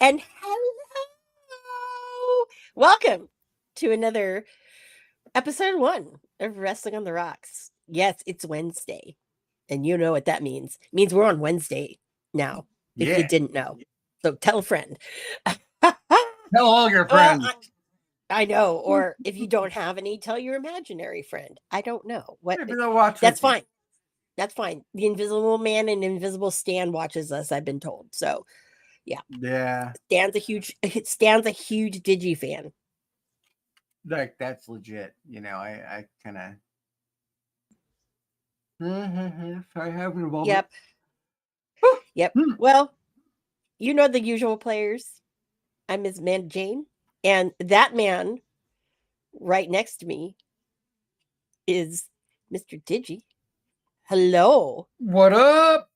And hello! Welcome to another episode 1 of Wrestling on the Rocks. Yes, it's Wednesday. And you know what that means. It means we're on Wednesday now, if you didn't know. So tell a friend. Tell all your friends. Well, I know. Or if you don't have any, tell your imaginary friend. I don't know. That's fine. That's fine. The Invisible Man and Invisible Stan watches us, I've been told. So yeah, Stan's a huge Digi fan. Like that's legit. You know, I kind of I have an involvement. Yep. Well, you know the usual players. I'm Ms. Man Jane, and that man right next to me is Mr. Digi. Hello. What up?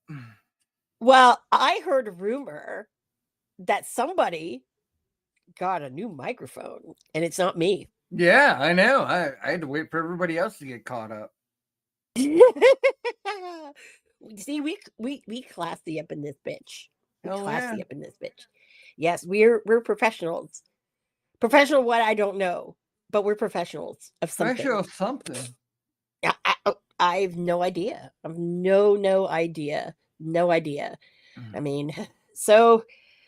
Well, I heard a rumor that somebody got a new microphone, and it's not me. Yeah, I know. I had to wait for everybody else to get caught up. See, we classy up in this bitch. Classy up in this bitch. Yes, we're professionals. Professional what I don't know, but we're professionals of something. Professional of something. I have no idea. I have no idea. No idea. I mean, so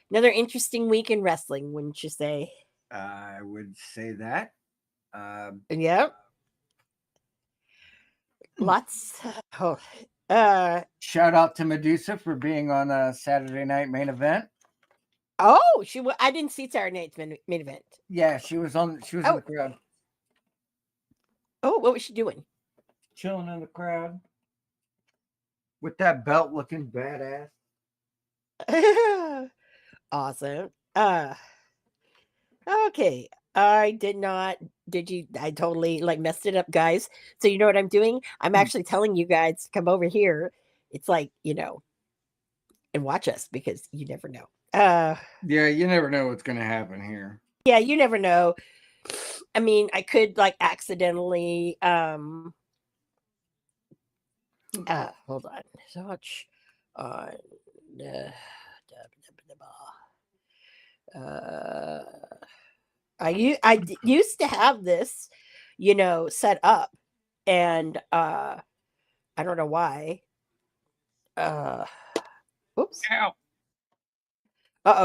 another interesting week in wrestling, wouldn't you say? I would say that. Yeah. Lots. Shout out to Medusa for being on a Saturday Night Main Event. Oh, I didn't see Saturday Night's main event. Yeah, she was in the crowd. Oh, what was she doing? Chilling in the crowd with that belt, looking badass. Awesome. Okay. I totally messed it up, guys. So you know what I'm doing? I'm actually telling you guys to come over here. It's like, and watch us because you never know. Yeah, you never know what's going to happen here. Yeah, you never know. I mean, I could accidentally hold on. Search on I used to have this, set up, and I don't know why. Oops. Ow.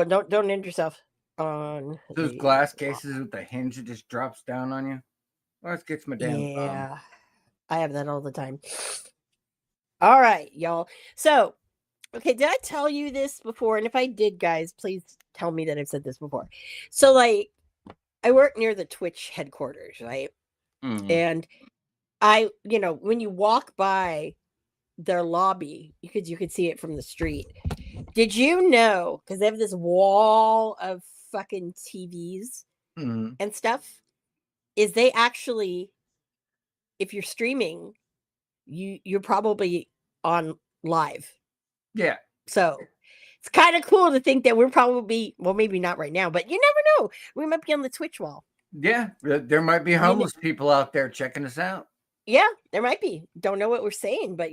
Don't end yourself on those glass cases with the hinge that just drops down on you. Well, it gets my damn bum. I have that all the time. All right, y'all. So, okay, did I tell you this before? And if I did, guys, please tell me that I've said this before. So, I work near the Twitch headquarters, right? And when you walk by their lobby, you could see it from the street. Did you know, because they have this wall of fucking TVs and stuff, is they actually, if you're streaming, you're probably on live. Yeah. So it's kind of cool to think that we're probably, well, maybe not right now, but you never know. We might be on the Twitch wall. Yeah, there might be homeless people out there checking us out. Yeah, there might be. Don't know what we're saying, but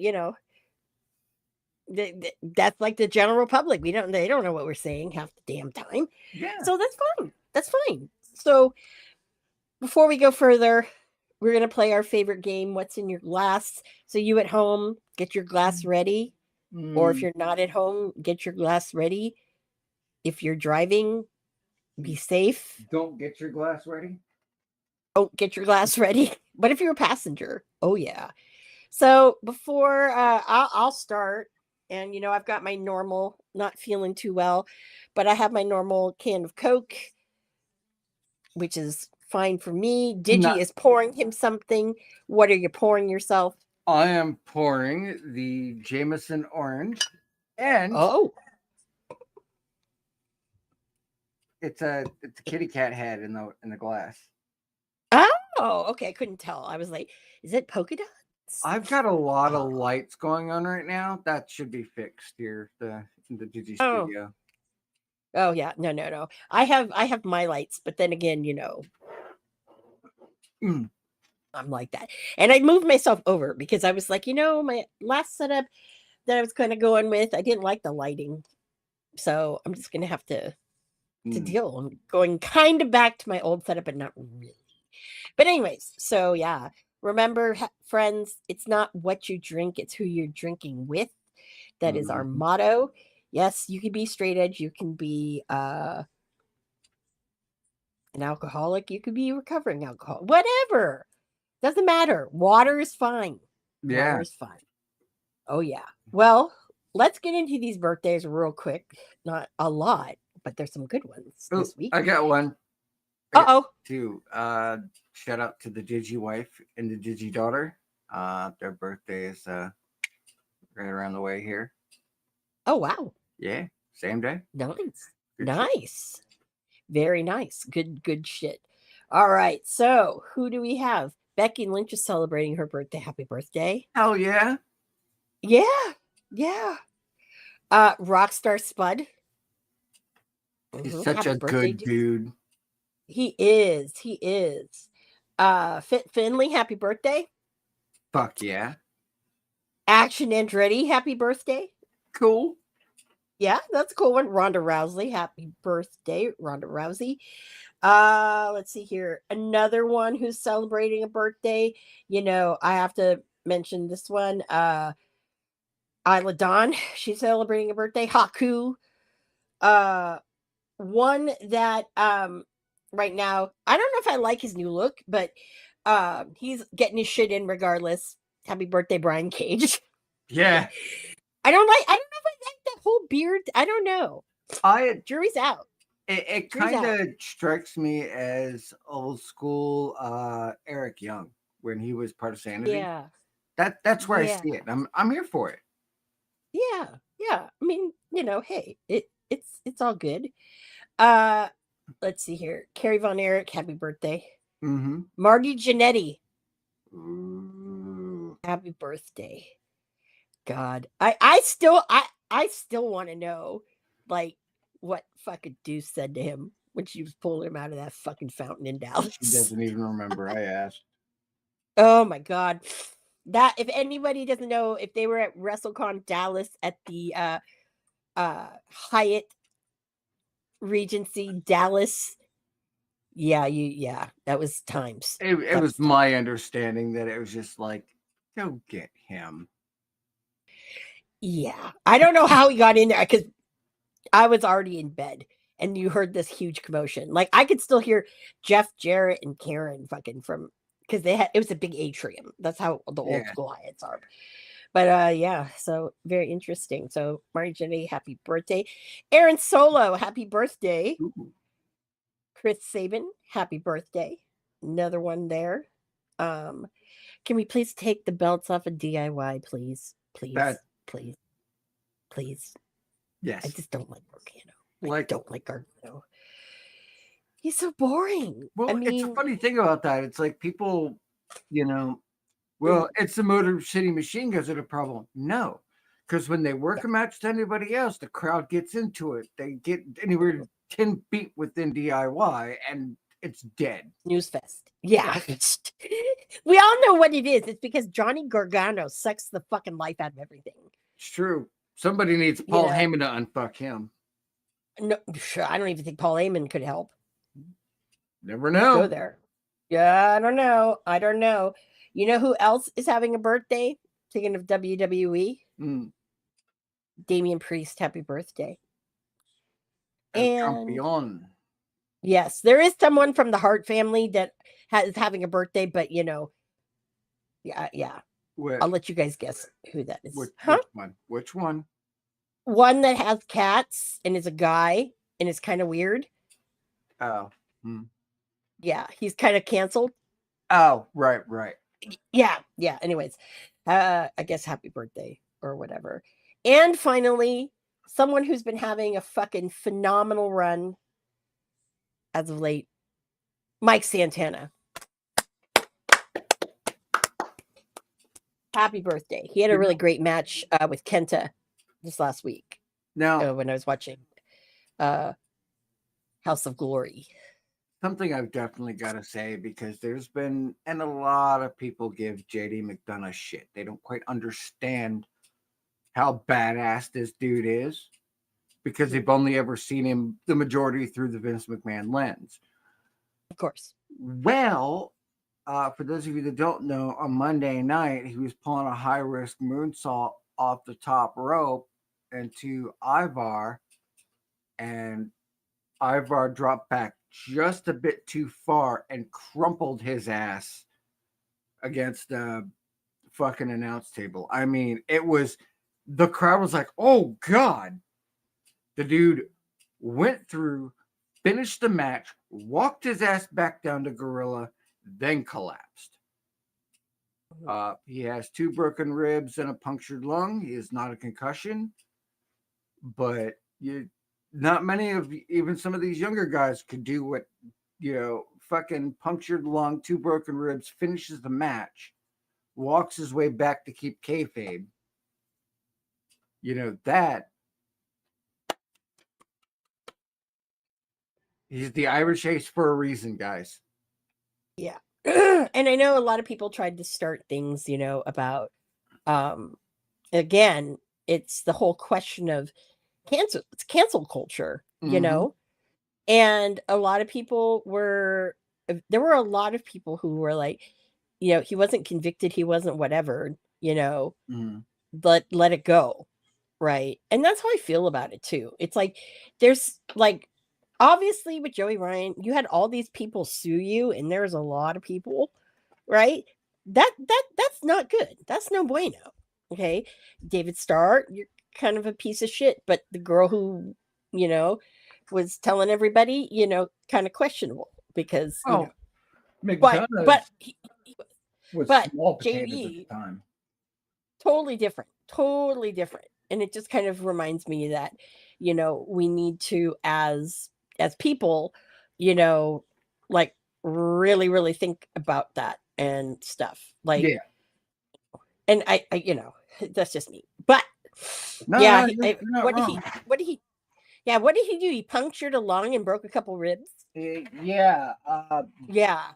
that's like the general public. They don't know what we're saying half the damn time. Yeah. So that's fine. That's fine. So before we go further, we're going to play our favorite game, What's in Your Glass? So you at home, get your glass ready. Or if you're not at home, get your glass ready. If you're driving, be safe. Don't get your glass ready. Don't get your glass ready. But if you're a passenger, oh yeah. So before I'll start, and I've got my normal, not feeling too well, but I have my normal can of Coke, which is fine for me. Digi is pouring him something. What are you pouring yourself? I am pouring the Jameson Orange, and it's a kitty cat head in the glass. Oh, okay. I couldn't tell. I was like, is it polka dots? I've got a lot of lights going on right now. That should be fixed here, the Digi studio. Oh yeah, no. I have my lights, but then again, I'm like that. And I moved myself over because I was like, my last setup that I was kind of going with, I didn't like the lighting. So I'm just gonna have to deal. I'm going kind of back to my old setup, but not really. But anyways, so yeah. Remember, friends, it's not what you drink, it's who you're drinking with. That is our motto. Yes, you can be straight edge, you can be an alcoholic, you could be a recovering alcoholic, whatever. Doesn't matter. Water is fine. Yeah. Water is fine. Oh yeah. Well, let's get into these birthdays real quick. Not a lot, but there's some good ones this week. I got one. Two. Shout out to the Digi wife and the Digi daughter. Their birthday is right around the way here. Oh wow. Yeah, same day. Nice. Nice. Very nice. Good shit. All right. So who do we have? Becky Lynch is celebrating her birthday. Happy birthday. Hell yeah. Yeah. Rockstar Spud. He's such a good dude. He is. Finley, happy birthday. Fuck yeah. Action Andretti, happy birthday. Cool. Yeah, that's a cool one. Ronda Rousey, happy birthday, Ronda Rousey. Let's see here. Another one who's celebrating a birthday. I have to mention this one. Isla Dawn, she's celebrating a birthday. Haku. One that right now, I don't know if I like his new look, but he's getting his shit in regardless. Happy birthday, Brian Cage. Yeah. I don't know if I like that whole beard. I don't know. Jury's out. It kind of strikes me as old school Eric Young when he was part of Sanity. Yeah. That's where I see it. I'm here for it. Yeah. I mean, hey, it's all good. Let's see here. Carrie Von Erich, happy birthday. Mm-hmm. Marty Jannetty. Happy birthday. God. I still want to know like what fucking Deuce said to him when she was pulling him out of that fucking fountain in Dallas. She doesn't even remember. I asked. Oh my God. That if anybody doesn't know, if they were at WrestleCon Dallas at the Hyatt Regency Dallas. Yeah, that was times. It was my understanding that it was just like, go get him. Yeah. I don't know how he got in there because I was already in bed and you heard this huge commotion. Like I could still hear Jeff Jarrett and Karen fucking from because it was a big atrium. That's how the old school Hyatts are. But yeah, so very interesting. So Marty Jannetty, happy birthday. Aaron Solo, happy birthday. Ooh. Chris Sabin, happy birthday. Another one there. Can we please take the belts off of DIY, please? Please. Yes. I just don't like Gargano. I don't like Gargano. He's so boring. Well, it's a funny thing about that. It's like people, it's the Motor City Machine Guns that are a problem. No, because when they work a match to anybody else, the crowd gets into it. They get anywhere to 10 feet within DIY, and it's dead. Snooze fest. Yeah. We all know what it is. It's because Johnny Gargano sucks the fucking life out of everything. It's true. Somebody needs Paul Yeah. Heyman to unfuck him. No, sure. I don't even think Paul Heyman could help. Never know. Go there. Yeah, I don't know. I don't know. You know who else is having a birthday? Speaking of WWE, Damian Priest, happy birthday. And Champion. yes, there is someone from the Hart family that is having a birthday, but you know, yeah. I'll let you guys guess who that is. Which one? Which one? One that has cats and is a guy and is kind of weird. Oh. Yeah, he's kind of canceled. Oh, right. Yeah. Anyways, I guess happy birthday or whatever. And finally, someone who's been having a fucking phenomenal run as of late, Mike Santana. Happy birthday. He had a really great match with Kenta this last week. Now, when I was watching House of Glory. Something I've definitely got to say, because there's been, and a lot of people give JD McDonough shit. They don't quite understand how badass this dude is, because they've only ever seen him the majority through the Vince McMahon lens. Of course. Well, for those of you that don't know, on Monday night, he was pulling a high-risk moonsault off the top rope into Ivar, and Ivar dropped back just a bit too far and crumpled his ass against the fucking announce table. I mean, the crowd was like, oh God. The dude went through, finished the match, walked his ass back down to Gorilla, then collapsed. He has 2 broken ribs and a punctured lung. He is not a concussion, but not many of even some of these younger guys could do what, fucking punctured lung, 2 broken ribs, finishes the match, walks his way back to keep kayfabe. That he's the Irish Ace for a reason, guys. Yeah. And I know a lot of people tried to start things, about, again, it's the whole question of cancel culture, and a lot of people there were a lot of people who were like, he wasn't convicted, he wasn't whatever, but let it go. Right. And that's how I feel about it too. It's like, there's like, obviously with Joey Ryan, you had all these people sue you, and there's a lot of people, right? That's not good. That's no bueno. Okay. David Starr, you're kind of a piece of shit, but the girl who, was telling everybody, kind of questionable, because but he was small potatoes JD, at the time. Totally different. And it just kind of reminds me that, we need to, as people, like really, really think about that and stuff. Like, yeah. And I that's just me. But what did he do? He punctured a lung and broke a couple ribs. Yeah.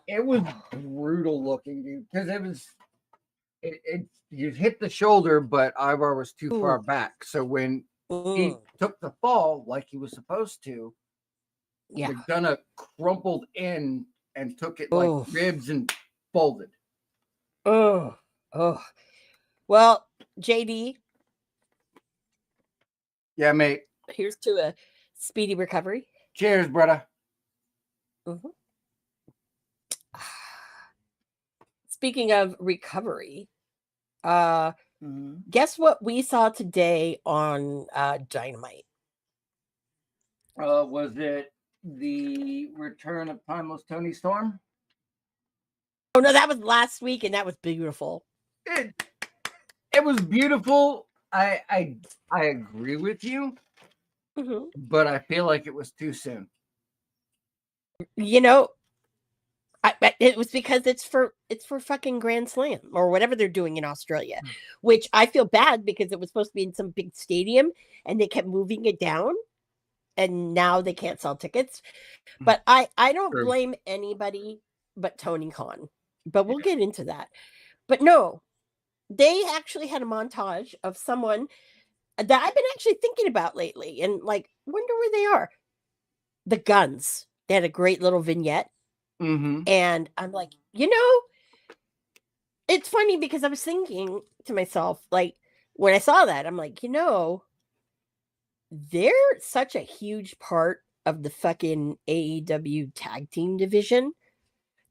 It was brutal looking, dude, because you hit the shoulder, but Ivar was too far back. So when he took the fall like he was supposed to, McDonough crumpled in and took it like ribs and folded. Oh. Well, JD. Yeah, mate. Here's to a speedy recovery. Cheers, brother. Speaking of recovery, guess what we saw today on Dynamite? Was it the return of Timeless Tony Storm? Oh no, that was last week, and that was beautiful. It was beautiful. I agree with you, but I feel like it was too soon. It was because it's for fucking Grand Slam or whatever they're doing in Australia, which I feel bad because it was supposed to be in some big stadium and they kept moving it down. and now they can't sell tickets. But I don't True. blame anybody but Tony Khan. But we'll get into that. But no, they actually had a montage of someone that I've been actually thinking about lately, and like wonder where they are. The Guns. They had a great little vignette, Mm-hmm. and I'm like, it's funny because I was thinking to myself, like when I saw that, I'm like, they're such a huge part of the fucking AEW tag team division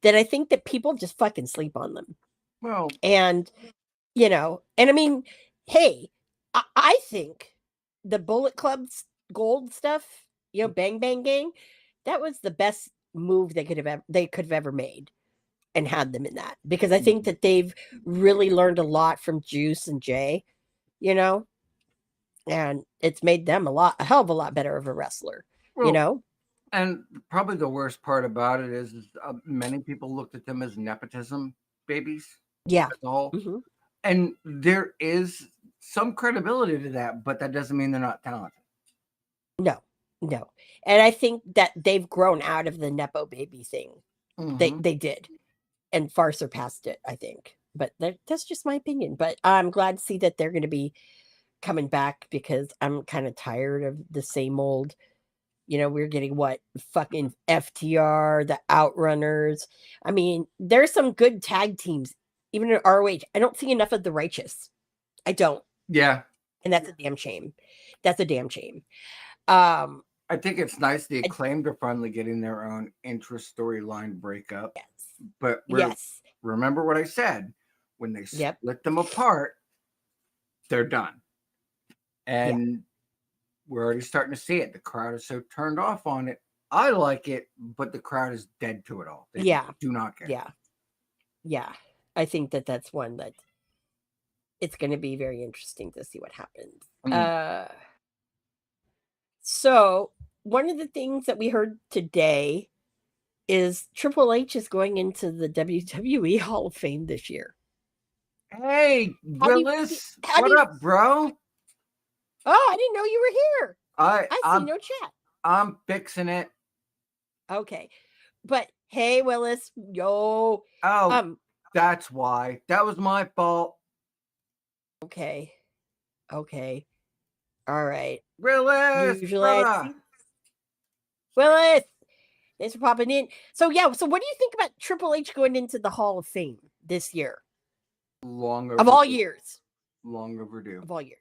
that I think that people just fucking sleep on them. Well, And, and I mean, hey, I think the Bullet Club's gold stuff, Bang Bang Gang, that was the best move they could have ever made and had them in that, because I think that they've really learned a lot from Juice and Jay, and it's made them a hell of a lot better of a wrestler, well, And probably the worst part about it is many people looked at them as nepotism babies. Yeah. As a whole. Mm-hmm. And there is some credibility to that, but that doesn't mean they're not talented. No. And I think that they've grown out of the Nepo baby thing. Mm-hmm. They did, and far surpassed it, I think. But that's just my opinion. But I'm glad to see that they're going to be coming back, because I'm kind of tired of the same old. We're getting what fucking FTR, the Outrunners. I mean, there's some good tag teams, even in ROH. I don't see enough of the Righteous. I don't. Yeah. And that's a damn shame. I think it's nice the Acclaimed are finally getting their own intra-storyline breakup. Yes. But remember what I said. When they split them apart, they're done. And we're already starting to see it. The crowd is so turned off on it. I like it, but the crowd is dead to it all. They do not care. Yeah. I think that that's one that it's going to be very interesting to see what happens. So one of the things that we heard today is Triple H is going into the WWE Hall of Fame this year. Hey, Willis, what up, bro? Oh, I didn't know you were here. I see no chat. I'm fixing it. Okay. But hey, Willis, yo. Oh, that's why. That was my fault. Okay. All right. Willis, Willis, thanks for popping in. So what do you think about Triple H going into the Hall of Fame this year? Long overdue. Of all years. Long overdue. Of all years.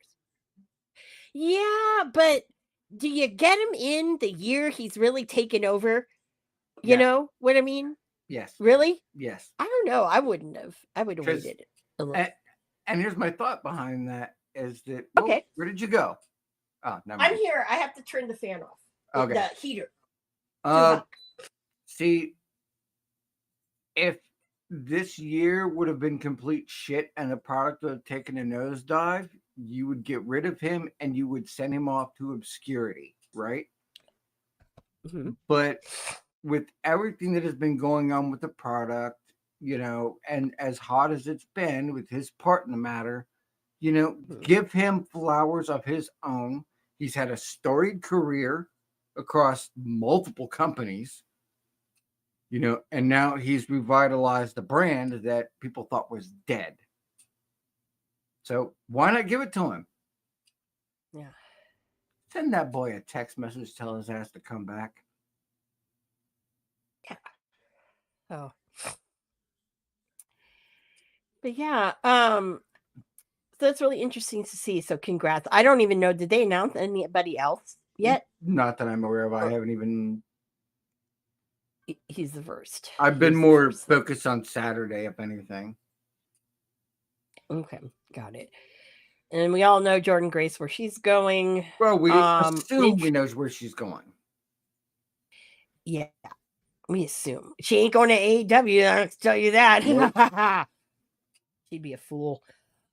Yeah, but do you get him in the year he's really taken over? You know what I mean? Yes. Really? Yes. I don't know. I wouldn't have. I would have waited a little. And here's my thought behind that is that, okay. Where did you go? Oh, never mind. I'm here. I have to turn the fan off. Okay. The heater. See, if this year would have been complete shit and the product would have taken a nosedive, you would get rid of him and you would send him off to obscurity, right? Mm-hmm. But with everything that has been going on with the product, and as hot as it's been with his part in the matter, give him flowers of his own. He's had a storied career across multiple companies, and now he's revitalized the brand that people thought was dead. So why not give it to him? Yeah. Send that boy a text message, tell his ass to come back. Yeah. Oh. But yeah, so that's really interesting to see. So congrats. I don't even know, did they announce anybody else yet? Not that I'm aware of. I haven't even. He's the first. I've been more focused on Saturday, if anything. Okay, got it. And we all know Jordynne Grace where she's going. Well, we assume we know where she's going. Yeah, we assume she ain't going to AEW. I'll tell you that. Nope. She'd be a fool.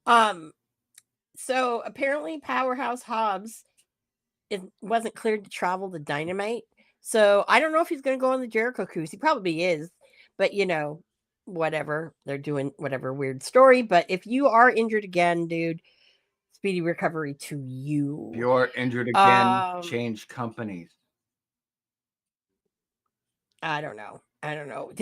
So apparently, Powerhouse Hobbs wasn't cleared to travel to Dynamite. So I don't know if he's going to go on the Jericho cruise. He probably is, but whatever. They're doing whatever weird story. But if you are injured again, dude, speedy recovery to you. If you're injured again, change companies. I don't know. I don't know.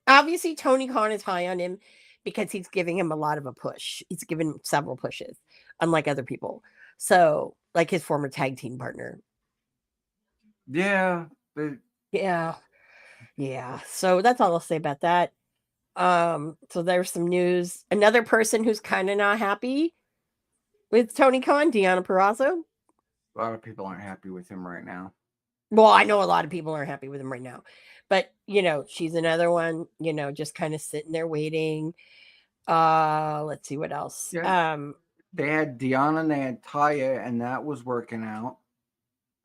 Obviously Tony Khan is high on him because he's giving him a lot of a push. He's given him several pushes, unlike other people. So, like his former tag team partner. Yeah, but Yeah. Yeah. So that's all I'll say about that. So there's some news. Another person who's kind of not happy with Tony Khan, Deanna Purrazzo. a lot of people aren't happy with him right now. Well, I know a lot of people aren't happy with him right now, but she's another one, just kind of sitting there waiting. Let's see what else. Yeah. They had Deanna and they had Taya, and that was working out.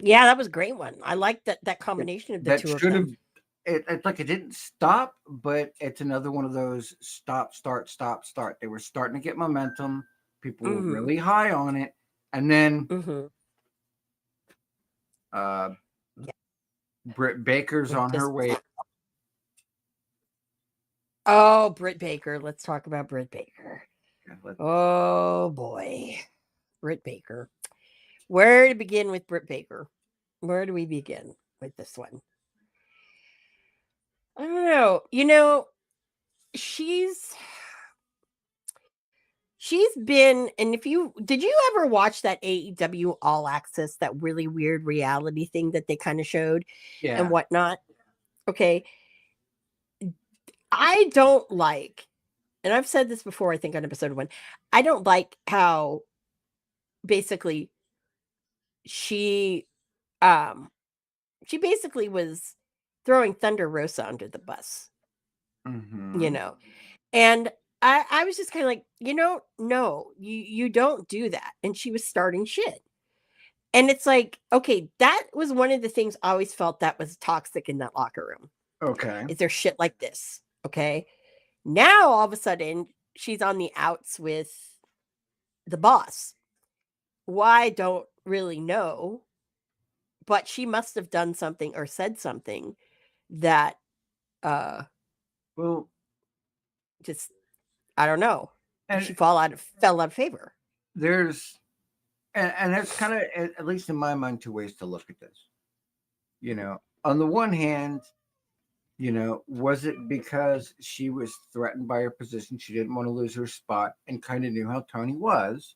Yeah, that was a great one. I like that combination of the That two of should have. them. It's like it didn't stop, but it's another one of those stop, start, stop, start. They were starting to get momentum. People were really high on it, and then Yeah. Britt Baker's on her way. Oh, Britt Baker. Let's talk about Britt Baker. Yeah, Oh boy, Britt Baker. Where to begin with Britt Baker? Where do we begin with this one? I don't know. She's been, and if you did you ever watch that AEW All Access, that really weird reality thing that they kind of showed and whatnot? Okay. I don't like, and I've said this before, I think on episode 1, I don't like how basically she basically was throwing Thunder Rosa under the bus, and I was just kind of like, no, you don't do that. And she was starting shit. And it's like, okay, that was one of the things I always felt that was toxic in that locker room. Okay. Is there shit like this? Okay. Now all of a sudden she's on the outs with the boss. Why, I don't really know, but she must have done something or said something that well, just, I don't know. and She fell out of favor. There's and there's kind of, at least in my mind, two ways to look at this. On the one hand, was it because she was threatened by her position? She didn't want to lose her spot and kind of knew how Tony was,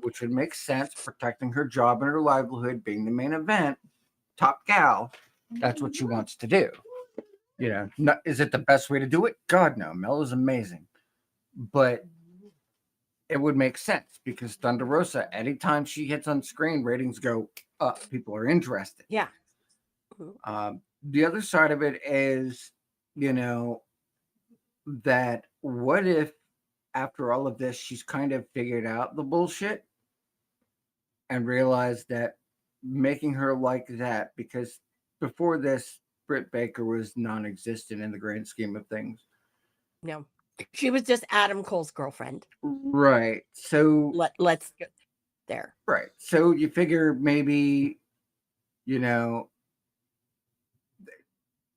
which would make sense, protecting her job and her livelihood, being the main event, top gal. That's what she wants to do. Is it the best way to do it? God, no. Mel is amazing. But it would make sense because Thunder Rosa, anytime she hits on screen, ratings go up. People are interested. Yeah. The other side of it is, that what if after all of this, she's kind of figured out the bullshit and realized that making her like that, because before this, Britt Baker was non-existent in the grand scheme of things. No. She was just Adam Cole's girlfriend. Right. So let's go there. Right. So you figure maybe,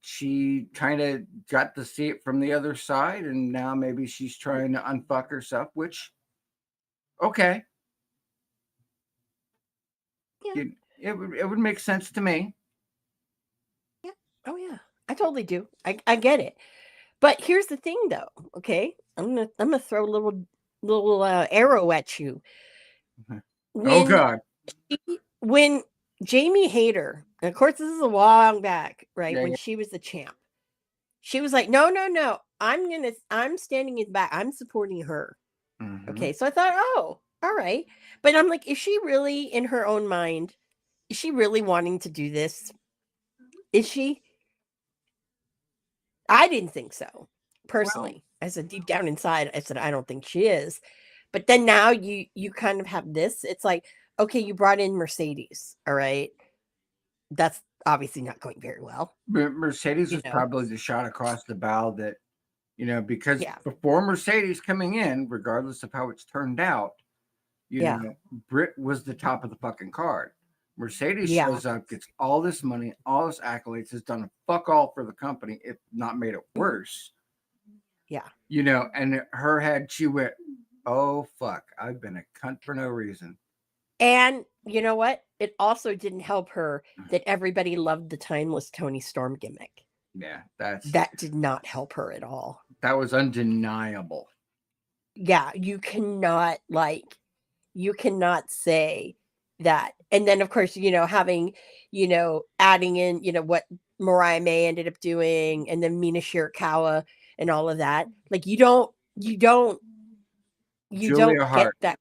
she kind of got to see it from the other side, and now maybe she's trying to unfuck herself, which, okay. Yeah. It would make sense to me. Yeah. Oh yeah. I totally do. I get it. But here's the thing though, okay? I'm gonna throw a little arrow at you. Oh God. When Jamie Hayter, and of course this is a long back, right? Yeah, when she was the champ, she was like, no, I'm standing in the back. I'm supporting her. Okay. So I thought, oh, all right. But I'm like, is she really, in her own mind, is she really wanting to do this? Is she? I didn't think so. Personally, I said deep down inside, I said, I don't think she is. But then now you kind of have this. It's like, okay, you brought in Mercedes. All right. That's obviously not going very well. Mercedes was probably the shot across the bow that, because before Mercedes coming in, regardless of how it's turned out, Britt was the top of the fucking card. Mercedes shows up, gets all this money, all this accolades, has done fuck all for the company, if not made it worse. Yeah. And her head, she went, oh fuck, I've been a cunt for no reason. And you know what? It also didn't help her that everybody loved the timeless Tony Storm gimmick. Yeah, That did not help her at all. that was undeniable. Yeah, you cannot say that. And then of course, having, adding in, what Mariah May ended up doing, and then Mina Shirakawa and all of that. Like you don't Julia get Hart. that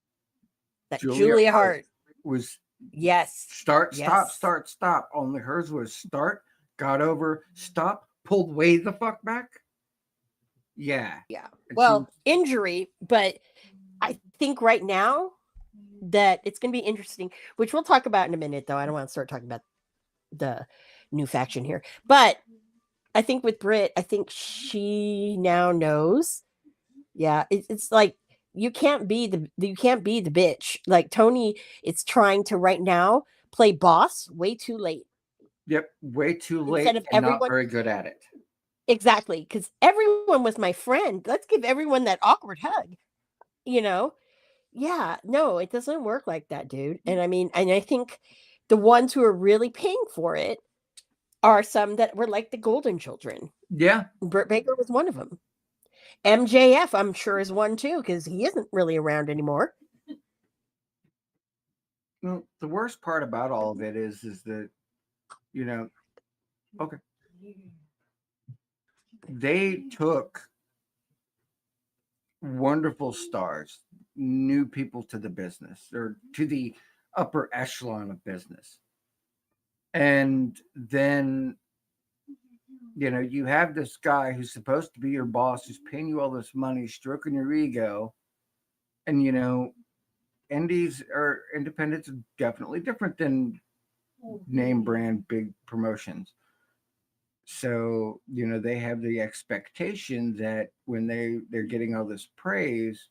Julia Hart was yes. start, Yes. stop. Only hers was start, got over, stop, pulled way the fuck back. Yeah. Yeah. And Well, injury, but I think right now that it's going to be interesting, which we'll talk about in a minute, though. I don't want to start talking about the new faction here. But I think with Britt, I think she now knows. Yeah, it's like you can't be the bitch. Like Tony is trying to right now play boss way too late. Yep, way too late Instead of and not everyone very good at it. exactly, because everyone was my friend. Let's give everyone that awkward hug. Yeah, no, it doesn't work like that, dude. And I mean, and I think the ones who are really paying for it are some that were like the Golden Children. Yeah. Britt Baker was one of them. MJF, I'm sure, is one too, because he isn't really around anymore. Well, the worst part about all of it is that, okay. They took wonderful stars, new people to the business or to the upper echelon of business. And then, you have this guy who's supposed to be your boss, who's paying you all this money, stroking your ego. And, indies or independents are definitely different than name brand big promotions. So, they have the expectation that when they're getting all this praise,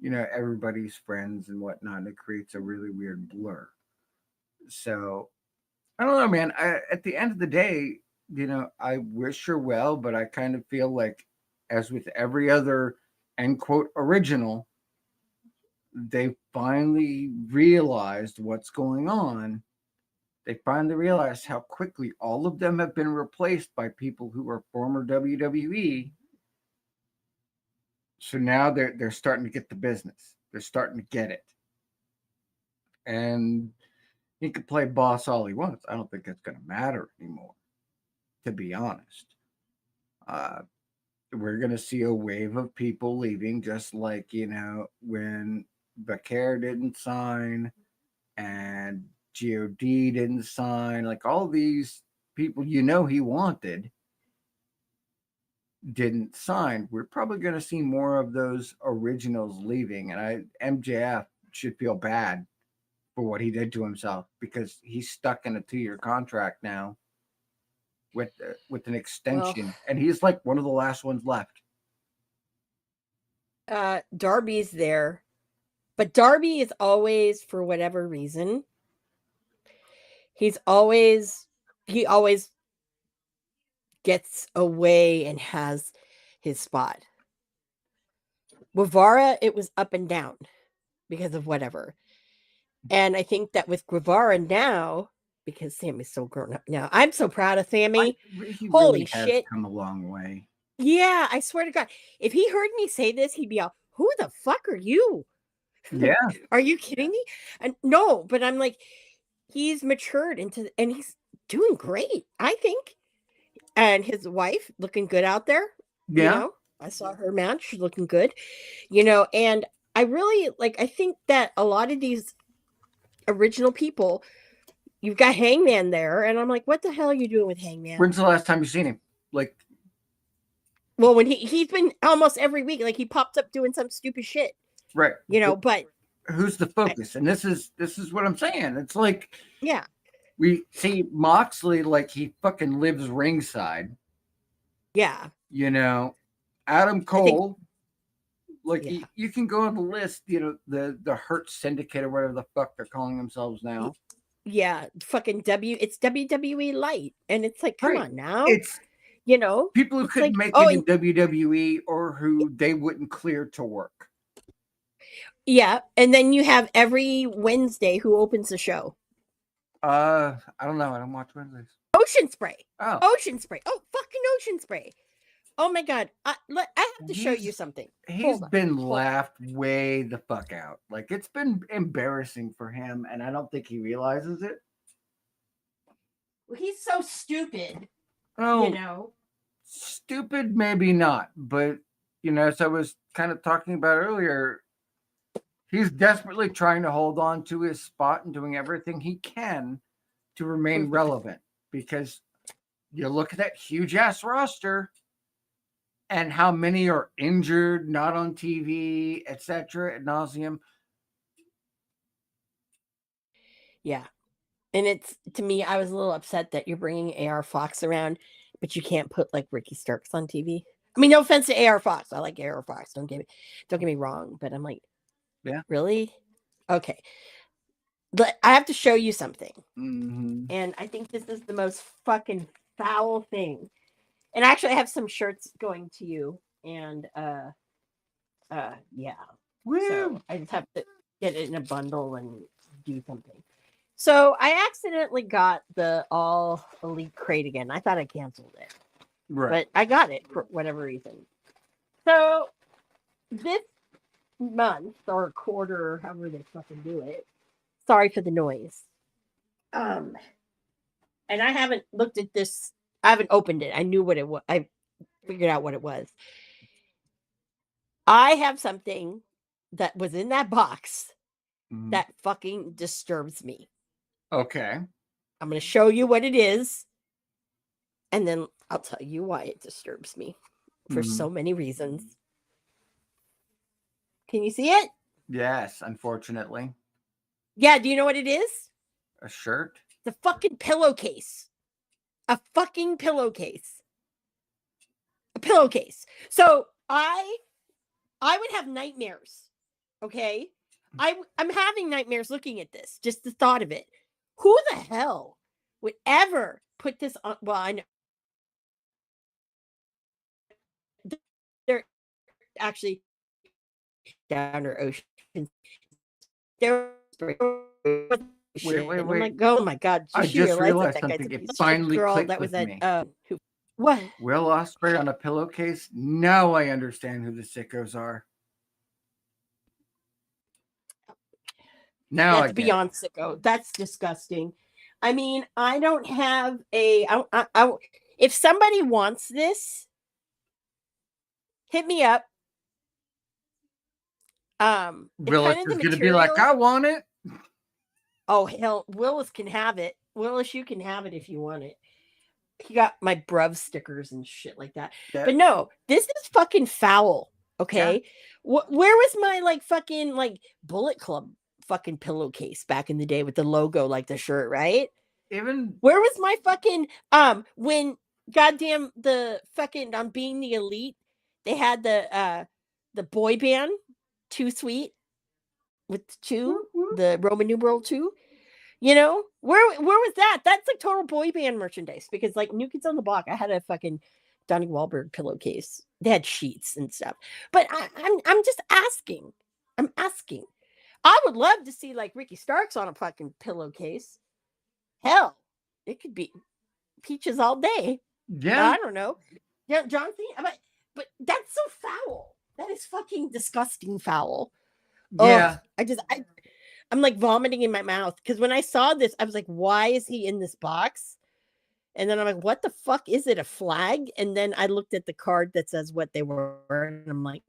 everybody's friends and whatnot, and it creates a really weird blur. So I don't know, man. At the end of the day, I wish her well, but I kind of feel like, as with every other end quote original, they finally realized what's going on. They finally realized how quickly all of them have been replaced by people who are former WWE. So now they're starting to get the business. They're starting to get it. And he could play boss all he wants. I don't think it's going to matter anymore, to be honest. We're going to see a wave of people leaving, just like, when Becker didn't sign and God didn't sign. Like all these people he wanted didn't sign. We're probably going to see more of those originals leaving. And MJF should feel bad for what he did to himself, because he's stuck in a 2-year contract now with an extension, and he's like one of the last ones left. Darby's there, but Darby is always, for whatever reason, he always gets away and has his spot. Guevara, it was up and down because of whatever. And I think that with Guevara now, because Sammy's so grown up now, I'm so proud of Sammy. Holy shit. Come a long way. Yeah, I swear to God. If he heard me say this, he'd be all, who the fuck are you? Yeah. Are you kidding me? And no, but I'm like, he's matured and he's doing great, I think. And his wife looking good out there. Yeah. I saw her match. She's looking good. And I really I think that a lot of these original people, you've got Hangman there, and I'm like, what the hell are you doing with Hangman? When's the last time you've seen him? Well, when he's been almost every week, he popped up doing some stupid shit. Right. But who's the focus? And this is what I'm saying. It's like, yeah, we see Moxley like he fucking lives ringside. Yeah. Adam Cole, you can go on the list, the Hurt Syndicate or whatever the fuck they're calling themselves now. Yeah, fucking it's WWE Light, and it's like, come on now. It's people who it's couldn't make it in WWE or who they wouldn't clear to work. Yeah, and then you have every Wednesday who opens the show. I don't know. I don't watch Wednesdays. Ocean Spray. Oh, Ocean Spray. Oh, fucking Ocean Spray. Oh my god. I have to show you something. He's been laughed way the fuck out. Like, it's been embarrassing for him, and I don't think he realizes it. Well, he's so stupid. Oh, You know. stupid, maybe not, but as I was kind of talking about earlier, he's desperately trying to hold on to his spot and doing everything he can to remain relevant, because you look at that huge ass roster and how many are injured, not on TV, etc. ad nauseum. Yeah. And it's, to me, I was a little upset that you're bringing AR Fox around, but you can't put like Ricky Starks on TV. I mean, no offense to AR Fox. I like AR Fox. Don't get me wrong, but I'm like, Yeah. Really? Okay. But I have to show you something. Mm-hmm. And I think this is the most fucking foul thing. And actually I have some shirts going to you. And yeah. Woo! So I just have to get it in a bundle and do something. So I accidentally got the All Elite crate again. I thought I canceled it. Right. But I got it for whatever reason. So this month or quarter, however they fucking do it. Sorry for the noise. And I haven't looked at this. I haven't opened it. I knew what it was. I figured out what it was. I have something that was in that box that fucking disturbs me. Okay. I'm going to show you what it is. And then I'll tell you why it disturbs me for so many reasons. Can you see it? Yes, unfortunately. Yeah, do you know what it is? A shirt? The fucking pillowcase. A fucking pillowcase. A pillowcase. So I would have nightmares. Okay? I'm having nightmares looking at this. Just the thought of it. Who the hell would ever put this on? Well, I know they're actually downer ocean. They're Wait. I'm like, oh my god! I just realized something. It finally clicked with me. What? Will Ospreay on a pillowcase? Now I understand who the sickos are. Now That's beyond sicko. That's disgusting. I mean, I don't have a. If somebody wants this, hit me up. Willis is going to be like, I want it. Oh hell, Willis can have it. Willis, you can have it if you want it. He got my bruv stickers and shit like that. Yeah. But no, this is fucking foul. Okay, yeah. Where was my like fucking like Bullet Club fucking pillowcase back in the day with the logo like the shirt, right? Even where was my fucking when goddamn the fucking on Being the Elite, they had the boy band Too Sweet with 2, the Roman numeral 2. You know, where was that? That's like total boy band merchandise, because like New Kids on the Block, I had a fucking Donnie Wahlberg pillowcase. They had sheets and stuff. But I'm just asking. I'm asking. I would love to see like Ricky Starks on a fucking pillowcase. Hell, it could be Peaches all day. Yeah. I don't know. Yeah, John Cena. But that's so foul. That is fucking disgusting foul. Yeah. I'm like vomiting in my mouth, because when I saw this, I was like, why is he in this box? And then I'm like, what the fuck is it? A flag? And then I looked at the card that says what they were, and I'm like,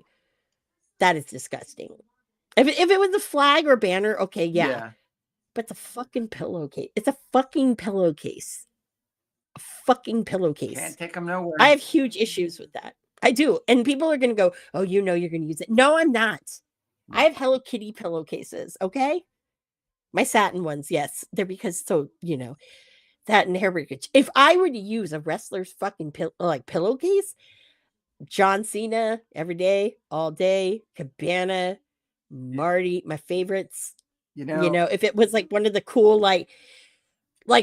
that is disgusting. If it was a flag or banner, okay, yeah. But it's a fucking pillowcase. It's a fucking pillowcase. A fucking pillowcase. Can't take them nowhere. I have huge issues with that. I do. And people are going to go, oh, you're going to use it. No, I'm not. I have Hello Kitty pillowcases, okay? My satin ones, yes. They're because satin hair breakage. If I were to use a wrestler's fucking pillowcase, John Cena, every day, all day, Cabana, Marty, my favorites. If it was like one of the cool, like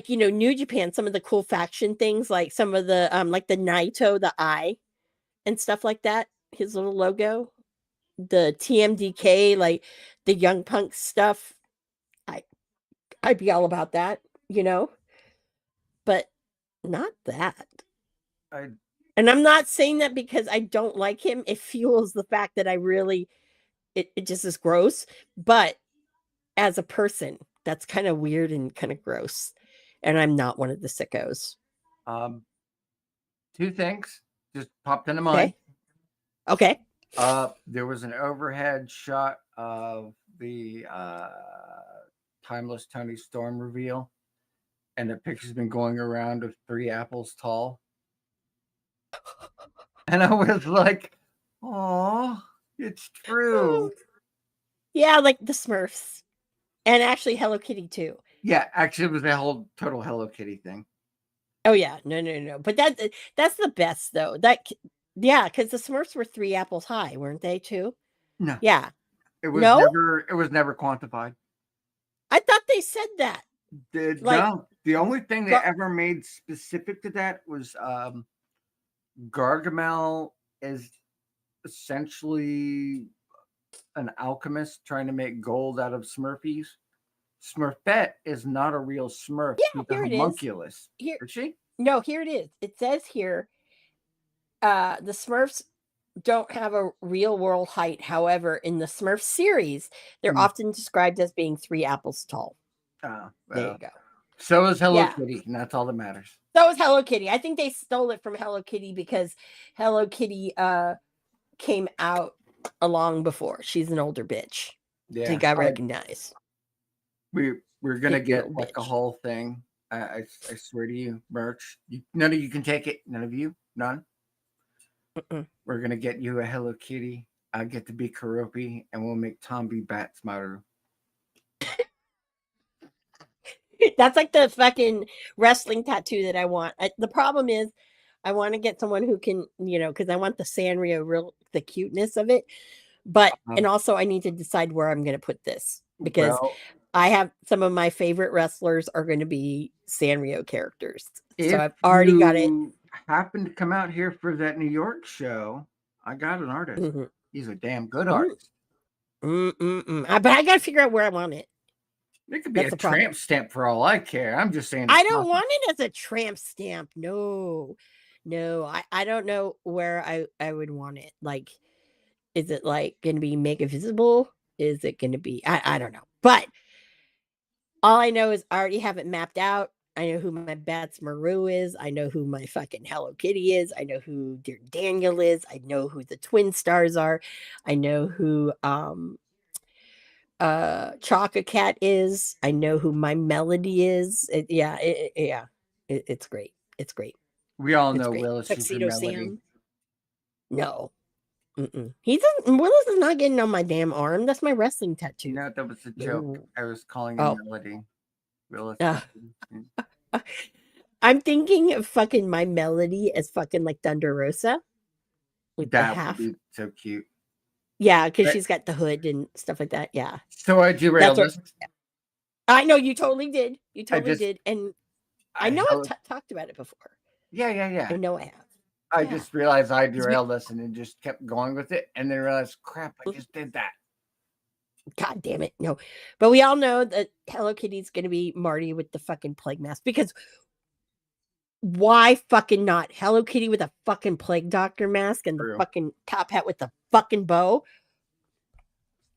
New Japan, some of the cool faction things, like some of the like the Naito, the eye and stuff like that, his little logo. the TMDK, like the Young Punk stuff, I'd be all about that, but not that. I And I'm not saying that because I don't like him. It fuels the fact that I really, it just is gross. But as a person, that's kind of weird and kind of gross. And I'm not one of the sickos. um, two things just popped into mind. Okay. There was an overhead shot of the Timeless Tony Storm reveal, and the picture's been going around of 3 apples tall. And I was like, oh, it's true. Yeah, like the Smurfs. And actually Hello Kitty too. Yeah, actually, it was a whole total Hello Kitty thing. Oh yeah, no. But that's the best though. Because the Smurfs were 3 apples high, weren't they too? No. Yeah. It was No? never quantified. I thought they said that. No, the only thing they ever made specific to that was Gargamel is essentially an alchemist trying to make gold out of Smurfies. Smurfette is not a real Smurf. Yeah, She's here a it homunculus. Here, is she? No, here it is. It says here, the Smurfs don't have a real world height. However, in the Smurf series, they're often described as being 3 apples tall. Well, there you go. So is Hello Kitty, and that's all that matters. So is Hello Kitty. I think they stole it from Hello Kitty because Hello Kitty came out long before. She's an older bitch. Yeah, they got recognized. We're gonna get like a whole thing. I swear to you, merch. None of you can take it. None of you. None. We're gonna get you a Hello Kitty. I get to be Karopi, and we'll make Tom be Batsmaru. That's like the fucking wrestling tattoo that I want. The problem is, I want to get someone who can, because I want the Sanrio, the cuteness of it. But and also I need to decide where I'm going to put this because I have some of my favorite wrestlers are going to be Sanrio characters. So I've already got it. Happened to come out here for that New York show. I got an artist. He's a damn good artist. But I got to figure out where I want it. It could be a tramp stamp for all I care. I'm just saying. I don't want it as a tramp stamp. No. I don't know where I would want it. Like, is it like going to be mega visible? Is it going to be? I don't know. But all I know is I already have it mapped out. I know who my Batsmaru is. I know who my fucking Hello Kitty is. I know who Dear Daniel is. I know who the twin stars are. I know who Chaka Cat is. I know who my Melody is. It's great. It's great. We all know Willis Tuxedo Sam. No. Willis is not getting on my damn arm. That's my wrestling tattoo. No, that was a joke. No. I was calling him Melody. Willis. I'm thinking of fucking my Melody as fucking like Thunder Rosa. With that the half. Would be so cute. Yeah, because she's got the hood and stuff like that. Yeah. So I derailed this. I know you totally did. You totally did. And I know I've talked about it before. Yeah. I know I have. I just realized I derailed this and then just kept going with it. And then realized, crap, I just did that. God damn it. No. But we all know that Hello Kitty's going to be Marty with the fucking plague mask because why fucking not? Hello Kitty with a fucking plague doctor mask and the fucking top hat with the fucking bow.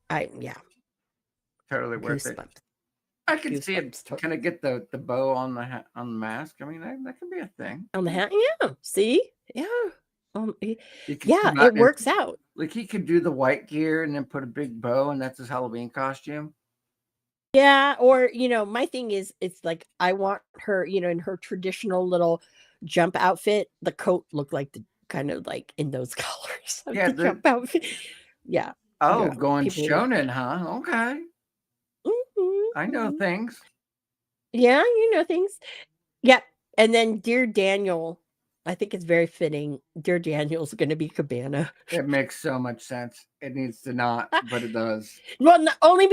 Totally worth it. I can see it kind of get the bow on the hat, on the mask. I mean, that could be a thing. On the hat, yeah. See, yeah, it works out. Like he could do the white gear and then put a big bow, and that's his Halloween costume. Yeah, or my thing is, it's like I want her, in her traditional little jump outfit. The coat looked like the kind of like in those colors. Of the jump outfit. Yeah. Oh, going shonen, huh? Okay. I know things. Yeah, you know things. Yep. And then Dear Daniel, I think it's very fitting. Dear Daniel's going to be Cabana. It makes so much sense. It needs to not, but it does. Well, only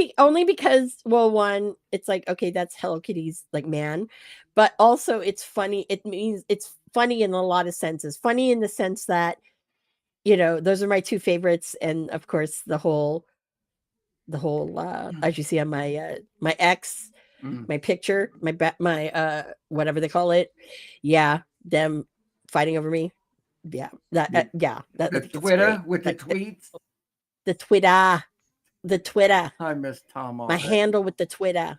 because, well, one, it's like, okay, that's Hello Kitty's like man, but also it's funny. It means it's funny in a lot of senses. Funny in the sense that, those are my two favorites, and of course the whole as you see on my X, Mm. my picture, my whatever they call it, yeah, them fighting over me, yeah, that The it's Twitter great. with the Like tweets. the Twitter, I miss Tom my already. handle with the Twitter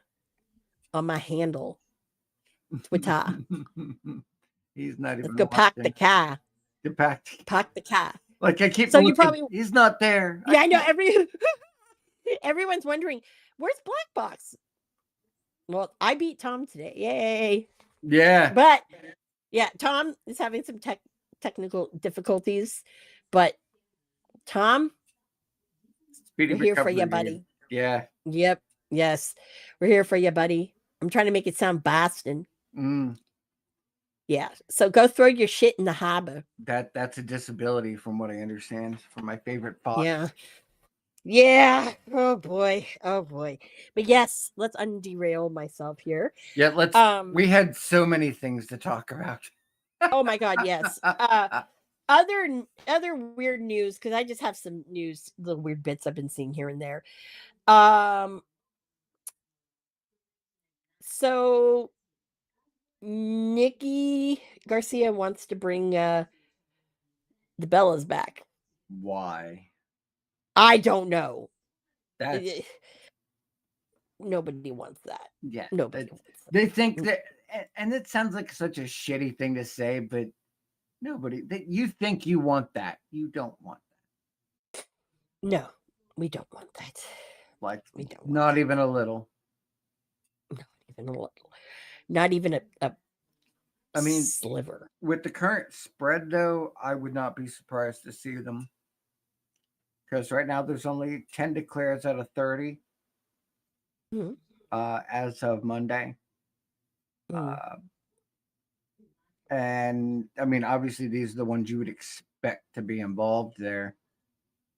on my handle, Twitter. He's not Let's even go park the watching. car. Get back. Park the car. Like I keep So you looking. probably, He's not there. yeah, I know everyone's wondering where's Black Box. Well, I beat Tom today, yay! Yeah. But yeah, Tom is having some technical difficulties, but Tom, Speedy we're here for recovery, you, dude. buddy. Yeah. Yep, yes, we're here for you, buddy. I'm trying to make it sound Boston. Mm. Yeah, so go throw your shit in the harbor. That's a disability, from what I understand, from my favorite fox. Yeah. Yeah. Oh boy. Oh boy. But yes, let's underail myself here. Yeah. Let's. We had so many things to talk about. Oh my god, yes. Other weird news, because I just have some news, little weird bits I've been seeing here and there. So Nikki Garcia wants to bring the Bellas back. Why? I don't know. That's Nobody wants that. yeah. Nobody wants that. They think that, and it sounds like such a shitty thing to say, but nobody. You think you want that? You don't want that. No, we don't want that. Like we don't. Not even a little. Not even a little. Not even a I mean, sliver. With the current spread, though, I would not be surprised to see them. Because right now there's only 10 declares out of 30 as of Monday. And I mean, obviously, these are the ones you would expect to be involved there.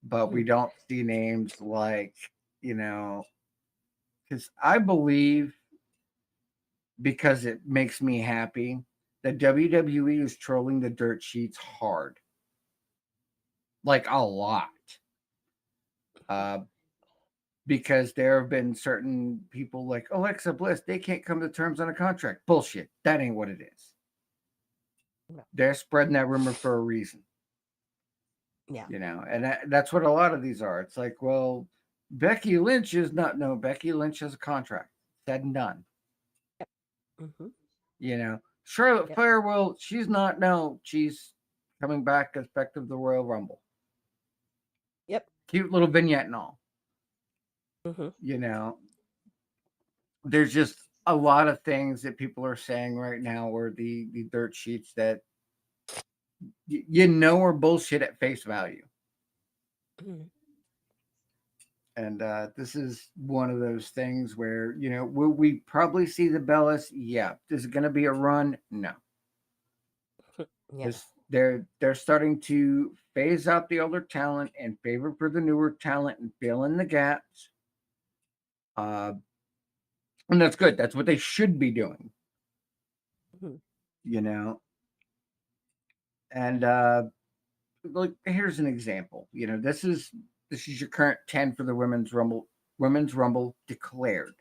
But we don't see names like, because I believe, because it makes me happy, that WWE is trolling the dirt sheets hard. Like a lot. Because there have been certain people like Alexa Bliss, they can't come to terms on a contract. Bullshit. That ain't what it is. No. They're spreading that rumor for a reason. Yeah. And that's what a lot of these are. It's like, well, Becky Lynch is not. No, Becky Lynch has a contract. Said and done. Yep. Mm-hmm. Charlotte Flair, well, she's not. No, she's coming back as effective the Royal Rumble. Yep. Cute little vignette and all. There's just a lot of things that people are saying right now, or the dirt sheets that are bullshit at face value. And this is one of those things where, will we probably see the Bellas? Yeah. Is it going to be a run? No. Yes. They're starting to phase out the older talent in favor for the newer talent and fill in the gaps. And that's good. That's what they should be doing. And like, here's an example. This is your current 10 for the Women's Rumble declared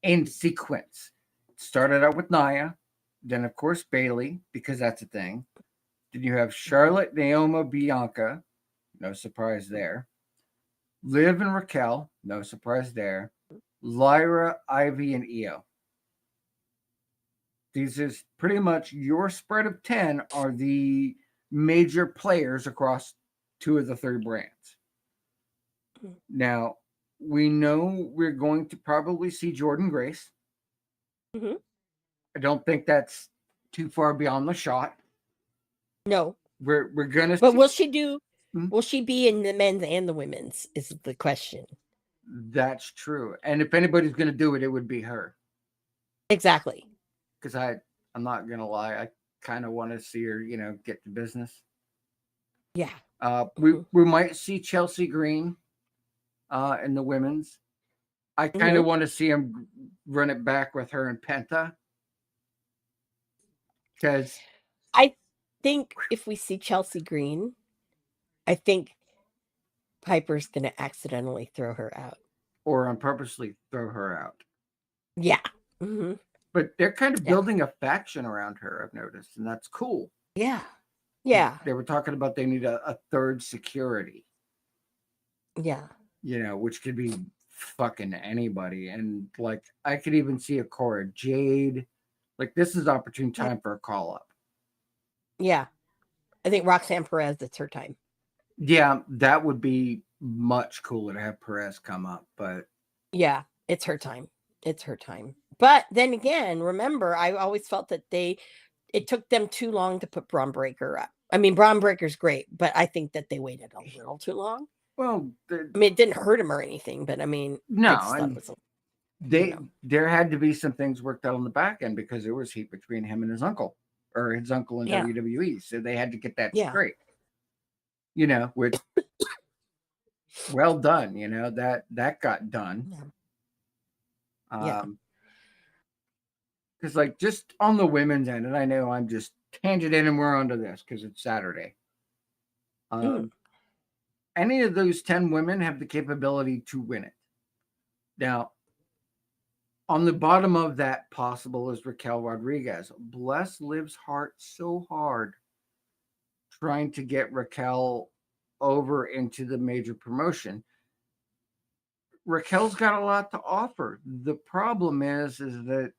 in sequence. It started out with Nia, then of course Bayley, because that's a thing. Then you have Charlotte, Naomi, Bianca, no surprise there. Liv and Raquel, no surprise there. Lyra, Ivy, and Io. These is pretty much your spread of 10 are the major players across two of the three brands. Now, we know we're going to probably see Jordynne Grace. I don't think that's too far beyond the shot. No. We're gonna. But will she do? Will she be in the men's and the women's? Is the question. That's true. And if anybody's gonna do it, it would be her. Exactly. Because I'm not gonna lie, I kind of want to see her, get to business. Yeah. We might see Chelsea Green in the women's. I kind of want to see him run it back with her and Penta. Because I think if we see Chelsea Green, I think Piper's going to accidentally throw her out. or unpurposely throw her out. Yeah. Hmm. But they're kind of Yeah. building a faction around her, I've noticed, and that's cool. Yeah. Yeah. They were talking about they need a third security, Yeah. which could be fucking anybody. And like, I could even see a Cora Jade. Like, this is opportune time for a call up. Yeah. I think Roxanne Perez, it's her time. Yeah, that would be much cooler to have Perez come up, but yeah, it's her time. It's her time. But then again, remember, I always felt that it took them too long to put Braun Breaker up. I mean, Braun Breaker's great, but I think that they waited a little too long. well, I mean, it didn't hurt him or anything, but I mean, no, I just thought it was there had to be some things worked out on the back end because there was heat between him and his uncle in Yeah. WWE, so they had to get that Yeah. straight. Which well done. That got done. Yeah. Because like just on the women's end, and I know I'm just tangenting and we're onto this because it's Saturday. Any of those 10 women have the capability to win it. Now, on the bottom of that possible is Raquel Rodriguez. Bless Liv's heart so hard trying to get Raquel over into the major promotion. Raquel's got a lot to offer. The problem is that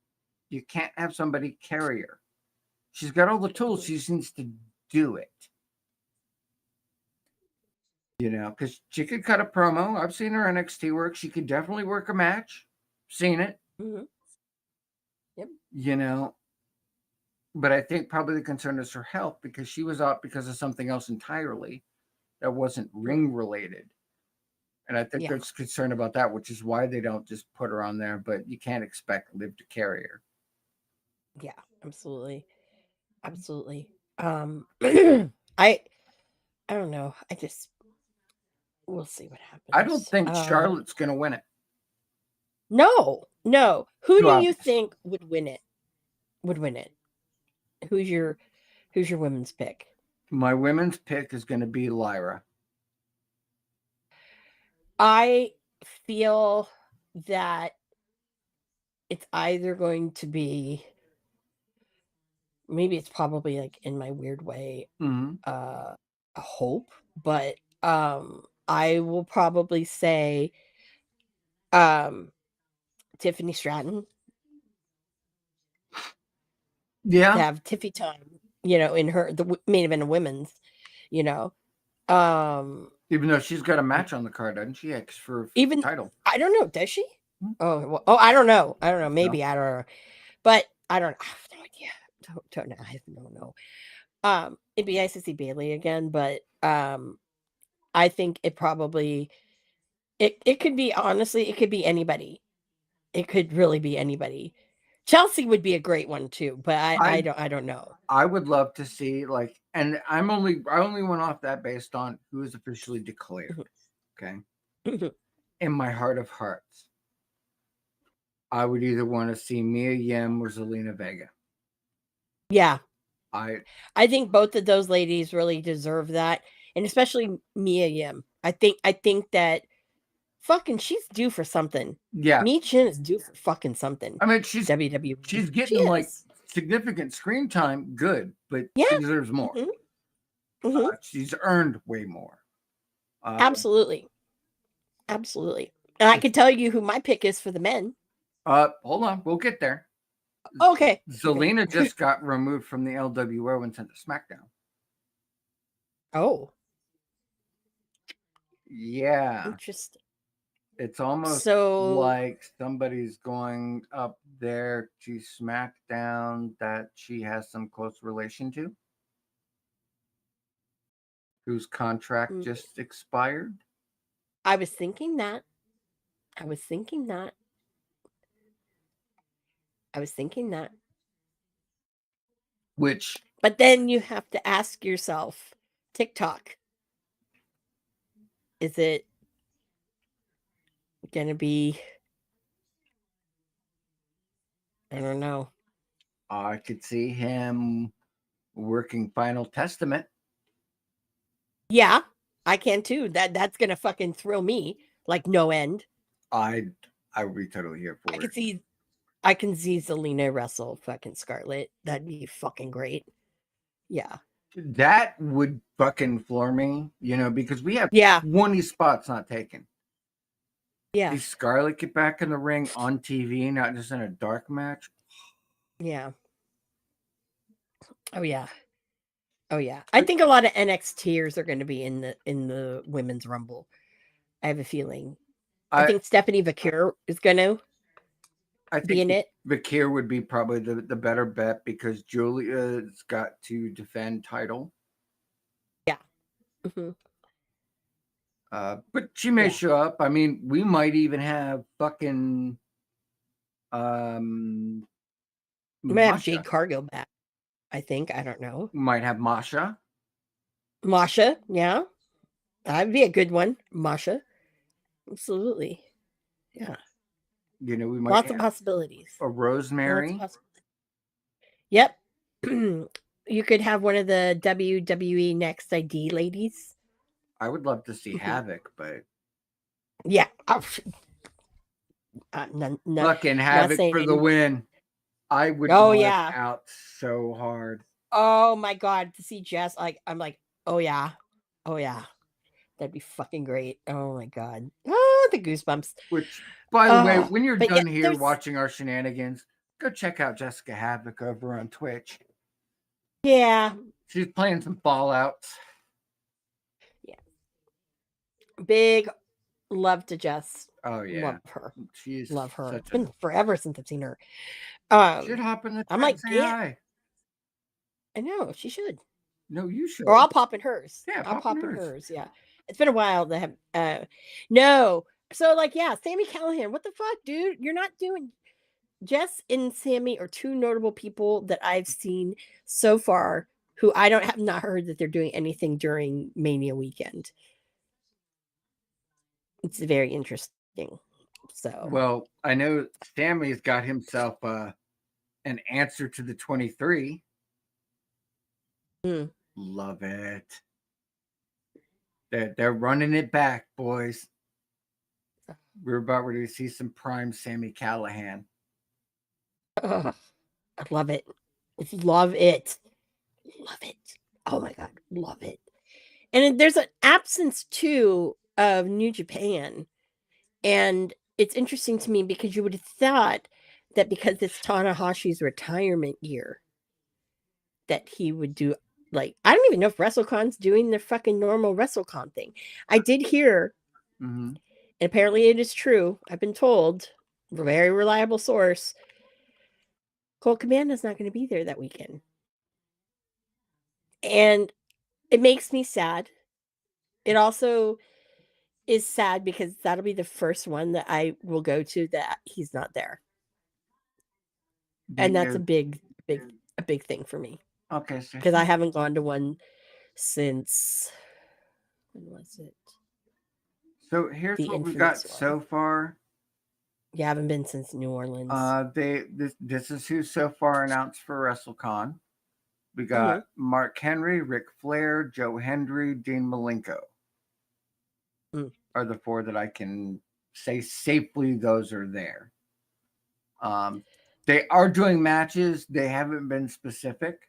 you can't have somebody carry her. She's got all the tools. She just needs to do it. Because she could cut a promo. I've seen her NXT work. She could definitely work a match. Seen it. Mm-hmm. Yep. But I think probably the concern is her health because she was out because of something else entirely that wasn't ring related. And I think there's concern about that, which is why they don't just put her on there. But you can't expect Liv to carry her. Yeah, absolutely. Absolutely. I don't know. We'll see what happens. I don't think Charlotte's going to win it. No. Who do you think would win it? Who's your women's pick? My women's pick is going to be Lyra. I feel that it's either going to be, maybe it's probably like in my weird way, a hope, but I will probably say Tiffany Stratton. Yeah. To have Tiffy time, in the main event of women's, Even though she's got a match on the card, doesn't she? For the title. I don't know. Does she? I don't know. Maybe. No. I don't know. But I don't. I have no idea. Don't know. I don't know. It'd be nice to see Bayley again, but I think it probably it could be, honestly, it could be anybody. It could really be anybody. Chelsea would be a great one too, but I don't know. I would love to see and I only went off that based on who is officially declared. Okay. In my heart of hearts, I would either want to see Mia Yim or Zelina Vega. Yeah. I think both of those ladies really deserve that, and especially Mia Yim. I think that fucking she's due for something. Yeah. Mi Chin is due for fucking something. I mean, she's WWE. She's getting significant screen time, good, but she deserves more. She's earned way more. Absolutely. And I can tell you who my pick is for the men. Hold on, we'll get there. Okay. Zelina just got removed from the LWO and sent to SmackDown. Oh. Yeah. Interesting. It's almost like somebody's going up there to SmackDown that she has some close relation to, whose contract just expired. I was thinking that. But then you have to ask yourself, TikTok, is it going to be, I don't know. I could see him working Final Testament. Yeah. I can too. That's gonna fucking thrill me like no end. I would be totally here for I it. can see Zelina wrestle fucking Scarlett. That'd be fucking great. Yeah. That would fucking floor me, because we have Yeah. 20 spots not taken. Yeah. See Scarlett get back in the ring on TV, not just in a dark match. Yeah. Oh yeah. Oh yeah. I think a lot of NXTers are going to be in the women's rumble. I have a feeling. I think Stephanie Vaquer is going to be in it. Vaquer would be probably the better bet because Julia's got to defend title. Yeah. Mm-hmm. But she may show up. I mean, we might even have fucking We might have Jade Cargill back. I think. I don't know. We might have Masha. Masha, yeah. That'd be a good one. Masha. Absolutely. Yeah. We might lots of possibilities. A Rosemary. Yep. You could have one of the WWE Next ID ladies. I would love to see Havoc, but yeah. Fucking Havoc for the win. I would out so hard. Oh my god, to see Jess, I'm like, oh yeah. That'd be fucking great. Oh my god. Oh, the goosebumps. Which, by the way, when you're done here watching our shenanigans, go check out Jessica Havoc over on Twitch. Yeah. She's playing some Fallouts. Yeah. Big love to Jess. Oh yeah. Love her. She's love her. It's been forever since I've seen her. Should hop in the chat. I'm like, say hi. I know, she should. No, you should. Or I'll pop in hers. Yeah, I'll pop in hers. Yeah. It's been a while to have no. So Sami Callihan. What the fuck, dude? You're not doing. Jess and Sami are two notable people that I've seen so far who I have not heard that they're doing anything during Mania weekend. It's very interesting. So well, I know Sami's got himself an answer to the 23. Love it. They're running it back, boys. We're about ready to see some prime Sami Callihan. I love it. Love it. Love it. Oh my god, love it. And there's an absence too of New Japan. And it's interesting to me because you would have thought that because it's Tanahashi's retirement year, that he would do I don't even know if WrestleCon's doing their fucking normal WrestleCon thing. I did hear, and apparently it is true. I've been told, a very reliable source, Colt Comando's not going to be there that weekend. And it makes me sad. It also is sad because that'll be the first one that I will go to that he's not there. And that's a big thing for me. Okay. Because I haven't gone to one since, when was it? So here's what we got so far. You haven't been since New Orleans. This is who's so far announced for WrestleCon. We got Mark Henry, Ric Flair, Joe Hendry, Dean Malenko. Are the four that I can say safely those are there. They are doing matches. They haven't been specific.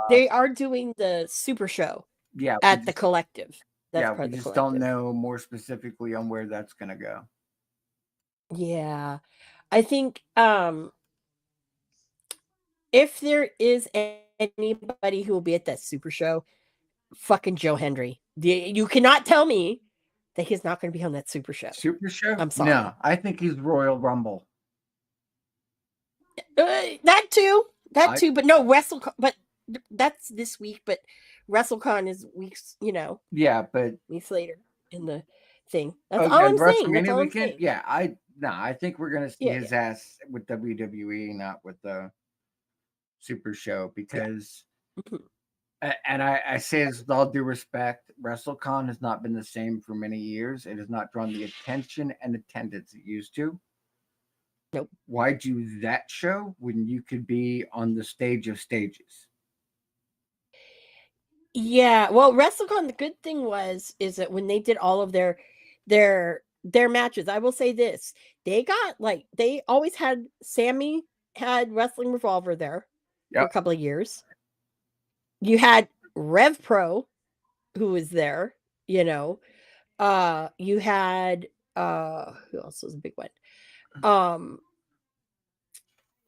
They are doing the Super Show. Yeah, at the Collective. That's we just don't know more specifically on where that's going to go. Yeah, I think if there is anybody who will be at that Super Show, fucking Joe Hendry. You cannot tell me that he's not going to be on that Super Show. Super Show? I'm sorry. No, I think he's Royal Rumble. That too, but no WrestleCon. But that's this week. But WrestleCon is weeks, Yeah, but weeks later in the thing. That's all I'm saying. That's all I'm saying. Yeah, I think we're gonna see his ass with WWE, not with the Super Show, because. And I say this with all due respect, WrestleCon has not been the same for many years. It has not drawn the attention and attendance it used to. Nope. Why do that show when you could be on the stage of stages? Yeah, well, WrestleCon, the good thing is that when they did all of their matches, I will say this, they got like they always had Sammy had Wrestling Revolver there for a Yep. couple of years. You had Rev Pro who was there, you know. You had who else was a big one? Um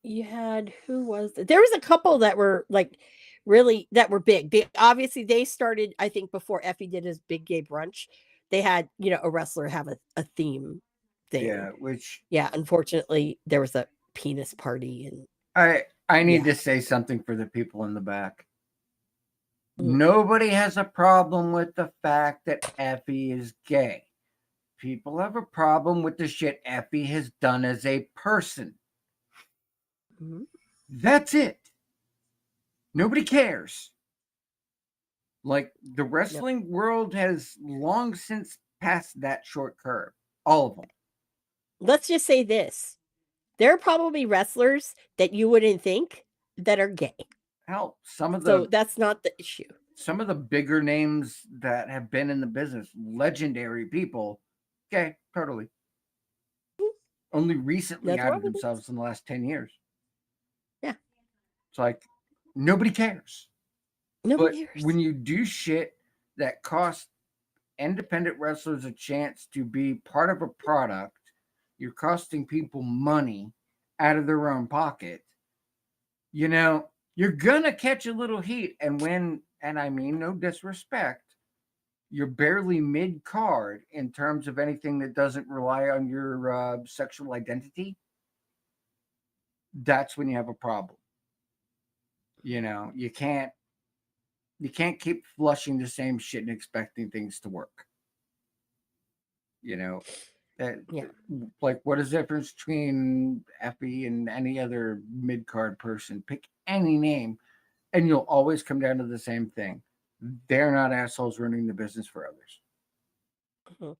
you had who was there was a couple that were like really that were big. Obviously they started I think before Effie did his big gay brunch. They had, a wrestler have a theme thing. Yeah, which Yeah, unfortunately there was a penis party and I need yeah. to say something for the people in the back. Mm, Nobody has a problem with the fact that Effie is gay. People have a problem with the shit Effie has done as a person. mhm. That's it. Nobody cares. Like the Yep. wrestling world has long since passed that short curve. All of them. Let's just say this. There are probably wrestlers that you wouldn't think that are gay. Hell, So that's not the issue. some of the bigger names that have been in the business, legendary people, okay, totally. Only recently Nothing wrong outed with it. themselves in the last 10 years. Yeah. It's like nobody cares. But Nobody cares. when you do shit that costs independent wrestlers a chance to be part of a product, you're costing people money out of their own pocket. You're gonna catch a little heat. And I mean no disrespect, you're barely mid card in terms of anything that doesn't rely on your sexual identity, that's when you have a problem. You can't keep flushing the same shit and expecting things to work. You know, that Yeah. like what is the difference between Effie and any other mid card person? Pick any name, and you'll always come down to the same thing. They're not assholes running the business for others. Mhm.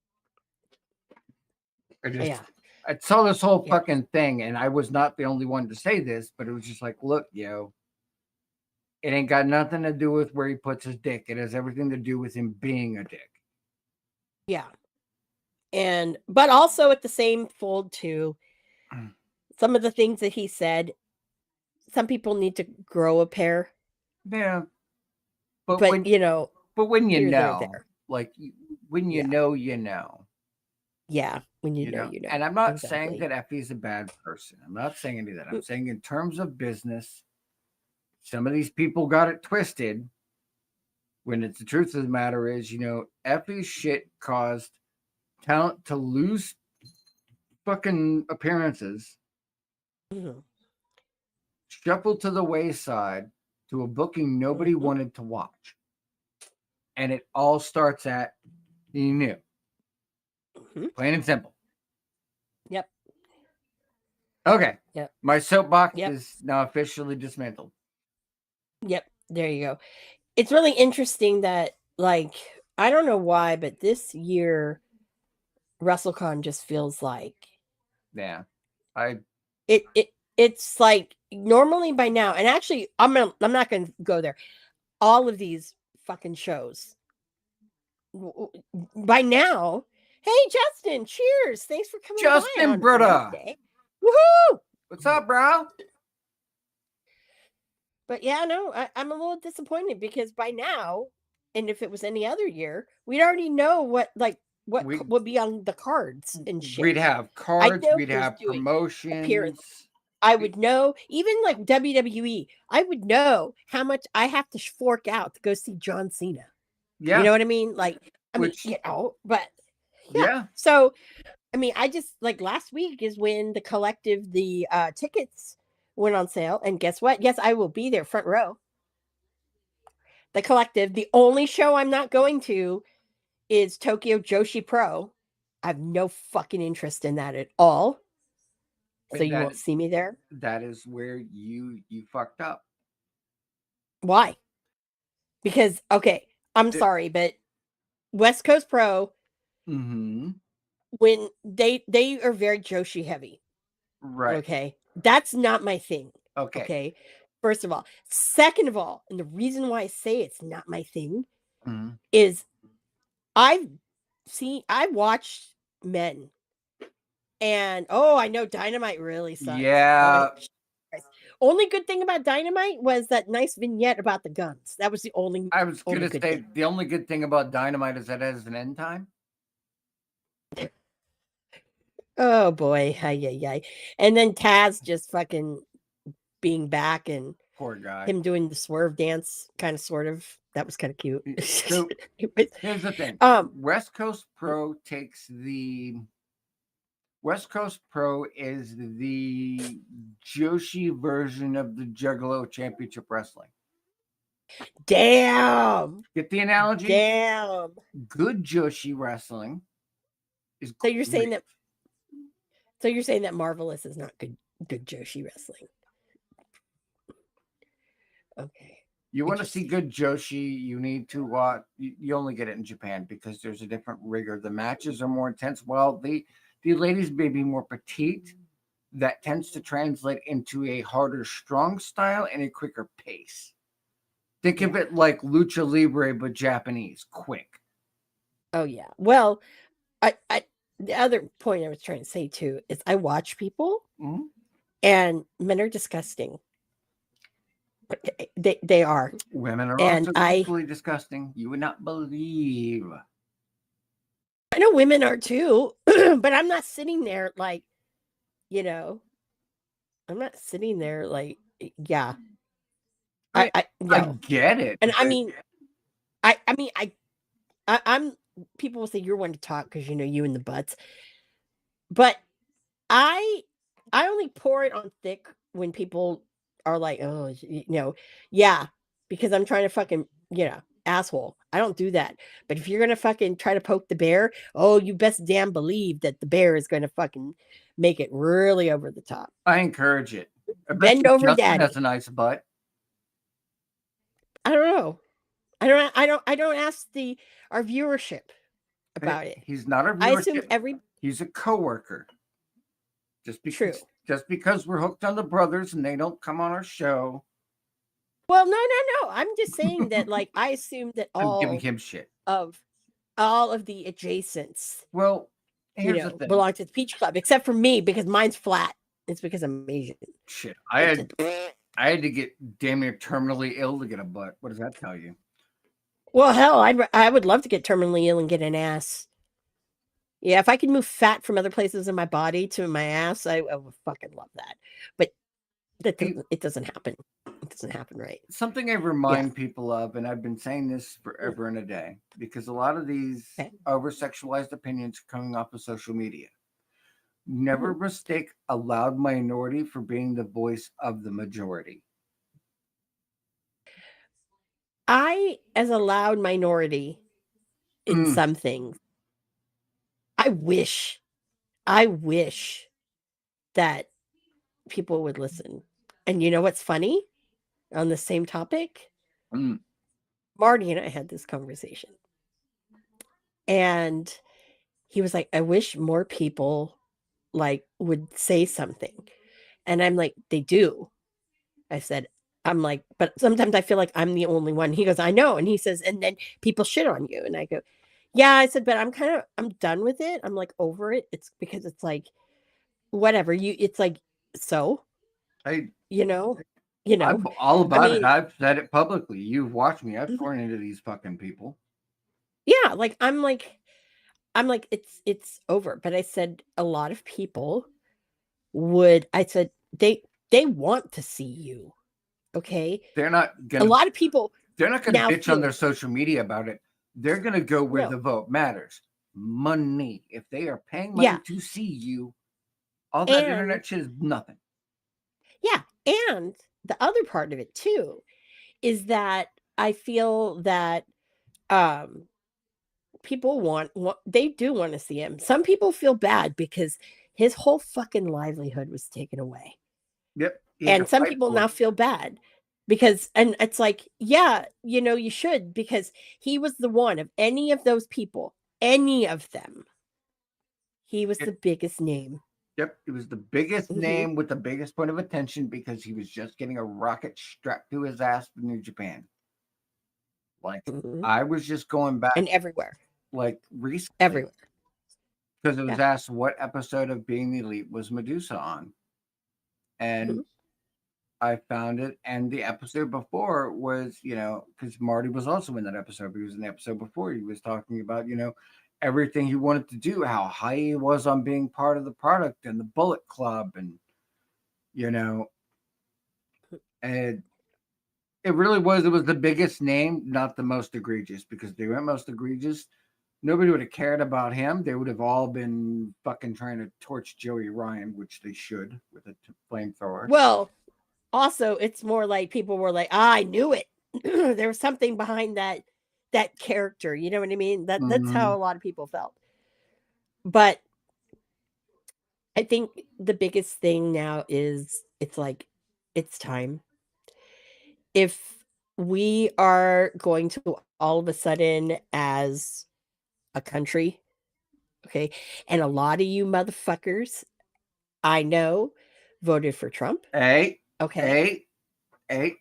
I just Yeah. I saw this whole Yeah. fucking thing, and I was not the only one to say this, but it was just like, look, it ain't got nothing to do with where he puts his dick. It has everything to do with him being a dick. Yeah. And but also at the same fold too, some of the things that he said, some people need to grow a pair, Yeah, but but when you here, there, know, there. like when you Yeah. know, you know. Yeah. When And I'm not saying exactly. that Effie's a bad person. I'm not saying any of that. I'm Mm, saying in terms of business, some of these people got it twisted. When it's the truth of the matter is, Effie's shit caused talent to lose fucking appearances, mhm, shuffled to the wayside to a booking nobody mhm, wanted to watch. And it all starts at he knew. mhm. Plain and simple. Yep. Okay. Yep. My soapbox Yep. is now officially dismantled. Yep. There you go. It's really interesting that like I don't know why, but this year WrestleCon just feels like Yeah. I it's like normally by now, and actually I'm not gonna go there. All of these fucking shows by now. Hey Justin, cheers! Thanks for coming by Justin on Brutta. Wednesday. Woohoo! What's up, bro? But yeah, no, I'm a little disappointed because by now, and if it was any other year, we'd already know what We would be on the cards and we'd shit. have I'd cards, know we'd who's have doing appearance. promotions. I would know, even like WWE, I would know how much I have to fork out to go see John Cena. You Yeah. know what I mean? Like, Which but yeah. yeah. So, I mean, I just like last week is when the collective, the tickets went on sale. And guess what? Yes, I will be there front row. The collective. The only show I'm not going to is Tokyo Joshi Pro. I have no fucking interest in that at all. So you That won't see me there. that is where you fucked up. Why? Because okay, I'm D- sorry, but West Coast Pro, mm-hmm. when they are very Joshi heavy. Right. Okay. That's not my thing. Okay. Okay. First of all. Second of all, and the reason why I say it's not my thing Mhm. is I've watched men, and I know Dynamite really sucks. Yeah. Jesus Christ. Only good thing about Dynamite was that nice vignette about the guns. That was the only I was only gonna good say thing. the only good thing about Dynamite is that it has an end time. Oh boy, ay. And then Taz just fucking being back and Poor guy. him doing the swerve dance, kind of, sort of. That was kind of cute. So Anyways, here's the thing. West Coast Pro is the Joshi version of the Juggalo Championship Wrestling. damn. Get the analogy? Damn. Good Joshi wrestling is So you're saying great. that Marvelous is not good Joshi wrestling. Okay. You want to see good Joshi, you need to watch. You only get it in Japan because there's a different rigor. The matches are more intense. Well, the ladies may be more petite. That tends to translate into a harder, strong style and a quicker pace. Think of it like lucha libre, but Japanese, quick. Oh yeah. Well, I the other point I was trying to say too is I watch people Mhm. and men are disgusting. They are. Women are And also equally disgusting. You would not believe. I know women are too, but I'm not sitting there like, I'm not sitting there like, yeah. I No. get it. And I mean, I'm people will say you're one to talk because you and the butts, but I only pour it on thick when people are like, oh, yeah, because I'm trying to fucking, asshole. I don't do that. But if you're gonna fucking try to poke the bear, you best damn believe that the bear is gonna fucking make it really over the top. I encourage it. I bet Bend you over, Justin daddy. has a nice butt. I don't know. I don't ask our viewership about it. He's not a I assume viewership. He's a coworker. True. Just because we're hooked on the brothers and they don't come on our show. Well, no. I'm just saying that, like, I assume that I'm giving him shit. all of the adjacents, Well, here's the thing. belong to the Peach Club, except for me because mine's flat. It's because I'm Asian. Shit, I had to get damn near terminally ill to get a butt. What does that tell you? Well, hell, I would love to get terminally ill and get an ass. Yeah, if I could move fat from other places in my body to my ass, I would fucking love that. But it doesn't happen. It doesn't happen, right? Something I remind people of, and I've been saying this forever and a day, because a lot of these over-sexualized opinions are coming off of social media. Never mistake a loud minority for being the voice of the majority. I, as a loud minority in some things, I wish that people would listen. And you know what's funny? On the same topic, Marty and I had this conversation. And he was like, I wish more people like would say something. And I'm like, they do. I said, I'm like, but sometimes I feel like I'm the only one. He goes, I know. And he says, and then people shit on you. And I go, yeah, I said, but I'm done with it. I'm like over it. It's because it's like, whatever it's like, so, I'm all about it. I've said it publicly. You've watched me. I've torn into these fucking people. Yeah. Like, I'm like, it's over. But I said, a lot of people I said, they want to see you. Okay. They're not gonna, a lot of people, they're not going to bitch on their social media about it. They're going to go where the vote matters. Money. If they are paying money to see you, all that internet shit is nothing. Yeah. And the other part of it too is that I feel that people they do want to see him. Some people feel bad because his whole fucking livelihood was taken away. Yep. And some people now feel bad because, and it's like, yeah, you should, because he was the one of any of those people, any of them. He was the biggest name. Yep, it was the biggest Mhm. name with the biggest point of attention because he was just getting a rocket strapped to his ass for New Japan. Like Mhm. I was just going back And everywhere. like recently Everywhere. because it was Yeah. asked what episode of Being the Elite was Medusa on, and Mhm. I found it. And the episode before was, because Marty was also in that episode. But he was in the episode before. He was talking about, everything he wanted to do, how high he was on being part of the product and the Bullet Club, and you know, and it really was. It was the biggest name, not the most egregious, because they went most egregious. Nobody would have cared about him. They would have all been fucking trying to torch Joey Ryan, which they should with a flamethrower. Well, also, it's more like people were like, I knew it. There was something behind that character. You know what I mean? That's Mm-hmm. how a lot of people felt. But I think the biggest thing now is it's like it's time. If we are going to all of a sudden as a country, okay, and a lot of you motherfuckers I know voted for Trump, Hey, okay? hey, hey.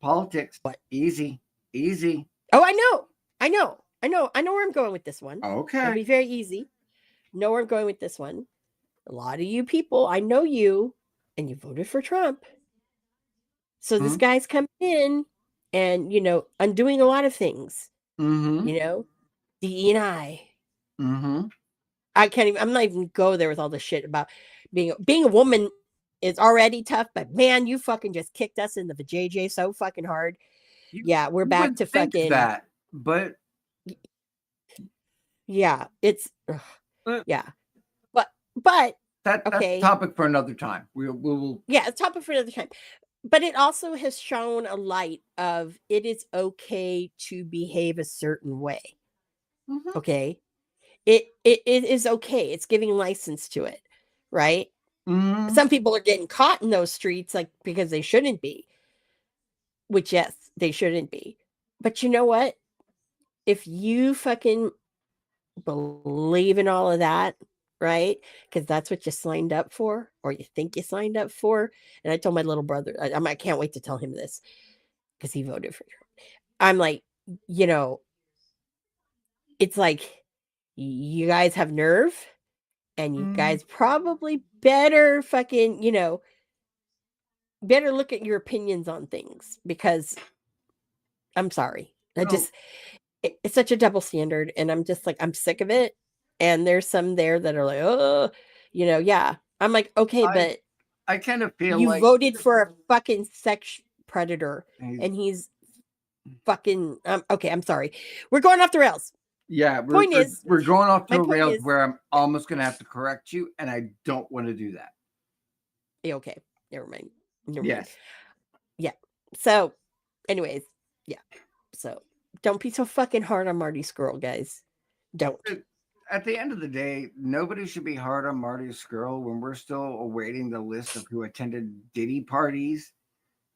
Politics, What? easy, easy. Oh, I know. I know. I know. I know where I'm going with this one. It'll Okay. be very easy. Know where I'm going with this one. A lot of you people, I know you, and you voted for Trump. So this Mm-hmm. guy's coming in and, undoing a lot of things, Mm-hmm. DE&I. Mm-hmm. I can't even, I'm not even go there with all this shit about being a woman is already tough, but man, you fucking just kicked us in the vajayjay so fucking hard. You, Yeah, we're you back would to think fucking, that, but yeah, it's, uh, yeah. But, that's a okay. topic for another time. We'll Yeah, it's topic for another time. But it also has shown a light of it is okay to behave a certain way. Mhm. Okay. It is okay. It's giving license to it, right? Mhm. Some people are getting caught in those streets like because they shouldn't be, which yes, they shouldn't be. But you know what? If you fucking believe in all of that, right? Because that's what you signed up for, or you think you signed up for. And I told my little brother, I can't wait to tell him this because he voted for Trump. I'm like, you know, it's like you guys have nerve and you Mhm. guys probably better fucking, better look at your opinions on things because I'm sorry. So It's such a double standard. And I'm just like, I'm sick of it. And there's some there that are like, oh, yeah. I'm like, okay, I but I kind of feel you like voted for a fucking sex predator he's, and he's fucking, okay, I'm sorry. We're going off the rails. yeah, we're, Point we're is, we're going off my the point rails is, where I'm almost gonna have to correct you, and I don't want to do that. okay, never mind. Never mind. Yes. Yeah. So, anyways, yeah. So, don't be so fucking hard on Marty Skrull, guys. Don't. At the end of the day, nobody should be hard on Marty Skrull when we're still awaiting the list of who attended Diddy parties,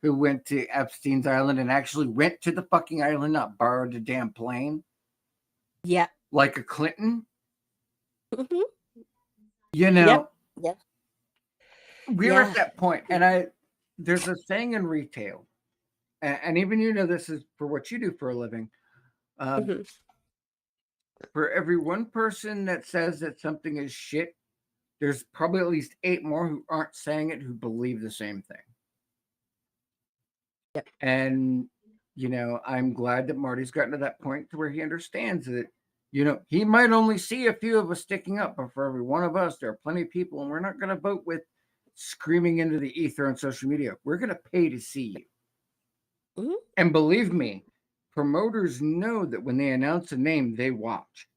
who went to Epstein's Island and actually went to the fucking island, not borrowed a damn plane, Yeah. like a Clinton. Hmm. You Yep. know, Yep. we're at Yeah. that point, and there's a saying in retail, and even this is for what you do for a living. Hmm. For every one person that says that something is shit, there's probably at least 8 more who aren't saying it who believe the same thing. Yep. And I'm glad that Marty's gotten to that point to where he understands that he might only see a few of us sticking up, but for every one of us there are plenty of people, and we're not going to vote with screaming into the ether on social media. We're going to pay to see you. Hmm. And believe me, promoters know that when they announce a name, they watch.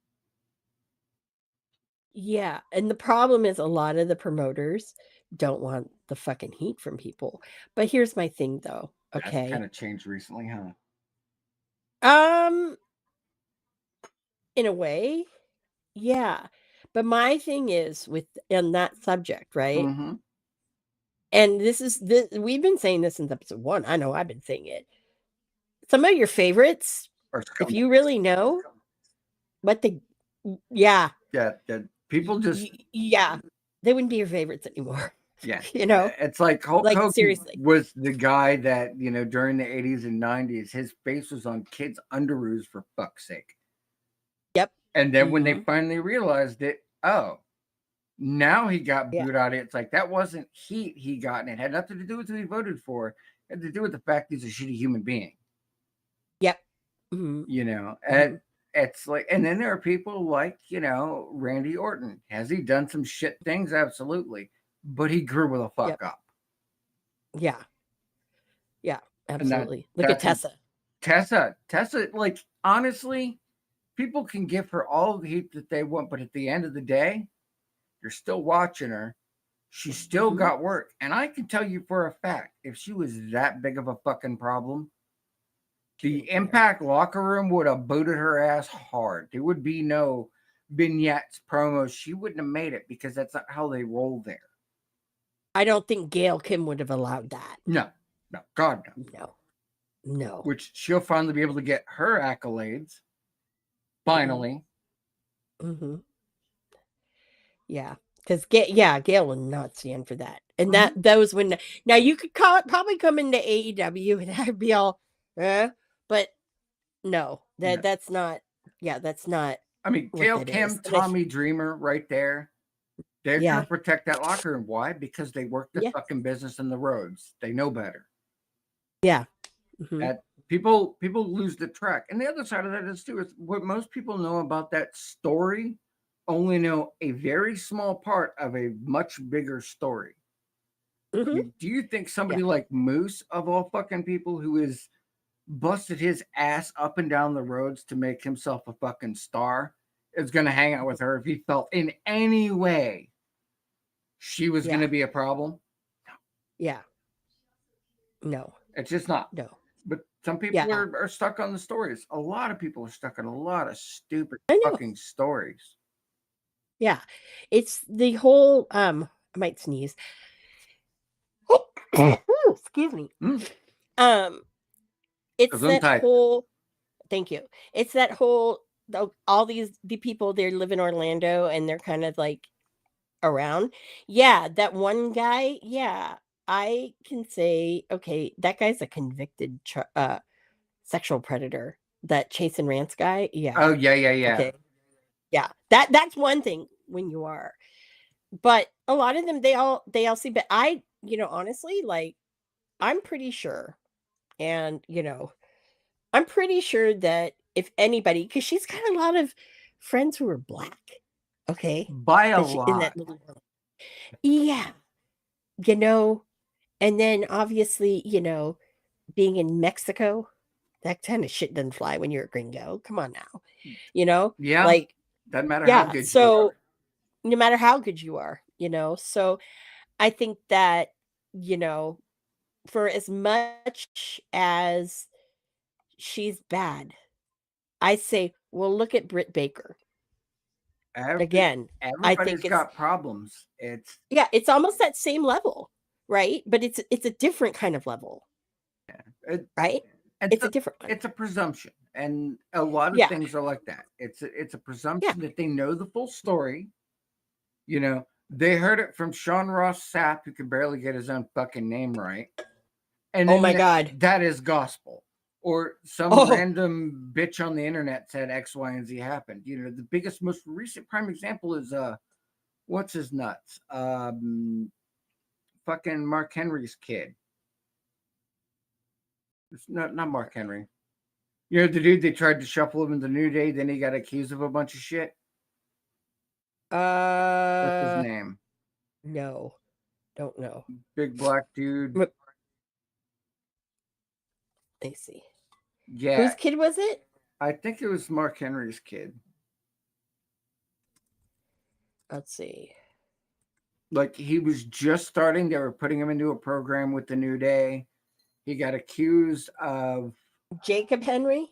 Yeah. And the problem is a lot of the promoters don't want the fucking heat from people. But here's my thing though. That's kind Okay. of changed recently, huh? Um, in a way, yeah. But my thing is with in that subject, right? Mm-hmm. And we've been saying this since episode 1. I know I've been saying it. Some of your favorites, Or if you really know what the yeah, yeah, people just yeah, they wouldn't be your favorites anymore. yeah. You know, It's like Hulk like Hogan seriously. was the guy that, during the 80s and 90s, his face was on kids' underoos for fuck's sake. Yep. And then when they Mhm. finally realized it, oh, now he got Yeah. booed out. It's like that wasn't heat he got, and it had nothing to do with who he voted for. It had to do with the fact he's a shitty human being. Yep. Mhm. And it's like, and then there are people like, Randy Orton. Has he done some shit things? Absolutely. But he grew with a fuck Yep. up. Yeah. Yeah. And Absolutely. Look at that's Tessa. Tessa, like, honestly, people can give her all the heat that they want, but at the end of the day, you're still watching her. She still Mhm. got work. And I can tell you for a fact, if she was that big of a fucking problem, the Impact locker room would have booted her ass hard. There would be no vignettes, promos. She wouldn't have made it because that's not how they roll there. I don't think Gail Kim would have allowed that. No, God, no. No. Which she'll finally be able to get her accolades. Finally. Mm-hmm. Yeah. Because Gail would not stand for that. And those when now you could probably come into AEW and I'd be all, but no, that's not. Yeah, that's not. I mean, Gail Kim, Tommy Dreamer, right there. They're gonna protect that locker room. Why? Because they work the fucking business in the roads. They know better. Yeah. Mm-hmm. That people lose the track. And the other side of that is too is what most people know about that story only know a very small part of a much bigger story. Mm-hmm. Do you think somebody like Moose, of all fucking people, who is busted his ass up and down the roads to make himself a fucking star, is going to hang out with her if he felt in any way she was going to be a problem? Yeah. No. It's just not. No. But some people are stuck on the stories. A lot of people are stuck on a lot of stupid fucking stories. Yeah. It's the whole I might sneeze. Excuse me. It's that whole thank you. It's that whole all the people they live in Orlando and they're kind of like around. Yeah, that one guy, I can say, okay, that guy's a convicted sexual predator. That Chase and Rance guy, yeah. Oh yeah. Okay. Yeah, that's one thing when you are, but a lot of them they all see. But I, honestly, like, I'm pretty sure, and I'm pretty sure that if anybody, because she's got a lot of friends who are black, okay, by a lot. In that little world. Yeah, and then obviously, being in Mexico, that kind of shit doesn't fly when you're a gringo. Come on now, Yeah, like doesn't matter how good you are. No matter how good you are, so I think that, for as much as she's bad, I say, well, look at Britt Baker. Again, I think it's got problems. It's almost that same level, right? But it's a different kind of level, right? It's a different one. It's a presumption, and a lot of things are like that. It's a presumption that they know the full story. They heard it from Sean Ross Sapp, who could barely get his own fucking name right. And oh my God, that is gospel. Or some random bitch on the internet said X, Y, and Z happened. The biggest, most recent prime example is what's his nuts? Fucking Mark Henry's kid. It's not Mark Henry. The dude they tried to shuffle him in the New Day, then he got accused of a bunch of shit. What's his name? No, don't know. Big black dude. Let me see. Yeah. Whose kid was it? I think it was Mark Henry's kid. Let's see. Like, he was just starting. They were putting him into a program with the New Day. He got accused of Jacob Henry.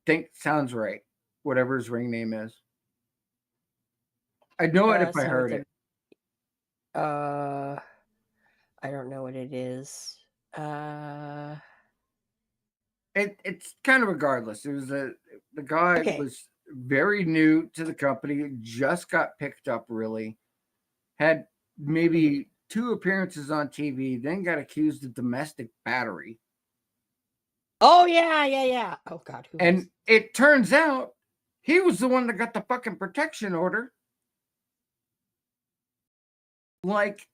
Think sounds right. Whatever his ring name is. I'd know it if I heard it. I don't know what it is. It's kind of regardless. It was the guy was very new to the company, just got picked up really, had maybe 2 appearances on TV, then got accused of domestic battery. Oh yeah. Oh God, who And was? it turns out he was the one that got the fucking protection order. Like,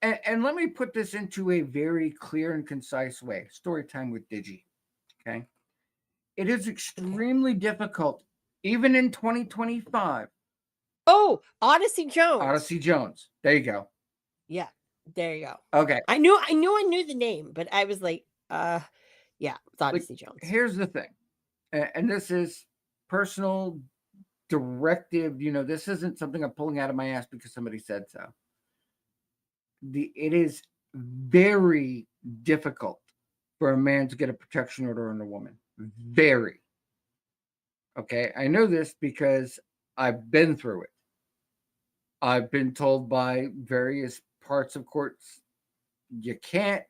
and let me put this into a very clear and concise way. Story time with Digi. Okay. It is extremely difficult, even in 2025. Oh, Odyssey Jones. Odyssey Jones. There you go. Yeah, there you go. Okay. I knew the name, but I was like, yeah, it's Odyssey Jones. Here's the thing, and this is personal directive. You know, this isn't something I'm pulling out of my ass because somebody said so. It is very difficult for a man to get a protection order on a woman. Very. Okay, I know this because I've been through it. I've been told by various parts of courts, you can't.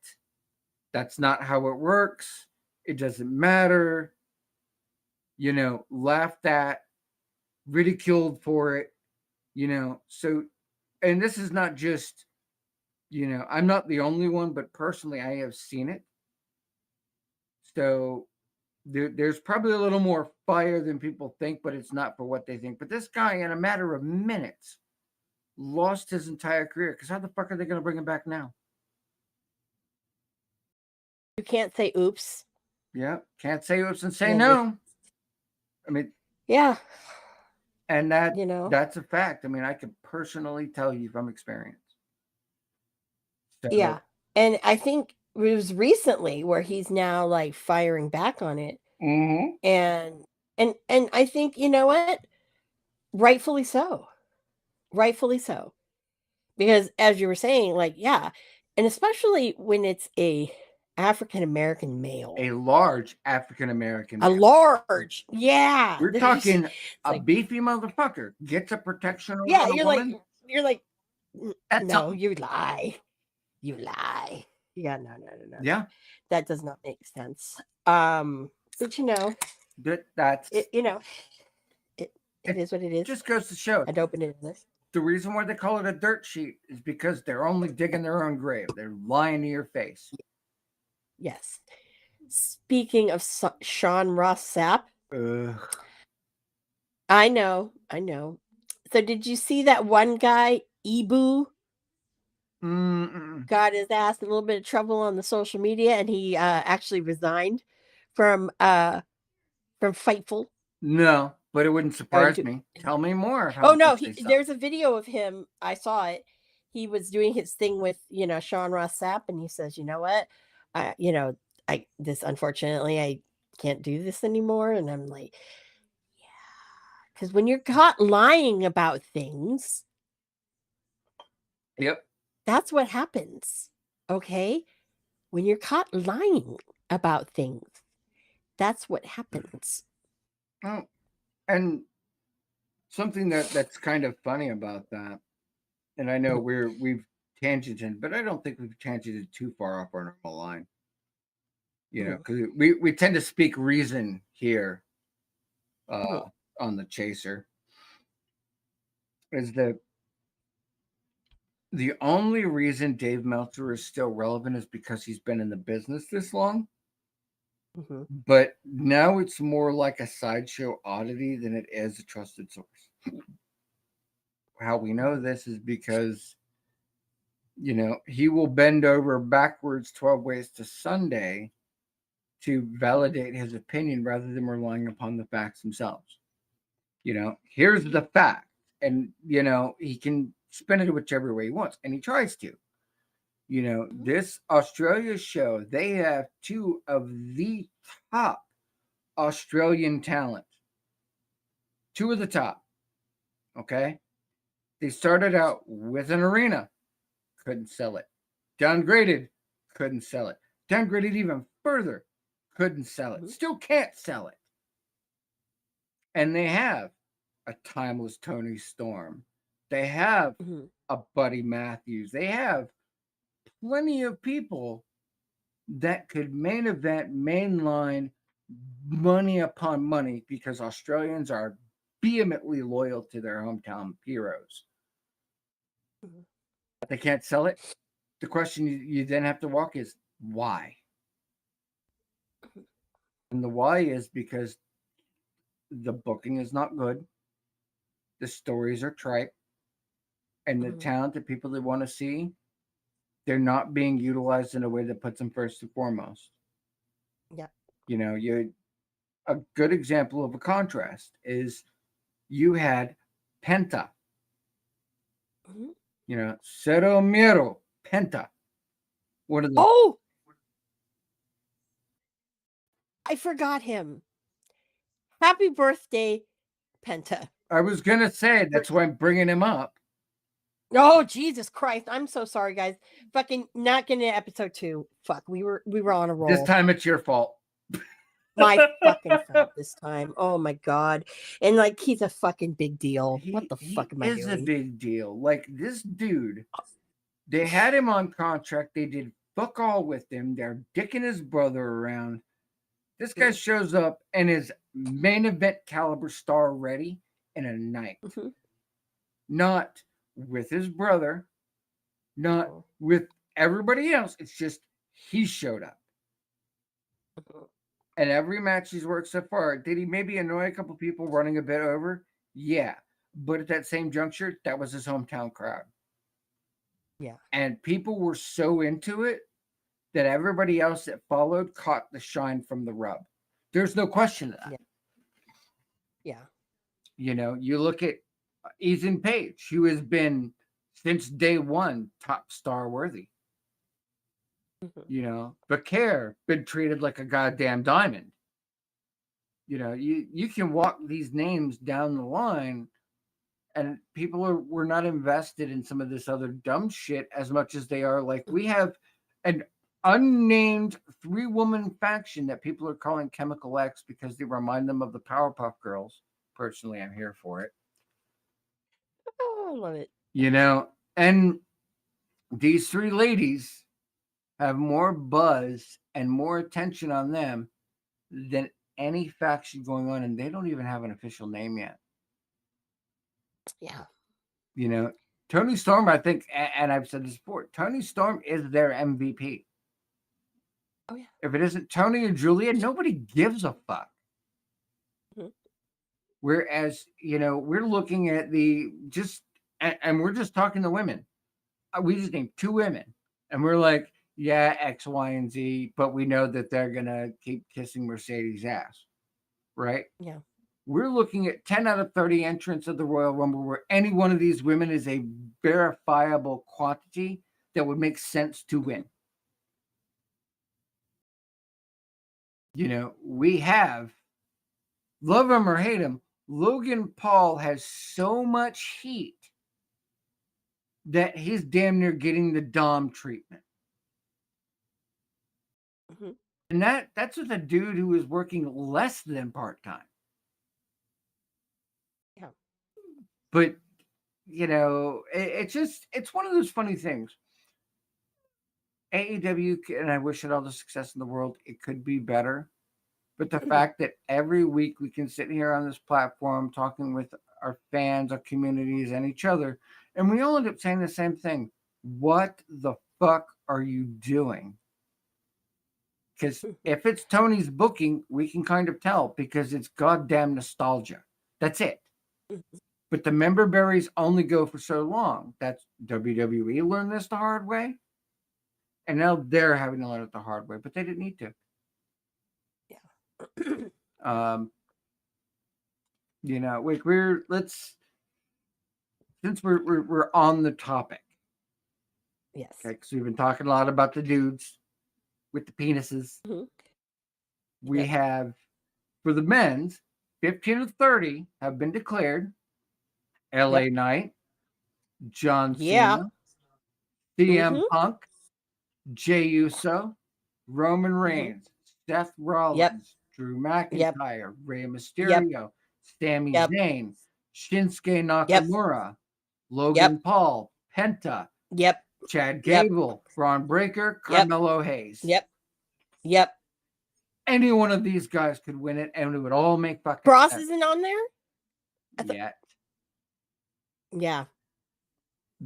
That's not how it works. It doesn't matter. You know, laughed at, ridiculed for it. You know, so, and this is not just, you know, I'm not the only one, but personally, I have seen it. So there's probably a little more fire than people think, but it's not for what they think. But this guy, in a matter of minutes, lost his entire career. Because how the fuck are they going to bring him back now? You can't say oops. Yeah, can't say oops and say no. I mean, yeah, and that, you know, that's a fact. I mean, I can personally tell you from experience. So, yeah, and I think it was recently where he's now like firing back on it, and I think, you know what, rightfully so, because as you were saying, like, yeah, and especially when it's a African American male, a large African American, large, yeah, we're talking a like, beefy motherfucker gets a protection order yeah, on a woman. you're like, That's no, something. you lie. Yeah, no. Yeah, That does not make sense. But you know, that's it, you know, it is what it is. just goes to show. I'd open it in this. The reason why they call it a dirt sheet is because they're only digging their own grave. They're lying to your face. Yes. Speaking of Sean Ross Sapp, I know. So did you see that one guy, Ibu, got his ass in a little bit of trouble on the social media, and he actually resigned from Fightful? No, but it wouldn't surprise me. Tell me more. Oh no, there's a video of him. I saw it. He was doing his thing with, you know, Sean Ross Sapp, and he says, you know what, you know, unfortunately I can't do this anymore. And I'm like, yeah, because when you're caught lying about things, yep, that's what happens. Okay, when you're caught lying about things, that's what happens. Oh, and something that's kind of funny about that, and I know we've tangented, but I don't think we've tangented too far off our normal line. You know, because we tend to speak reason here on the Chaser. Is that the only reason Dave Meltzer is still relevant is because he's been in the business this long? But now it's more like a sideshow oddity than it is a trusted source. How we know this is because, you know, he will bend over backwards 12 ways to Sunday to validate his opinion rather than relying upon the facts themselves. You know, here's the fact. And, you know, he can spin it whichever way he wants, and he tries to. You know, this Australia show, they have 2 of the top Australian talent. 2 of the top. Okay? They started out with an arena. Couldn't sell it. Downgraded. Couldn't sell it. Downgraded even further. Couldn't sell it. Still can't sell it. And they have a timeless Tony Storm. They have a Buddy Matthews. They have plenty of people that could main event, mainline, money upon money, because Australians are vehemently loyal to their hometown heroes. Mhm. They can't sell it. The question you then have to walk is why? And the why is because the booking is not good, the stories are trite, and the Mhm. talented people they want to see, they're not being utilized in a way that puts them first and foremost. Yeah. You a good example of a contrast is you had Penta, Mhm. Cero Miedo, Penta. One of the Oh, I forgot him. Happy birthday, Penta. I was gonna say For- that's why I'm bringing him up. Oh, Jesus Christ. I'm so sorry, guys. Fucking not getting to episode 2. Fuck. We were on a roll. This time it's your fault. My fucking fault this time. Oh my god. And like he's a fucking big deal. What the He fuck am I is a doing? big deal. Like this dude, they had him on contract. They did fuck all with him. They're dicking his brother around. This guy shows up and is main event caliber star ready in a night. Mhm. Not with his brother, not Oh. with everybody else. It's just he showed up. Mhm. And every match he's worked so far, did he maybe annoy a couple people running a bit over? Yeah. But at that same juncture, that was his hometown crowd. Yeah. And people were so into it that everybody else that followed caught the shine from the rub. There's no question of that. Yeah. You look at Ethan Page, who has been since day one top star worthy. Mhm. Bakar been treated like a goddamn diamond. You can walk these names down the line, and people were not invested in some of this other dumb shit as much as they are. Like we have an unnamed 3-woman faction that people are calling Chemical X because they remind them of the Powerpuff Girls. Personally, I'm here for it. Oh, I love it. And these 3 ladies have more buzz and more attention on them than any faction going on, and they don't even have an official name yet. Yeah. Tony Storm, I think, and I've said this before, Tony Storm is their MVP. Oh yeah. If it isn't Tony and Julia, nobody gives a fuck. Mhm. Whereas, we're looking at and we're just talking to women. We just named 2 women, and we're like, yeah, X, Y, and Z, but we know that they're gonna keep kissing Mercedes' ass, right? Yeah. We're looking at 10 out of 30 entrants of the Royal Rumble where any one of these women is a verifiable quantity that would make sense to win. We have, love him or hate him, Logan Paul has so much heat that he's damn near getting the Dom treatment. Mhm. And that's with a dude who is working less than part-time. Yeah. But, it's one of those funny things. AEW, and I wish it all the success in the world, it could be better. But the fact that every week we can sit here on this platform talking with our fans, our communities, and each other, and we all end up saying the same thing. What the fuck are you doing? Because if it's Tony's booking, we can kind of tell because it's goddamn nostalgia. That's it. But the member berries only go for so long. That's WWE learned this the hard way. And now they're having to learn it the hard way, but they didn't need to. Yeah. Since we're on the topic. Yes. Okay, because we've been talking a lot about the dudes with the penises. Mhm. We Yep. have, for the men's, 15 of 30 have been declared. LA Yep. Knight, John Yeah. Cena, CM Mhm. Punk, Jey Uso, Roman Mhm. Reigns, Seth Rollins, Drew McIntyre, Rey Mysterio, Sami Zayn, Shinsuke Nakamura, Logan Paul, Penta, Yep. Chad Gable, Braun Breaker, Carmelo Hayes. Yep. Any one of these guys could win it, and it would all make fucking Cross sense. isn't on there? yet. Yeah.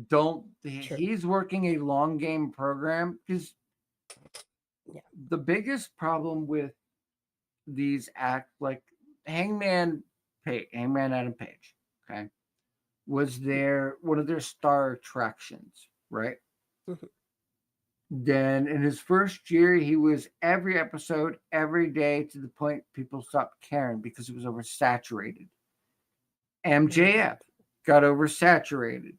True. He's working a long game program because Yeah. the biggest problem with these acts like Hangman Adam Page, okay, was one of their star attractions, right? Mhm. Then in his first year, he was every episode, every day, to the point people stopped caring because it was oversaturated. MJF got oversaturated,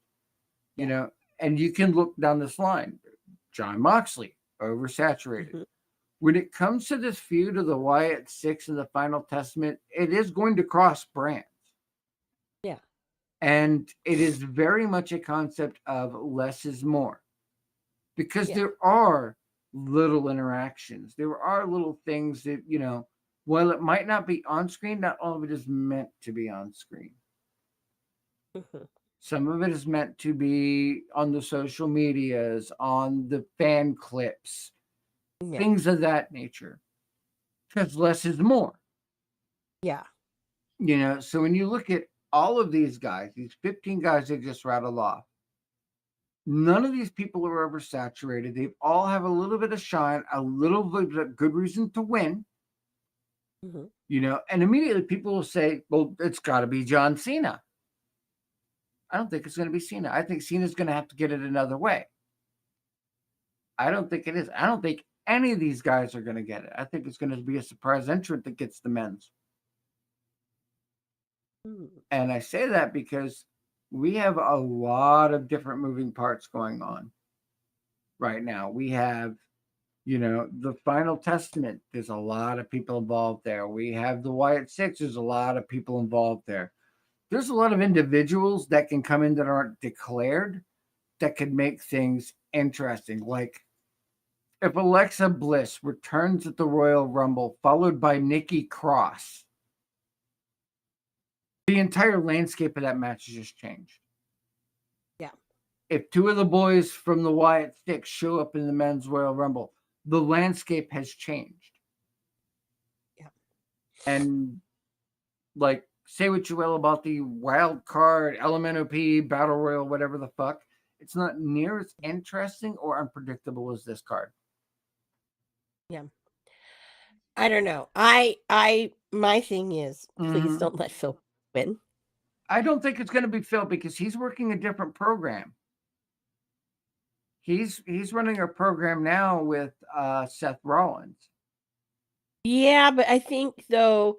you Yeah. know, and you can look down this line. John Moxley, oversaturated. Mhm. When it comes to this feud of the Wyatt Six and the Final Testament, it is going to cross brands. Yeah. And it is very much a concept of less is more. Because Yeah. there are little interactions. There are little things that, while it might not be on screen, not all of it is meant to be on screen. Mhm. Some of it is meant to be on the social medias, on the fan clips, Yeah. things of that nature. Because less is more. Yeah. So when you look at all of these guys, these 15 guys that just rattled off, none of these people are oversaturated. They all have a little bit of shine, a little bit of good reason to win. Mhm. And immediately people will say, well, it's got to be John Cena. I don't think it's going to be Cena. I think Cena's going to have to get it another way. I don't think it is. I don't think any of these guys are going to get it. I think it's going to be a surprise entrant that gets the men's. Mm. And I say that because we have a lot of different moving parts going on right now. We have, the Final Testament. There's a lot of people involved there. We have the Wyatt Six. There's a lot of people involved there. There's a lot of individuals that can come in that aren't declared that could make things interesting. Like if Alexa Bliss returns at the Royal Rumble, followed by Nikki Cross, the entire landscape of that match has just changed. Yeah. If two of the boys from the Wyatt Six show up in the men's Royal Rumble, the landscape has changed. Yeah. And like, say what you will about the wild card, LMNOP, Battle Royal, whatever the fuck, it's not near as interesting or unpredictable as this card. Yeah. I don't know. My thing is, please don't let Phil win. I don't think it's going to be Phil because he's working a different program. He's running a program now with Seth Rollins. Yeah, but I think though,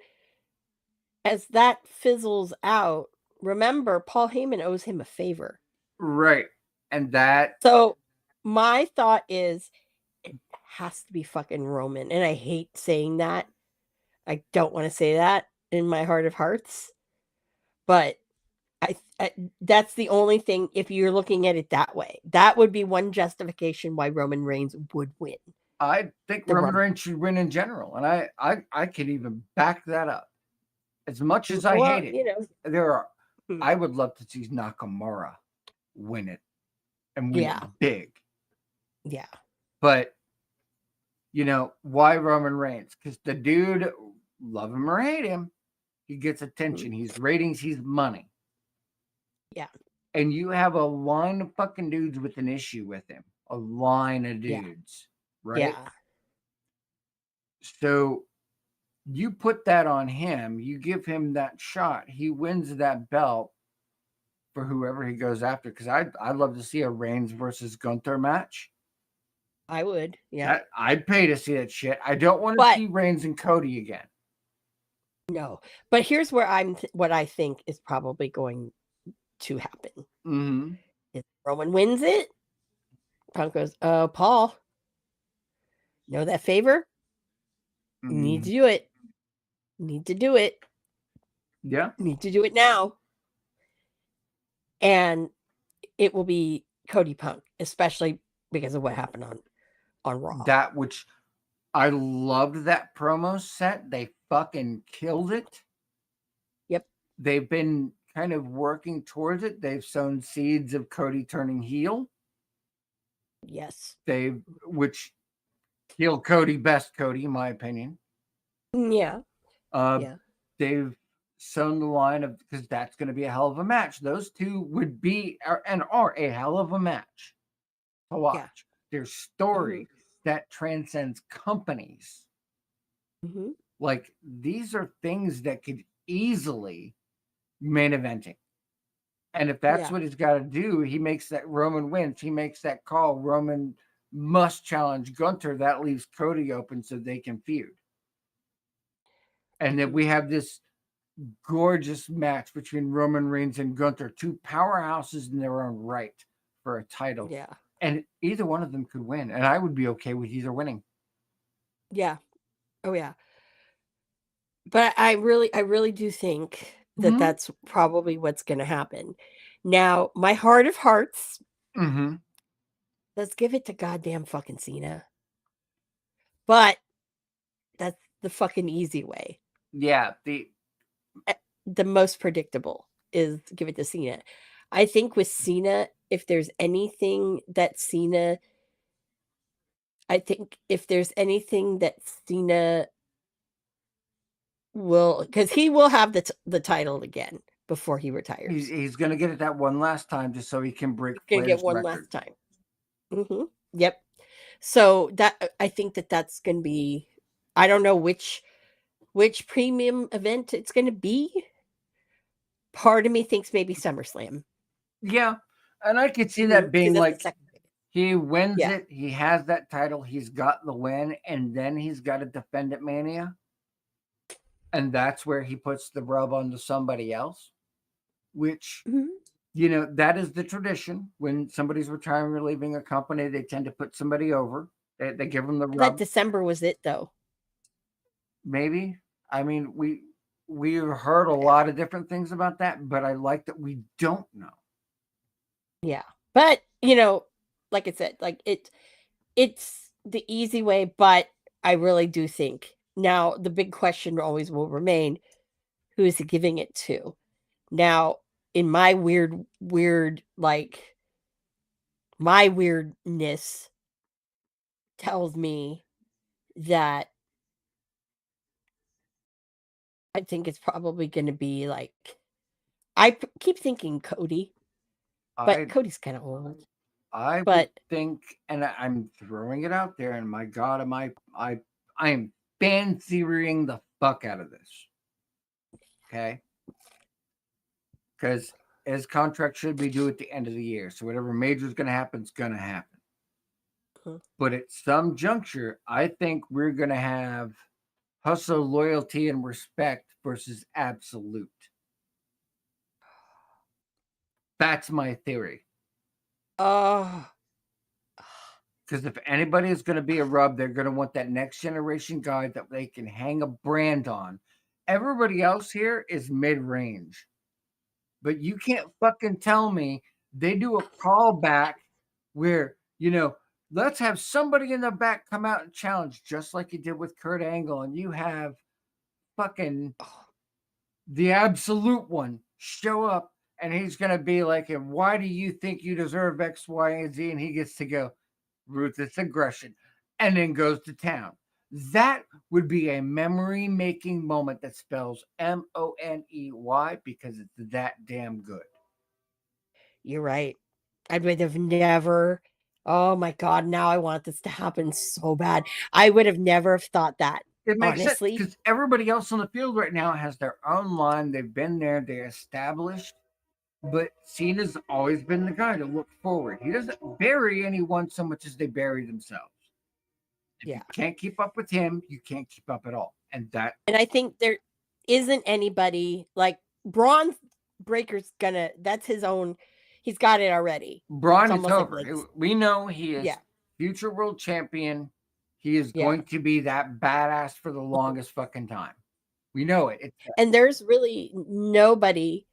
as that fizzles out, remember Paul Heyman owes him a favor. Right. And that. So my thought is it has to be fucking Roman. And I hate saying that. I don't want to say that in my heart of hearts. But I that's the only thing, if you're looking at it that way. That would be one justification why Roman Reigns would win. I think Roman Reigns should win in general. And I can even back that up. As much as I hate it, I would love to see Nakamura win it and win it big. Yeah. But, why Roman Reigns? Because the dude, love him or hate him, he gets attention. He's ratings, he's money. Yeah. And you have a line of fucking dudes with an issue with him. A line of dudes. Right? Yeah. So you put that on him, you give him that shot, he wins that belt for whoever he goes after. Because I'd love to see a Reigns versus Gunther match. I would. Yeah. I'd pay to see that shit. I don't want to see Reigns and Cody again. No. But here's where what I think is probably going to happen. Mm-hmm. If Roman wins it, Punk goes, Paul, know that favor? Mm-hmm. Need to do it. Need to do it. Yeah. Need to do it now. And it will be Cody Punk, especially because of what happened on Raw. That which I loved that promo set. They fucking killed it. Yep. They've been kind of working towards it. They've sown seeds of Cody turning heel. Yes. Which heel Cody, best Cody, in my opinion. Yeah. They've sown the line of, because that's going to be a hell of a match. Those two would be and are a hell of a match to watch. Yeah. There's story that transcends companies. Mm-hmm. Like, these are things that could easily main eventing. And if that's what he's got to do, he makes that, Roman wins. He makes that call. Roman must challenge Gunther. That leaves Cody open so they can feud. And then we have this gorgeous match between Roman Reigns and Gunther, two powerhouses in their own right for a title. Yeah. And either one of them could win. And I would be okay with either winning. Yeah. Oh, yeah. But I really do think that that's probably what's going to happen. Now, my heart of hearts, let's give it to goddamn fucking Cena. But that's the fucking easy way. Yeah. The most predictable is give it to Cena. I think with Cena, if there's anything that Cena will, because he will have the title again before he retires. He's going to get it that one last time just so he can break Flair's get one record. Last time. Yep. So that, I think that's going to be, I don't know which premium event it's going to be. Part of me thinks maybe SummerSlam. Yeah. And I could see that being like, he wins it. He has that title. He's got the win. And then he's got to defend at Mania. And that's where he puts the rub onto somebody else, which, you know, that is the tradition. When somebody's retiring or leaving a company, they tend to put somebody over. They give them the rub. That December was it, though. Maybe. I mean, we've heard a lot of different things about that, but I like that we don't know. Yeah. But, you know, like I said, like it's the easy way, but I really do think now the big question always will remain, who is he giving it to? Now, in my like my weirdness tells me that I think it's probably going to be like, I keep thinking Cody, but Cody's kind of old. I would think, and I'm throwing it out there, and my God, I am fan theorying the fuck out of this. Okay? Because his contract should be due at the end of the year. So whatever major is going to happen is going to happen. But at some juncture, I think we're going to have hustle, loyalty, and respect versus absolute. That's my theory. Because if anybody is going to be a rub, they're going to want that next generation guy that they can hang a brand on. Everybody else here is mid-range. But you can't fucking tell me they do a callback where, you know, let's have somebody in the back come out and challenge, just like you did with Kurt Angle, and you have fucking the absolute one show up, and he's going to be like, and why do you think you deserve X, Y, and Z? And he gets to go, ruthless aggression, and then goes to town. That would be a memory-making moment that spells MONEY because it's that damn good. You're right. I would have never. Oh my God! Now I want this to happen so bad. I would have never thought that. It makes sense because everybody else on the field right now has their own line. They've been there. They're established. But Cena's always been the guy to look forward. He doesn't bury anyone so much as they bury themselves. If you can't keep up with him, you can't keep up at all. And I think there isn't anybody like Braun Breaker's gonna. That's his own. He's got it already. Braun is over. We know he is future world champion. He is going to be that badass for the longest fucking time. We know it. And there's really nobody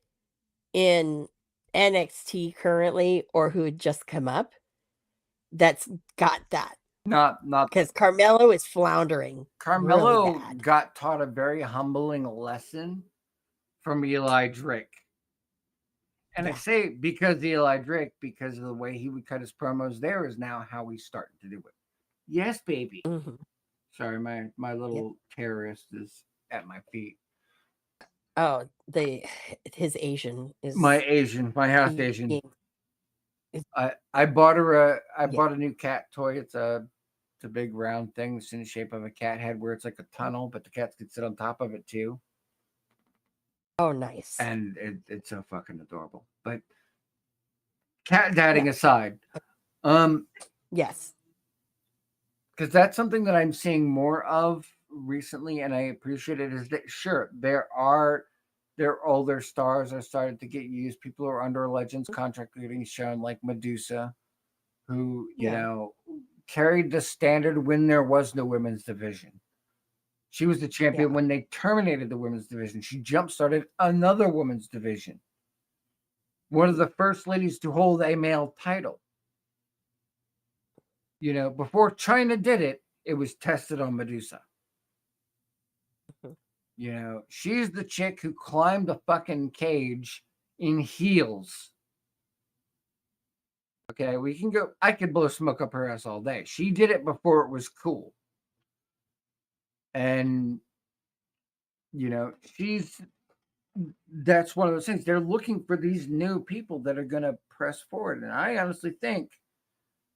in NXT currently or who had just come up that's got that. Not because Carmelo is floundering. Carmelo really got taught a very humbling lesson from Eli Drake. And I say because Eli Drake, because of the way he would cut his promos, there is now how he's starting to do it. Yes, baby. Sorry, my little terrorist is at my feet. Oh, his Asian My is Asian, my half being Asian. is I bought her I yeah. bought a new cat toy. It's a big round thing. It's in the shape of a cat head where it's like a tunnel, but the cats could sit on top of it too. Oh, nice. And it's so fucking adorable. But cat dadding Yeah. aside, um, Yes. because that's something that I'm seeing more of recently, and I appreciate it. Is that sure their older stars are starting to get used. People who are under a Legends contract are getting shown, like Medusa, who Yeah. carried the standard when there was no women's division. She was the champion Yeah. when they terminated the women's division. She jump started another women's division. One of the first ladies to hold a male title. Before China did it, it was tested on Medusa. Mhm. She's the chick who climbed the fucking cage in heels. Okay, we can go. I could blow smoke up her ass all day. She did it before it was cool. And, that's one of those things. They're looking for these new people that are going to press forward. And I honestly think,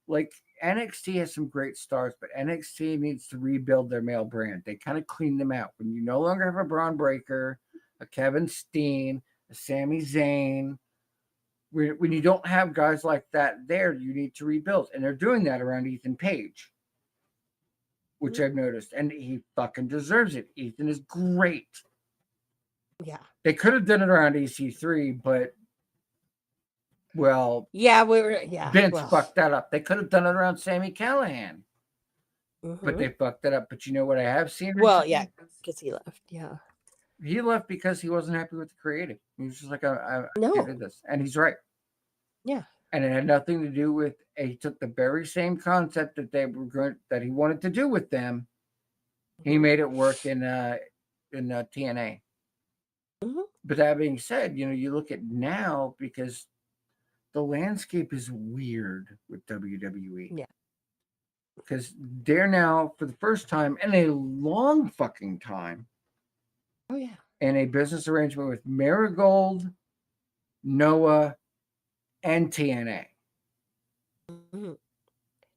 like, NXT has some great stars, but NXT needs to rebuild their male brand. They kind of clean them out. When you no longer have a Braun Breaker, a Kevin Steen, a Sami Zayn, when you don't have guys like that there, you need to rebuild. And they're doing that around Ethan Page, which Mhm. I've noticed. And he fucking deserves it. Ethan is great. Yeah. They could have done it around EC3, but, well, Yeah, yeah. Vince Well. fucked that up. They could have done it around Sammy Callahan, but Mhm. they fucked that up. But you know what I have seen Well, yeah, recently? because he left. Yeah. He left because he wasn't happy with the creative. He was just like, I can't do No. this. And he's right. Yeah. And it had nothing to do with, he took the very same concept that he wanted to do with them. He Mhm. made it work in TNA. Mhm. But that being said, you look at now, because the landscape is weird with WWE. Yeah. Because they're now, for the first time in a long fucking time, Oh yeah. in a business arrangement with Marigold, Noah, and TNA. Mhm.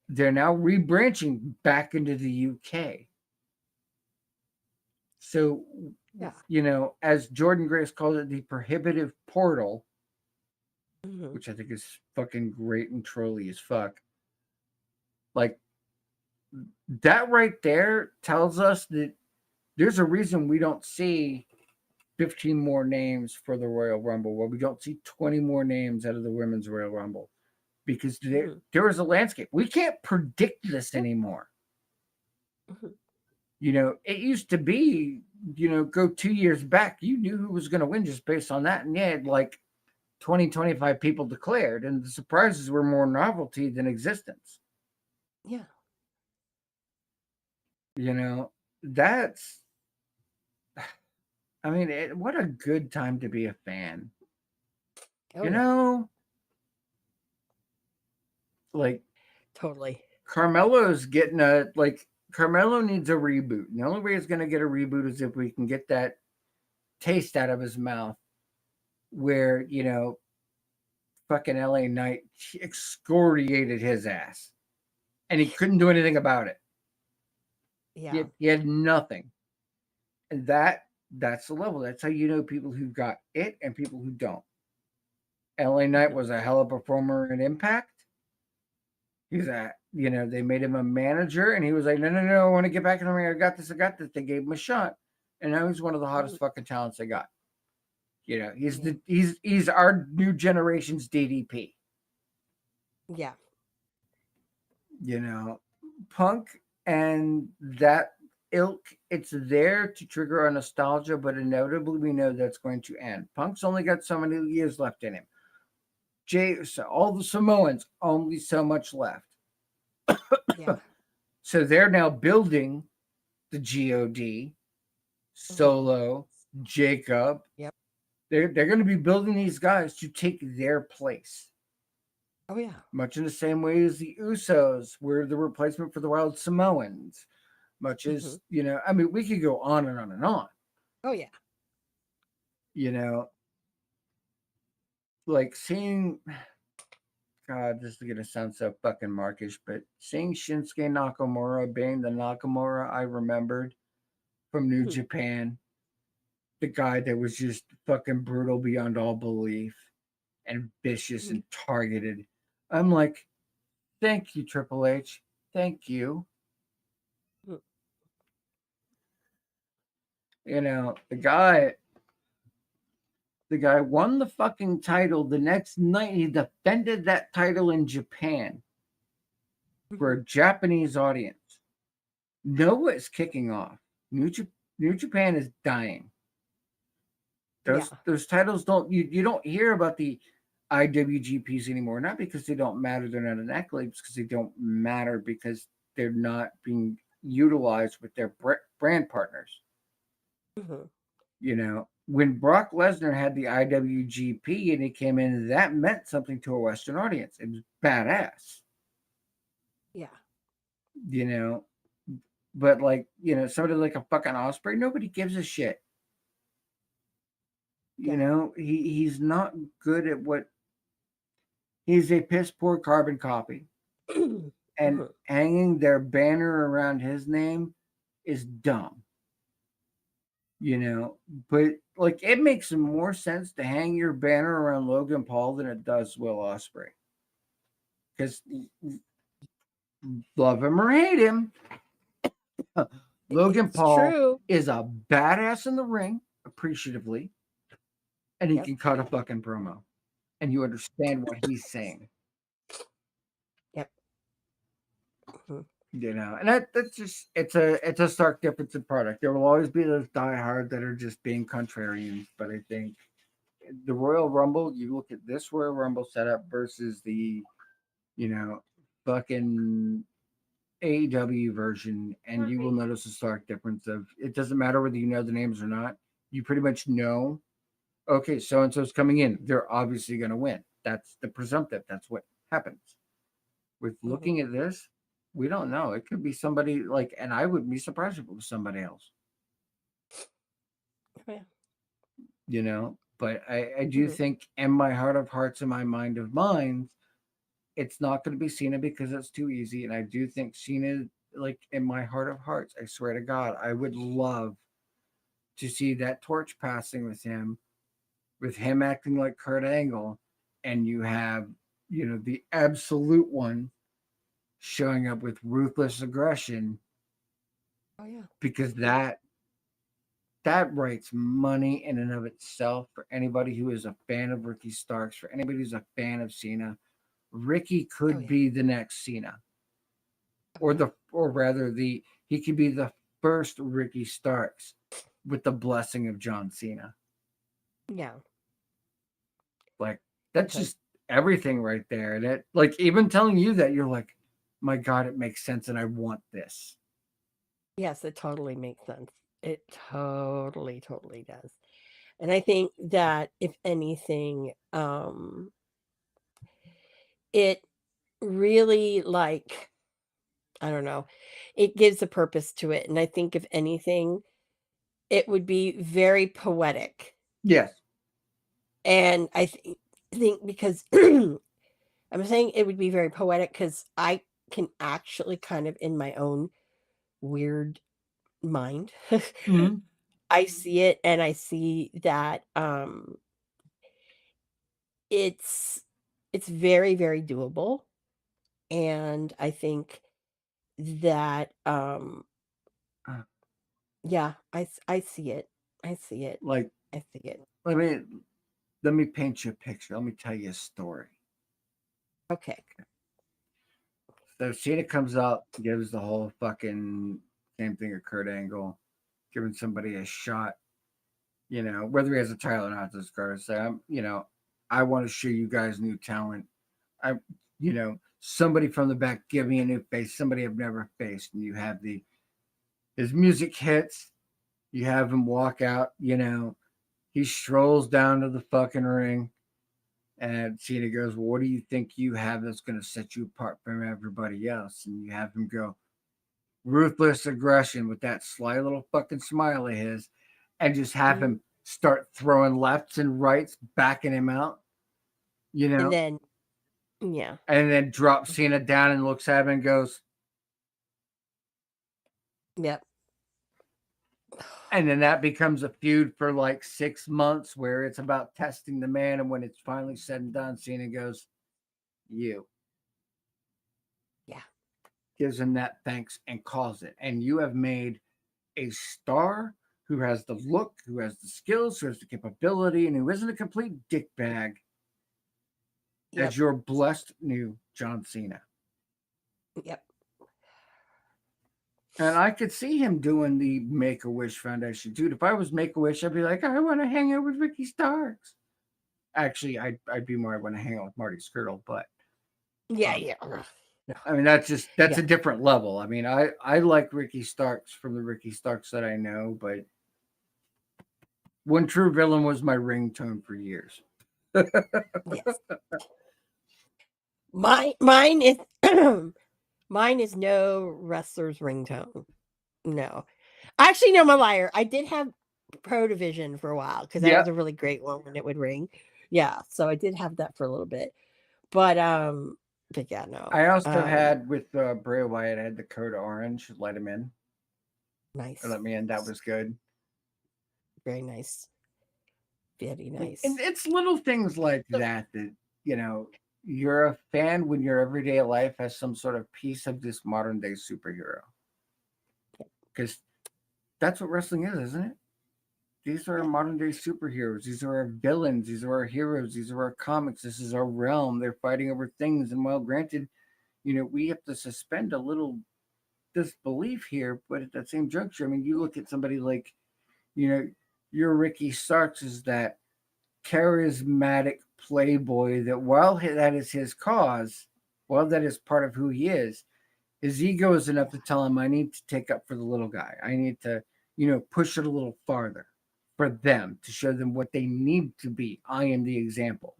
They're now rebranching back into the UK. So, Yeah. as Jordan Grace called it, the prohibitive portal, Mhm. which I think is fucking great and trolly as fuck. Like, that right there tells us that there's a reason we don't see 15 more names for the Royal Rumble. Well, we don't see 20 more names out of the Women's Royal Rumble, because Mhm. there is a landscape. We can't predict this Yeah. anymore. Mhm. It used to be, go 2 years back, you knew who was going to win just based on that. And you had like 20, 25 people declared, and the surprises were more novelty than existence. Yeah. That's, I mean, what a good time to be a fan. Oh You yeah. know, like, Totally. Carmelo's Carmelo needs a reboot. And the only way he's going to get a reboot is if we can get that taste out of his mouth where, fucking LA Knight excoriated his ass and he couldn't do anything about it. Yeah. He had nothing. And that's the level. That's how you know people who got it and people who don't. LA Knight Mhm. was a hell of a performer in Impact. He's they made him a manager, and he was like, no, I want to get back in the ring. I got this. They gave him a shot, and now he's one of the hottest Mhm. fucking talents they got. He's Yeah. he's our new generation's DDP. Yeah. Punk and that ilk. It's there to trigger our nostalgia, but inevitably we know that's going to end. Punk's only got so many years left in him. All the Samoans, only so much left. Yeah. So they're now building the God, Mhm. Solo, Jacob. Yep. They're going to be building these guys to take their place. Oh yeah. Much in the same way as the Usos were the replacement for the Wild Samoans. Much Mhm. as, I mean, we could go on and on and on. Oh yeah. You know, like seeing, God, this is gonna sound so fucking markish, but seeing Shinsuke Nakamura being the Nakamura I remembered from New Mhm. Japan, the guy that was just fucking brutal beyond all belief and vicious Mhm. and targeted. I'm like, thank you, Triple H. Thank you. Mhm. You know, the guy won the fucking title. The next night he defended that title in Japan for Mhm. a Japanese audience. Noah is kicking off. New Japan is dying. Yeah. Those titles you don't hear about the IWGPs anymore. Not because they don't matter, they're not an accolade, because they don't matter because they're not being utilized with their brand partners. Mhm. You know, when Brock Lesnar had the IWGP and he came in, that meant something to a Western audience. It was badass. Yeah. You know, but like somebody like a fucking Osprey, nobody gives a shit. You Yeah. know, he's not good at what he's a piss poor carbon copy. And Mhm. hanging their banner around his name is dumb. You know, but like it makes more sense to hang your banner around Logan Paul than it does Will Ospreay. Because love him or hate him, Logan It's Paul true. is a badass in the ring, appreciatively, and he Yep. can cut a fucking promo, and you understand what he's saying. Yep. Mhm. You know, and that's just it's a stark difference in product. There will always be those diehard that are just being contrarians, but I think the Royal Rumble, you look at this Royal Rumble setup versus the, you know, fucking AEW version, and you will notice a stark difference of it doesn't matter whether you know the names or not. You pretty much know, okay, so and so's coming in. They're obviously going to win. That's the presumptive. That's what happens. With Mhm. looking at this, we don't know. It could be somebody like, and I would be surprised if it was somebody else, Oh, yeah. you know. But I do Mhm. think, in my heart of hearts and my mind of minds, it's not going to be Cena because it's too easy. And I do think Cena, like in my heart of hearts, I swear to God, I would love to see that torch passing with him acting like Kurt Angle, and you have, the absolute one showing up with ruthless aggression, Oh yeah. because that writes money in and of itself for anybody who is a fan of Ricky Starks, for anybody who's a fan of Cena. Ricky Oh could yeah. be the next Cena, Oh yeah. or rather, he could be the first Ricky Starks with the blessing of John Cena. Yeah. Like He that's could. just everything right there. And it, like, even telling you that, you're like, my God, it makes sense, and I want this. Yes, it totally makes sense. It totally, totally does. And I think that if anything, it really like I don't know, it gives a purpose to it. And I think if anything, it would be very poetic. Yes. And think because I'm saying it would be very poetic because I can actually kind of in my own weird mind Mhm. I see it and I see that it's it's very, very doable, and I think that, Uh, yeah, I see it. I see it. Like, I see it. let me let me paint you a picture. Let me tell you a story. Okay. So Cena comes up, gives the whole fucking same thing at Kurt Angle, giving somebody a shot. Whether he has a title or not, this card say, I want to show you guys new talent. I, somebody from the back, give me a new face, somebody I've never faced. And you have his music hits, you have him walk out, he strolls down to the fucking ring, and Cena goes, well, what do you think you have that's going to set you apart from everybody else? And you have him go, ruthless aggression, with that sly little fucking smile of his, and just have Mhm. him start throwing lefts and rights, backing him out, And then, yeah. and then drops Cena down and looks at him and goes, Yep. and then that becomes a feud for like 6 months where it's about testing the man. And when it's finally said and done, Cena goes, you. Yeah. Gives him that thanks and calls it. And you have made a star who has the look, who has the skills, who has the capability, and who isn't a complete dickbag Yep. as your blessed new John Cena. Yep. And I could see him doing the Make-A-Wish Foundation. Dude, if I was Make-A-Wish, I'd be like, I want to hang out with Ricky Starks. Actually, I'd be more, I want to hang out with Marty Skirtle, but Yeah. Yeah. I mean, that's a different level. I mean, I like Ricky Starks from the Ricky Starks that I know, but One True Villain was my ringtone for years. Yes. Mine is mine is no wrestler's ringtone. No. Actually, no, I'm a liar. I did have Pro Division for a while because that Yeah. was a really great one when it would ring. Yeah, so I did have that for a little bit. But yeah, no. I also had with Bray Wyatt, I had the Code Orange, let him in. Nice. Or let me in. That was good. Very nice. Very nice. And it's little things like that you're a fan when your everyday life has some sort of piece of this modern day superhero. Because that's what wrestling is, isn't it? These are modern day superheroes. These are our villains. These are our heroes. These are our comics. This is our realm. They're fighting over things. And while granted, we have to suspend a little disbelief here, but at that same juncture, I mean, you look at somebody like, your Ricky Starks is that charismatic playboy that while that is his cause, while that is part of who he is, his ego is enough to tell him, I need to take up for the little guy. I need to, push it a little farther for them to show them what they need to be. I am the example.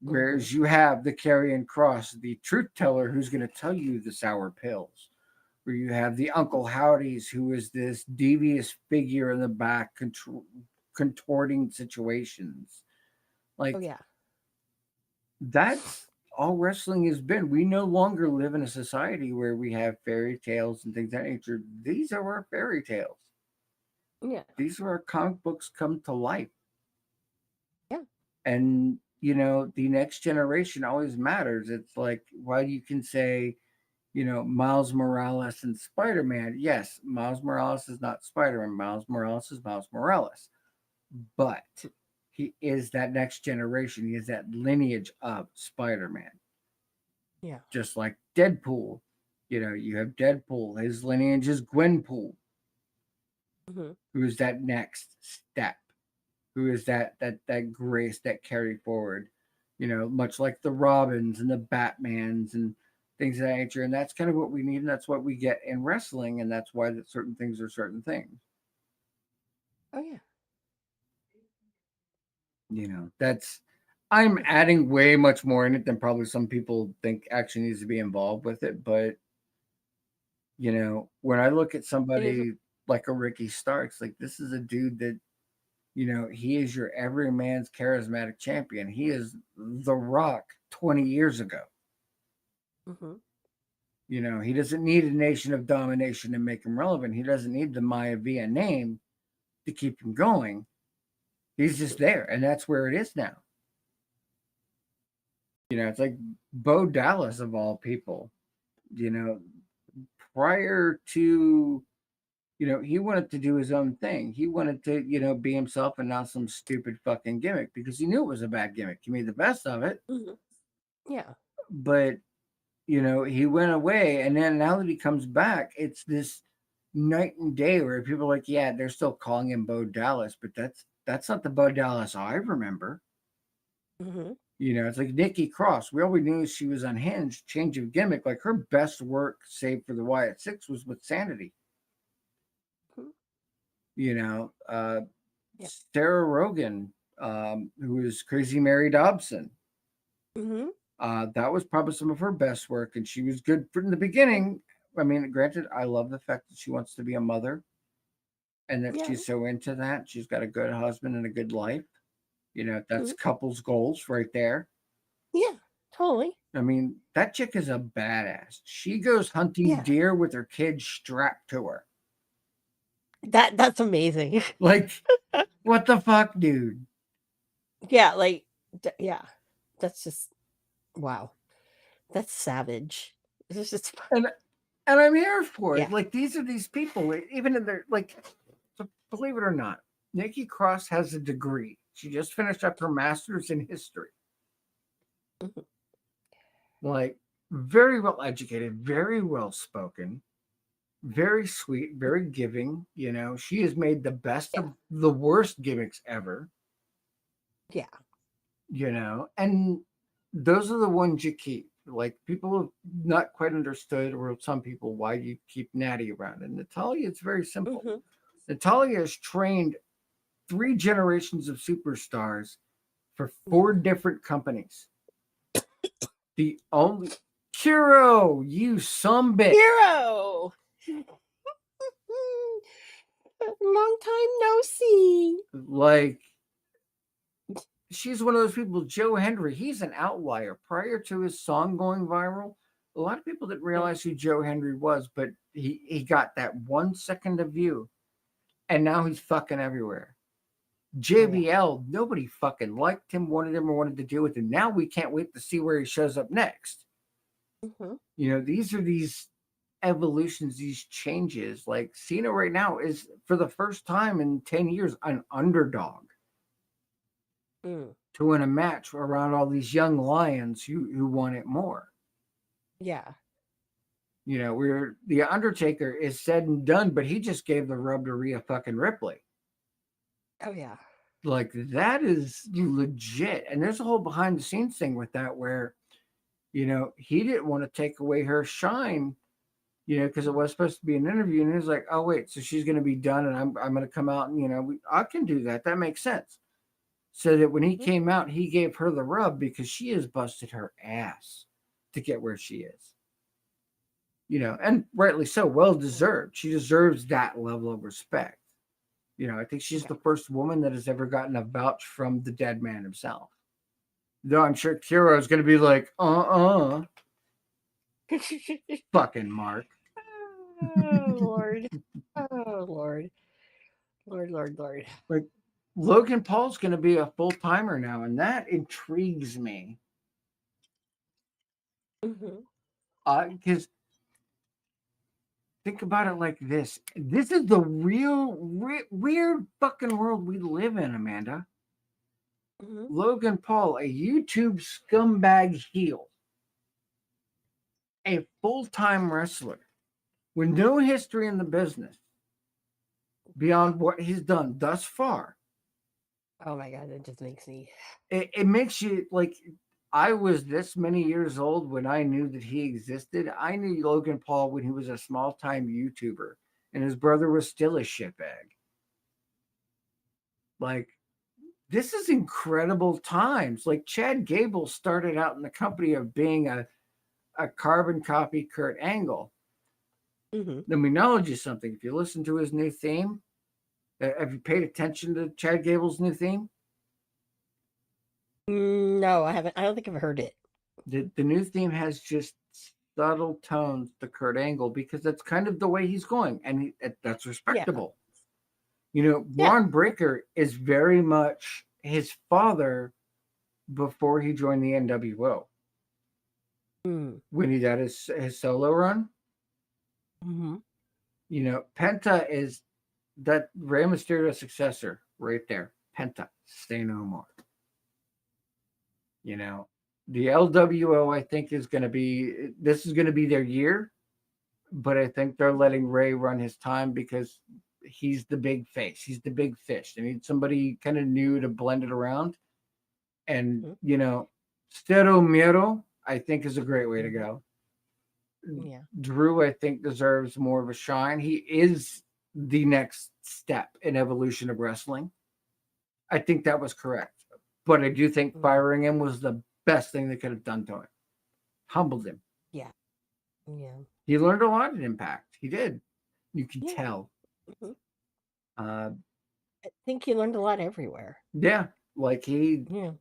Whereas you have the Karrion Kross, the truth teller, who's going to tell you the sour pills. Where you have the Uncle Howdy's, who is this devious figure in the back contorting situations. Like, oh yeah, that's all wrestling has been. We no longer live in a society where we have fairy tales and things of that nature. These are our fairy tales. yeah, These are our comic books come to life. yeah. And the next generation always matters. It's like, while you can say, Miles Morales and Spider-Man. Yes, Miles Morales is not Spider-Man. Miles Morales is Miles Morales. But he is that next generation. He is that lineage of Spider-Man. Yeah. Just like Deadpool. You have Deadpool. His lineage is Gwenpool. Who is that next step? Who is that grace that carry forward? Much like the Robins and the Batmans and things of that nature. And that's kind of what we need, and that's what we get in wrestling, and that's why that certain things are certain things. Oh yeah. I'm adding way much more in it than probably some people think actually needs to be involved with it. But when I look at somebody like a Ricky Starks, like, this is a dude that he is your everyman's charismatic champion. He is The Rock 20 years ago. He doesn't need a Nation of Domination to make him relevant. He doesn't need the Maivia name to keep him going. He's just there, and that's where it is now. It's like Bo Dallas, of all people. Prior to, he wanted to do his own thing. He wanted to, be himself and not some stupid fucking gimmick, because he knew it was a bad gimmick. He made the best of it. Yeah. But he went away, and then now that he comes back, it's this night and day where people are like, yeah, they're still calling him Bo Dallas, but that's not the Bo Dallas I remember. It's like Nikki Cross. We always knew she was unhinged, change of gimmick. Like, her best work, save for the Wyatt Six, was with Sanity. Sarah Rogan, who was Crazy Mary Dobson. That was probably some of her best work, and she was good from the beginning. I mean, granted, I love the fact that she wants to be a mother. and that Yeah. she's so into that. She's got a good husband and a good life. That's Mhm. couples goals right there. Yeah. Totally. I mean, that chick is a badass. She goes hunting Yeah. deer with her kids strapped to her. That's amazing. Like, what the fuck, dude? Yeah. Like. Yeah. That's just wow. That's savage. This is just And and I'm here for yeah. it. Like, these are these people, even in their like, so believe it or not, Nikki Cross has a degree. She just finished up her master's in history. Mhm. Like, very well educated, very well spoken, very sweet, very giving. She has made the best Yeah. of the worst gimmicks ever. Yeah. And those are the ones you keep. Like, people have not quite understood, or some people, why you keep Natty around. And Natalia, it's very simple. Mhm. Natalia has trained 3 generations of superstars for Yeah. 4 different companies. The only Kiro, you some bitch. Hero. Long time no see. Like, she's one of those people. Joe Hendry, he's an outlier. Prior to his song going viral, a lot of people didn't Yeah. realize who Joe Hendry was, but he got that 1 second of view, and now he's fucking everywhere. Oh yeah. JBL, nobody fucking liked him, wanted him, or wanted to deal with him. Now we can't wait to see where he shows up next. Mhm. These are these evolutions, these changes. Like, Cena right now is, for the first time in 10 years, an underdog Mm. to win a match around all these young lions who want it more. Yeah. Where the Undertaker is said and done, but he just gave the rub to Rhea fucking Ripley. Oh yeah. Like, that is legit. And there's a whole behind the scenes thing with that where, he didn't want to take away her shine, because it was supposed to be an interview. And he was like, oh, wait, so she's going to be done and I'm going to come out and, I can do that. That makes sense. So that when he Mhm. came out, he gave her the rub because she has busted her ass to get where she is. And rightly so, well deserved. She deserves that level of respect. I think she's Yeah. the first woman that has ever gotten a vouch from the dead man himself. Though I'm sure Kira is going to be like, fucking Mark. Oh Lord. Oh Lord. Lord, Lord, Lord. Like, Logan Paul's going to be a full timer now, and that intrigues me. Mhm. Because think about it like this: this is the real weird fucking world we live in, Amanda. Mhm. Logan Paul, a YouTube scumbag heel, a full-time wrestler with no history in the business beyond what he's done thus far. Oh my God, it just makes me. It makes you like, I was this many years old when I knew that he existed. I knew Logan Paul when he was a small-time YouTuber, and his brother was still a shitbag. Like, this is incredible times. Like, Chad Gable started out in the company of being a carbon copy Kurt Angle. Mhm. Let me acknowledge you something. If you listen to his new theme, have you paid attention to Chad Gable's new theme? No, I haven't. I don't think I've heard it. The new theme has just subtle tones to Kurt Angle because that's kind of the way he's going, and that's Yeah. respectable. Yeah. Ron Breaker is very much his father before he joined the NWO. Mm. When he did his solo run, Mhm. Penta is that Rey Mysterio successor right there. Penta, say no more. The LWO, I think, is going to be, this is going to be their year, but I think they're letting Ray run his time because he's the big face. He's the big fish. They need somebody kind of new to blend it around. And, Mhm. Stero Miro, I think, is a great way to go. Yeah. Drew, I think, deserves more of a shine. He is the next step in evolution of wrestling. I think that was correct. But I do think Mhm. firing him was the best thing they could have done to him. Humbled him. Yeah. Yeah. He learned a lot at Impact. He did. You can Yeah. tell. Mhm. Uh, I think he learned a lot everywhere. yeah, like Yeah.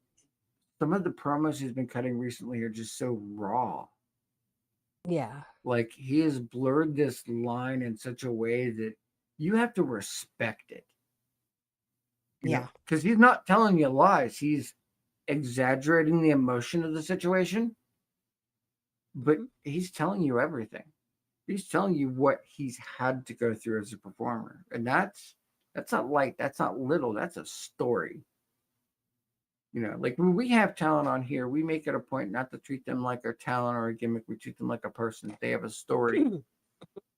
some of the promos he's been cutting recently are just so raw. Yeah. Like he has blurred this line in such a way that you have to respect it. Yeah. Because he's not telling you lies. He's exaggerating the emotion of the situation, but Mhm. he's telling you everything. He's telling you what he's had to go through as a performer, and that's not light. That's not little. That's a story. Like when we have talent on here, we make it a point not to treat them like a talent or a gimmick. We treat them like a person. They have a story.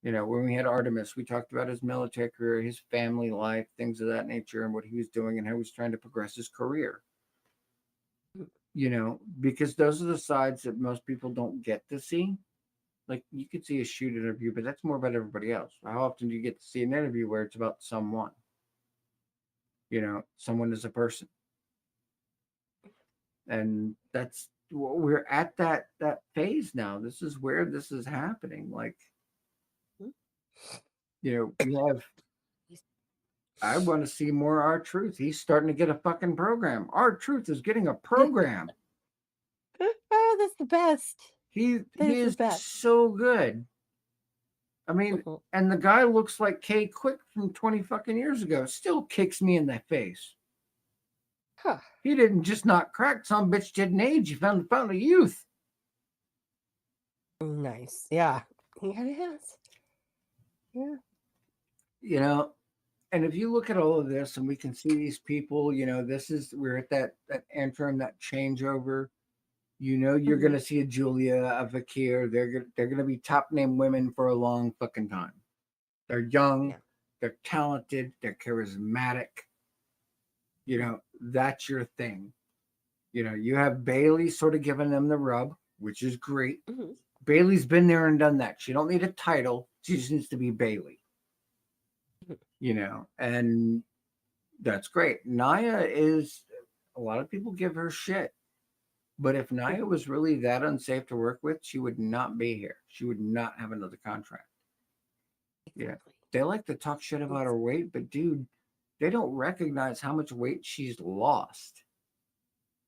When we had Artemis, we talked about his military career, his family life, things of that nature, and what he was doing and how he was trying to progress his career. Because those are the sides that most people don't get to see. Like you could see a shoot interview, but that's more about everybody else. How often do you get to see an interview where it's about someone? Someone as a person. And we're at that phase now. This is where this is happening. Like, we have. I want to see more R-Truth. He's starting to get a fucking program. R-Truth is getting a program. Oh, that's the best. He That is the is best. so good. I mean, and the guy looks like K Quick from 20 fucking years ago. Still kicks me in the face. Huh. He didn't just not crack. Some bitch didn't age. He found the fountain of youth. Nice. Yeah. He kind of has. Yeah. And if you look at all of this and we can see these people, we're at that interim, that changeover. You're going to see a Julia, a Vakir. They're going to be top name women for a long fucking time. They're young, they're talented, they're charismatic. That's your thing. You have Bailey sort of giving them the rub, which is great. Mm-hmm. Bailey's been there and done that. She don't need a title. She just needs to be Bailey. And that's great. Nia is, a lot of people give her shit. But if Nia was really that unsafe to work with, she would not be here. She would not have another contract. Exactly. They like to talk shit about her weight, but dude, they don't recognize how much weight she's lost.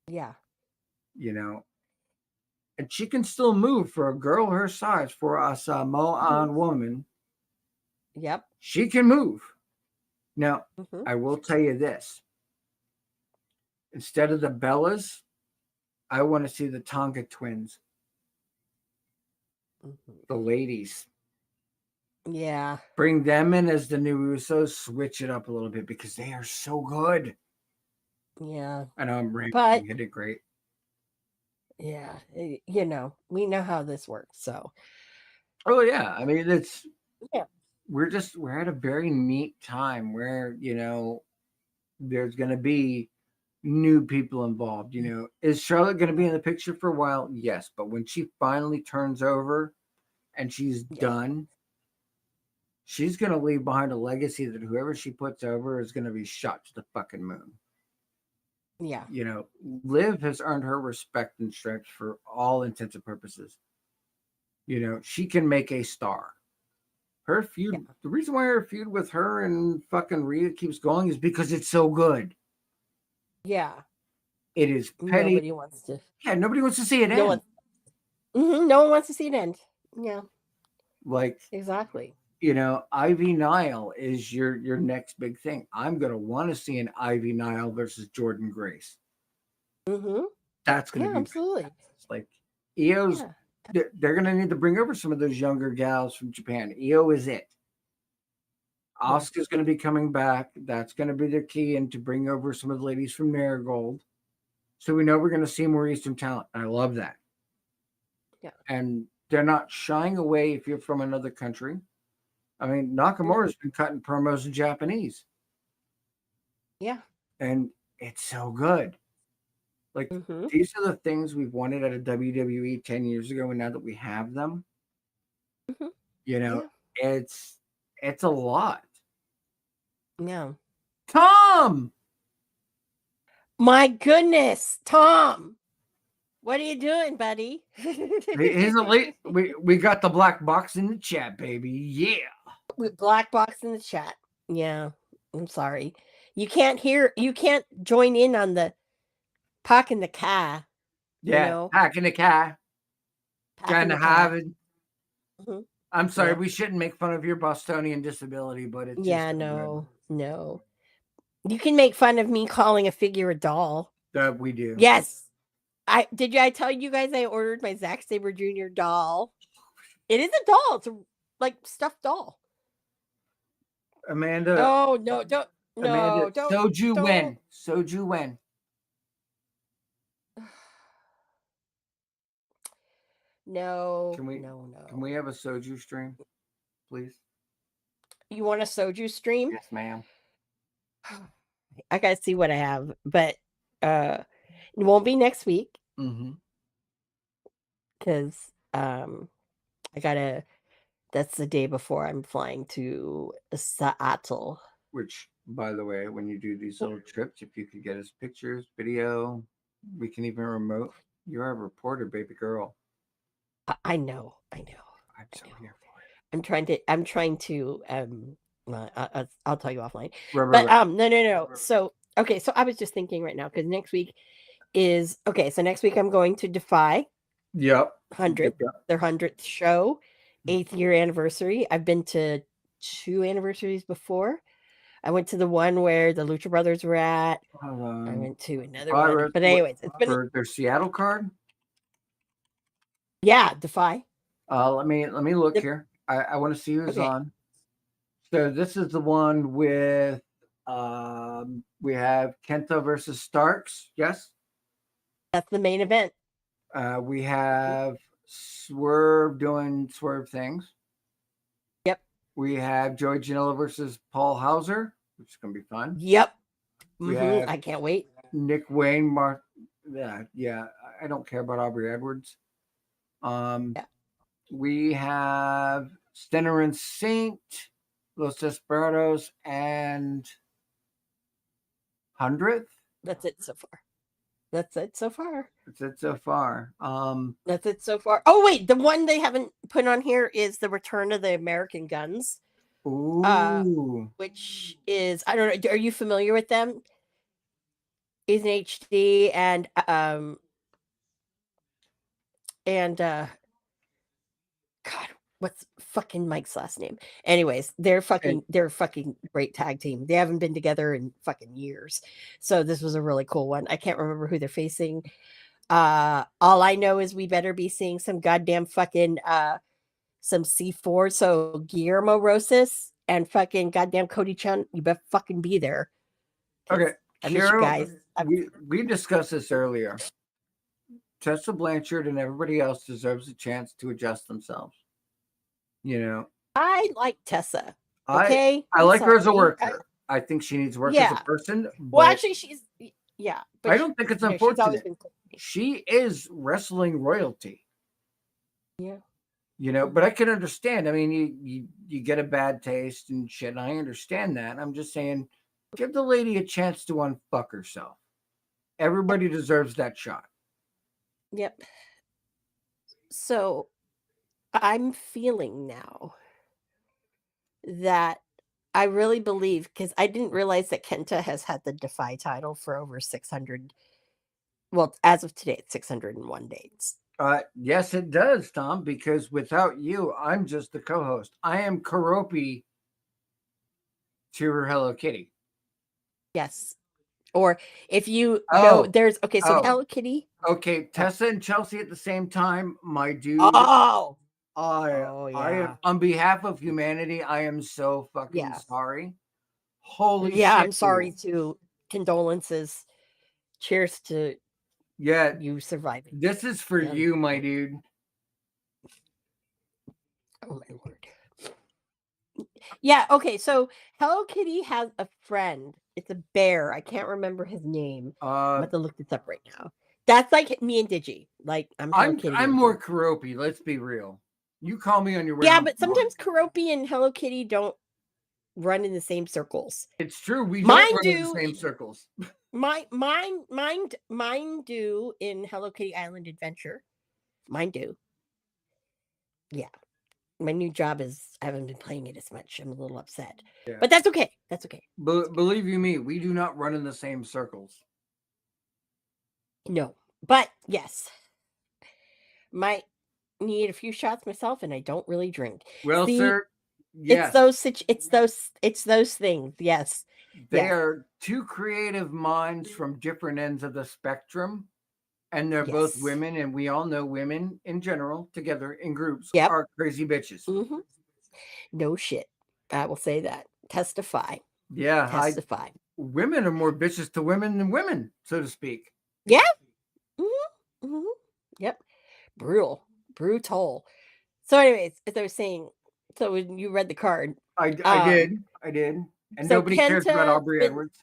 Yeah. And she can still move for a girl her size, for a Samoan woman. Yep. She can move. Now, I will tell you this. Instead of the Bellas, I want to see the Tonga twins. The ladies. Yeah. Bring them in as the new Usos. Switch it up a little bit because they are so good. Yeah. I know I'm rambling. But you did great. Yeah. We know how this works. So. Oh, yeah. I mean, we're at a very neat time where, there's going to be new people involved. Is Charlotte going to be in the picture for a while? Yes. But when she finally turns over and she's done, she's going to leave behind a legacy that whoever she puts over is going to be shot to the fucking moon. Yeah. Liv has earned her respect and strength for all intents and purposes. She can make a star. Her feud, the reason why her feud with her and fucking Rhea keeps going is because it's so good. Yeah. It is petty. Nobody wants to. Yeah, nobody wants to see it end. No one wants to see it end. Yeah. Like, exactly. Ivy Nile is your next big thing. I'm going to want to see an Ivy Nile versus Jordynne Grace. That's going to be absolutely. Like, Io's, they're going to need to bring over some of those younger gals from Japan. Io is it. Asuka's going to be coming back. That's going to be their key in to bring over some of the ladies from Marigold. So we know we're going to see more Eastern talent. I love that. Yeah. And they're not shying away if you're from another country. I mean, Nakamura's been cutting promos in Japanese. Yeah. And it's so good. Like, these are the things we've wanted out of WWE 10 years ago, and now that we have them, it's a lot. Yeah. Tom! My goodness, Tom! What are you doing, buddy? He's elite. We got the black box in the chat, baby. Yeah. With black box in the chat. Yeah. I'm sorry. You can't join in on the park in the car, you Yeah, know, hack in the car, park in trying the to car. have it. Mhm. I'm sorry, Yeah. we shouldn't make fun of your Bostonian disability, but it's just Yeah, so good no. You can make fun of me calling a figure a doll. that we do. Yes. I tell you guys I ordered my Zack Sabre Jr. doll? It is a doll. It's a like stuffed doll. Amanda, Oh no, don't Amanda, no, Soju don't when? Soju when? no, Can we no, can we no. have a soju stream, please? You want a soju stream? Yes, ma'am. I gotta see what I have, but it won't be next week Mm-hmm. because I gotta. That's the day before I'm flying to Seattle. Which, by the way, when you do these little trips, if you could get us pictures, video, we can even remote. You're a reporter, baby girl. I know, I know, I'm I so know. here for it. I'm trying to I'll tell you offline. But Right. no. So okay, so I was just thinking right now because next week is okay. So next week I'm going to Defy Yep. 100th, Yep. their 100th show, 8th year anniversary. I've been to 2 anniversaries before. I went to the one where the Lucha Brothers were at. I went to another one. But anyways, it's been For their Seattle card. yeah, Defy. Let me look The, here. I want to see who's okay, on. So this is the one with we have Kenta versus Starks. Yes. that's the main event. We have Swerve doing Swerve things. Yep. We have Joey Janela versus Paul Hauser, which is going to be fun. Yep. We have I can't wait. Nick Wayne. Yeah. I don't care about Aubrey Edwards. Yeah. We have Stenner and Saint, Los Desperados, and 100th. That's it so far. That's it so far. That's it so far. That's it so far. Oh wait, the one they haven't put on here is the Return of the American Guns. Ooh. Which is I don't know. Are you familiar with them? Is in HD and God, what's fucking Mike's last name? Anyways, they're fucking great tag team. They haven't been together in fucking years. So this was a really cool one. I can't remember who they're facing. All I know is we better be seeing some goddamn fucking some C4. So Guillermo Rosas and fucking goddamn Cody Chun, you better fucking be there. Okay, I miss you guys. we discussed this earlier. Tessa Blanchard and everybody else deserves a chance to adjust themselves. You know, I like Tessa. I Okay, I I'm like her as a sorry. worker. I think she needs work as a Yeah. person, Well, but actually, she's yeah, but I don't think it's she's always unfortunate. been cool. She is wrestling royalty. Yeah. But I can understand. I mean, you get a bad taste and shit, and I understand that. I'm just saying, give the lady a chance to unfuck herself. Everybody deserves that shot. Yep. So I'm feeling now that I really believe because I didn't realize that Kenta has had the Defy title for over 600. Well, as of today, it's 601 days. Yes, it does, Tom, because without you, I'm just the co-host. I am Karopi to her Hello Kitty. Yes. Or if you know, there's okay. So Hello Kitty. Okay, Tessa and Chelsea at the same time, my dude. Oh. I on behalf of humanity, I am so fucking sorry. Holy shit. Yeah, I'm sorry too. Condolences. Cheers to you surviving. This is for you, my dude. Oh my lord. Yeah, okay. So Hello Kitty has a friend. It's a bear. I can't remember his name. I'm about to look this up right now. That's like me and Digi. Like I'm more Karopi, let's be real. You call me on your way. Yeah, but sometimes Karopi and Hello Kitty don't run in the same circles. It's true. We don't run in the same circles. Mine do in Hello Kitty Island Adventure. Mine do. Yeah. My new job is I haven't been playing it as much. I'm a little upset. Yeah. But that's okay. That's okay. Believe you me, we do not run in the same circles. No. But yes. Might need a few shots myself, and I don't really drink. Well, See, sir, yes, it's those things. Yes. they Yes. are two creative minds from different ends of the spectrum, and they're both Yes. women, and we all know women in general, together in groups, Yep. are crazy bitches. Mm-hmm. No shit. I will say that. Testify. Yeah, Testify. women are more bitches to women than women, so to speak. Yeah. Mm-hmm. Mm-hmm. Yep. Brutal. So, anyways, as I was saying, so when you read the card, I did, and so nobody cares about Kenta Aubrey been- Edwards.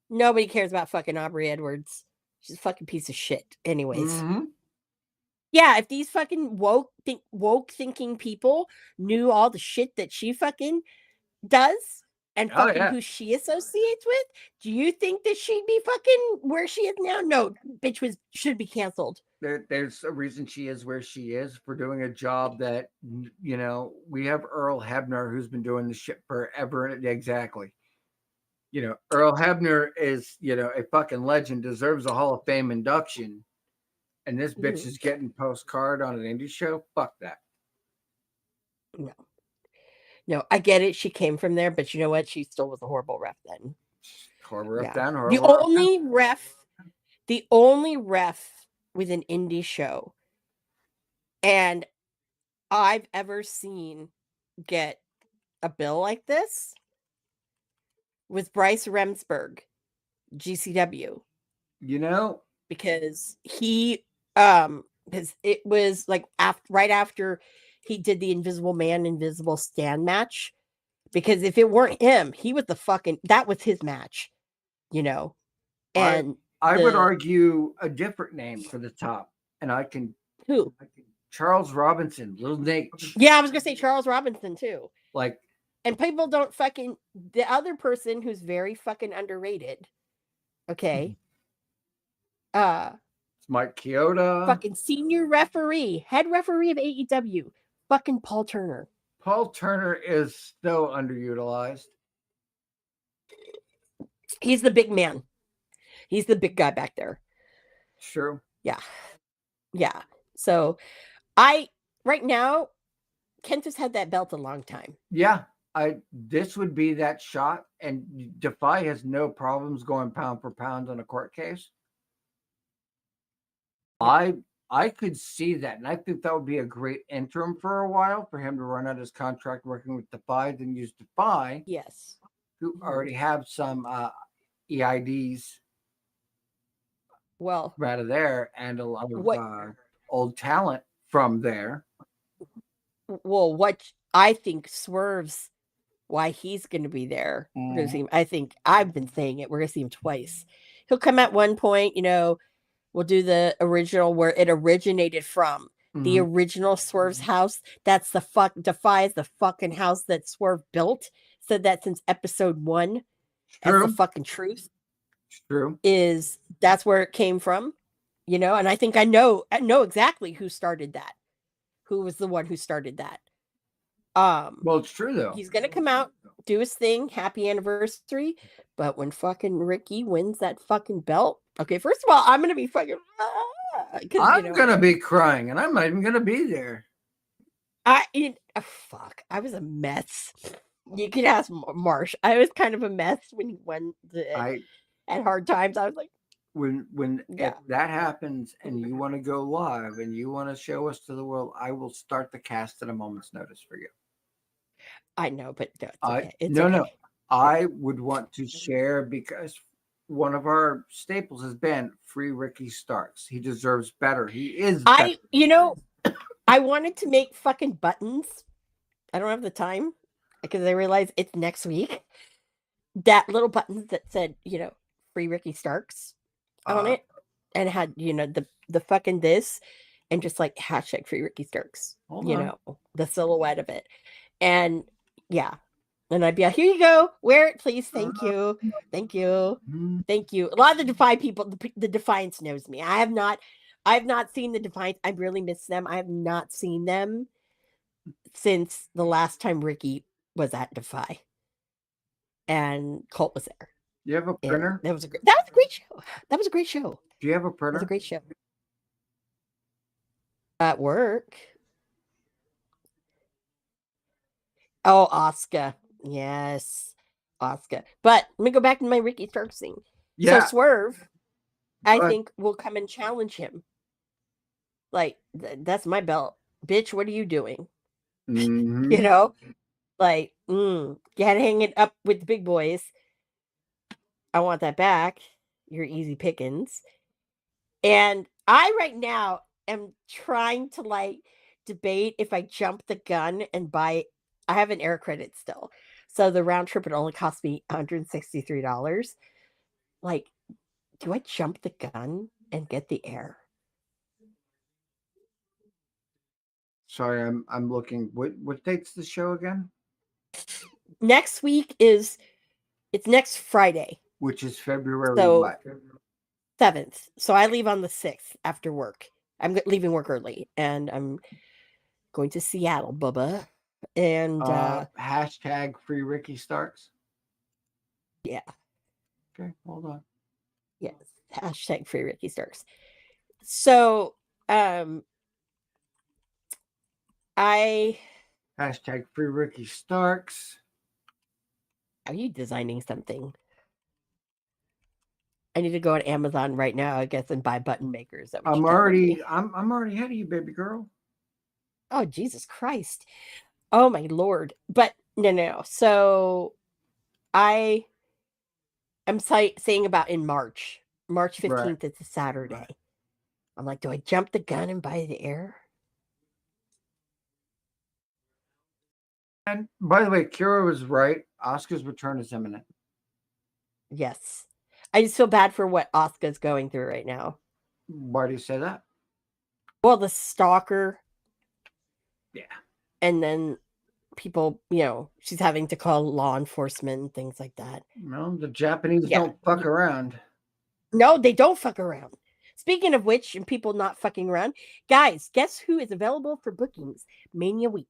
Nobody cares about fucking Aubrey Edwards. She's a fucking piece of shit. Anyways. Mhm. Yeah, if these fucking woke thinking people knew all the shit that she fucking does and Oh, fucking yeah. who she associates with, do you think that she'd be fucking where she is now? No, bitch should be canceled. There's a reason she is where she is for doing a job that, you know, we have Earl Hebner who's been doing this shit forever. Exactly. You know, Earl Hebner is, you know, a fucking legend, deserves a Hall of Fame induction. And this bitch Mhm. is getting postcard on an indie show. Fuck that. No, I get it. She came from there, but you know what? She still was a horrible ref then. Horrible ref Yeah. down, The horrible ref down. only ref with an indie show and I've ever seen get a bill like this was Bryce Remsburg, GCW, You know, because he because it was like right after he did the Invisible Man Invisible Stand match, because if it weren't him, he was that was his match, you know. And I would argue a different name for the top, and who? Charles Robinson, Little Nate. Yeah, I was gonna say Charles Robinson too. Like, and people don't fucking the other person who's very fucking underrated. Okay. It's Mike Chioda. Fucking senior referee, head referee of AEW, fucking Paul Turner. Paul Turner is so underutilized. He's the big man. He's the big guy back there. True. Yeah. Yeah. So right now, Kenta's had that belt a long time. Yeah. This would be that shot, and Defy has no problems going pound for pound on a court case. I could see that, and I think that would be a great interim for a while for him to run out his contract working with Defy, then use Defy. Yes. Who already have some EIDs. Well, out of there, and a lot of old talent from there. Well, what I think Swerve's why he's going to be there. We're going to see him. I think I've been saying it. We're going to see him twice. He'll come at one point, you know, we'll do the original where it originated from. The original Swerve's house. That's Defy is the fucking house that Swerve built. Said that since episode 1. That's the fucking truth. True. That's where it came from, you know, and I think I know exactly who started that. Who was the one who started that? Well, it's true though. He's gonna come out, do his thing, happy anniversary. But when fucking Ricky wins that fucking belt, okay, first of all, I'm gonna be fucking. I'm gonna be crying, and I'm not even gonna be there. Fuck, I was a mess. You could ask Marsh. I was kind of a mess when he won at Hard Times. I was like, when if that happens and you want to go live and you want to show us to the world, I will start the cast at a moment's notice for you. I know, but no, no. I would want to share because one of our staples has been free Ricky Starks. He deserves better. He is better. I wanted to make fucking buttons. I don't have the time because I realize it's next week. That little buttons that said, you know, free Ricky Starks on it, and had, you know, the fucking this and just like hashtag free Ricky Starks, know, the silhouette of it. And yeah. And I'd be like, here you go, wear it, please. Thank you. Thank you. Thank you. A lot of the Defy people, the Defiance knows me. I have not seen the Defiance. I really miss them. I have not seen them since the last time Ricky was at Defy, and Colt was there. You have a And printer? that was a great show. That was a great show. Do you have a That was printer? a great show. At work. Oh, Oscar. Yes. Oscar. But let me go back to my Ricky Starks thing. Yeah. So Swerve, I but- think, will come and challenge him. Like, that's my belt. Bitch, what are you doing? Mhm. You know? Like, you had to hang it up with the big boys. I want that back. You're easy pickings. And I right now am trying to like debate if I jump the gun and buy. I have an air credit still, so the round trip would only cost me $163. Like, do I jump the gun and get the air? Sorry, I'm looking. What date's the show again? Next week it's next Friday, Which is February So- what? 7th. So I leave on the 6th after work. I'm leaving work early, and I'm going to Seattle, Bubba. And Hashtag free Ricky Starks. yeah. Okay, hold on. Yes. Hashtag free Ricky Starks. So I Hashtag free Ricky Starks. are you designing something? I need to go on Amazon right now, I guess, and buy button makers. Is that what I'm you're telling me? I'm already ahead of you, baby girl. Oh, Jesus Christ. Oh my Lord. But no. So I am saying about in March. March 15th, it's a Saturday. Right. I'm like, do I jump the gun and buy the air? And by the way, Kira was right. Oscar's return is imminent. Yes. I just feel bad for what Asuka's going through right now. Why do you say that? Well, the stalker. Yeah. And then people, she's having to call law enforcement and things like that. Well, the Japanese Yeah. don't fuck around. No, they don't fuck around. Speaking of which, and people not fucking around, guys, guess who is available for bookings? Mania week.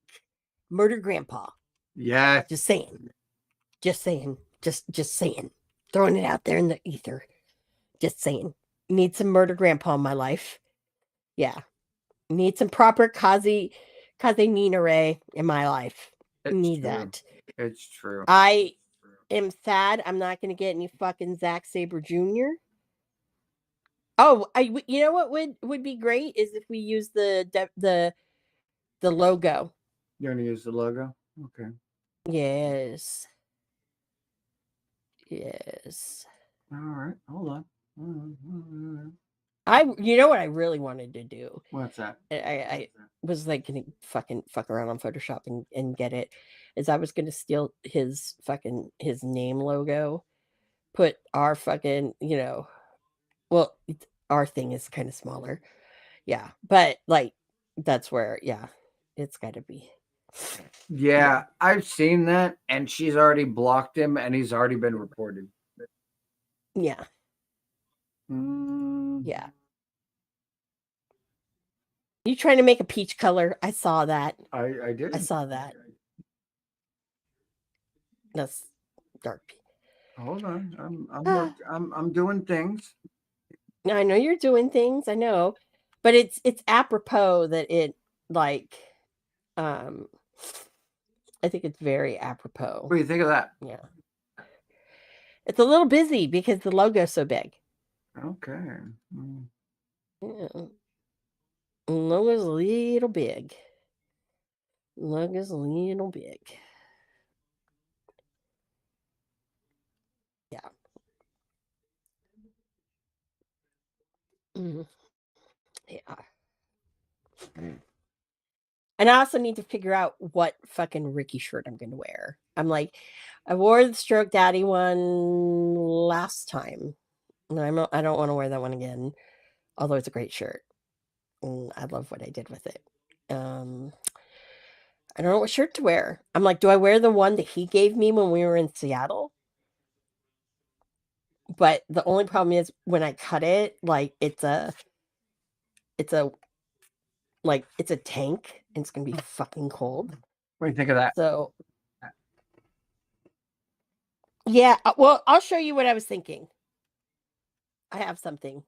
Murder Grandpa. Yeah. Just saying. Just saying. Just saying. Throwing it out there in the ether. Just saying. Need some Murder Grandpa in my life. Yeah. Need some proper Kaze Ninare in my life. It's Need true. that. It's true. I am sad I'm not going to get any fucking Zack Sabre Jr. Oh, you know what would be great is if we use the logo. You're gonna use the logo? Okay. Yes. Yes. All right. Hold on. You know what I really wanted to do? What's that? I was like gonna fucking fuck around on Photoshop and get it. Is I was gonna steal his name logo, put our fucking, well, our thing is kind of smaller. Yeah. But like that's where, yeah, it's gotta be. Yeah, I've seen that, and she's already blocked him, and he's already been reported. Yeah. Mm, Yeah. You trying to make a peach color? I saw that. I did. I saw that. That's dark. Hold on. I'm doing things. I know you're doing things. I know, but it's apropos that it like, I think it's very apropos. What do you think of that? Yeah, it's a little busy because the logo's so big. Okay. Yeah, logo's a little big. Logo's a little big. Yeah. Yeah. And I also need to figure out what fucking Ricky shirt I'm going to wear. I'm like, I wore the Stroke Daddy one last time. And I don't want to wear that one again. Although it's a great shirt. And I love what I did with it. I don't know what shirt to wear. I'm like, do I wear the one that he gave me when we were in Seattle? But the only problem is when I cut it, like it's a like it's a tank and it's gonna be fucking cold. What do you think of that? So yeah, well, I'll show you what I was thinking. I have something.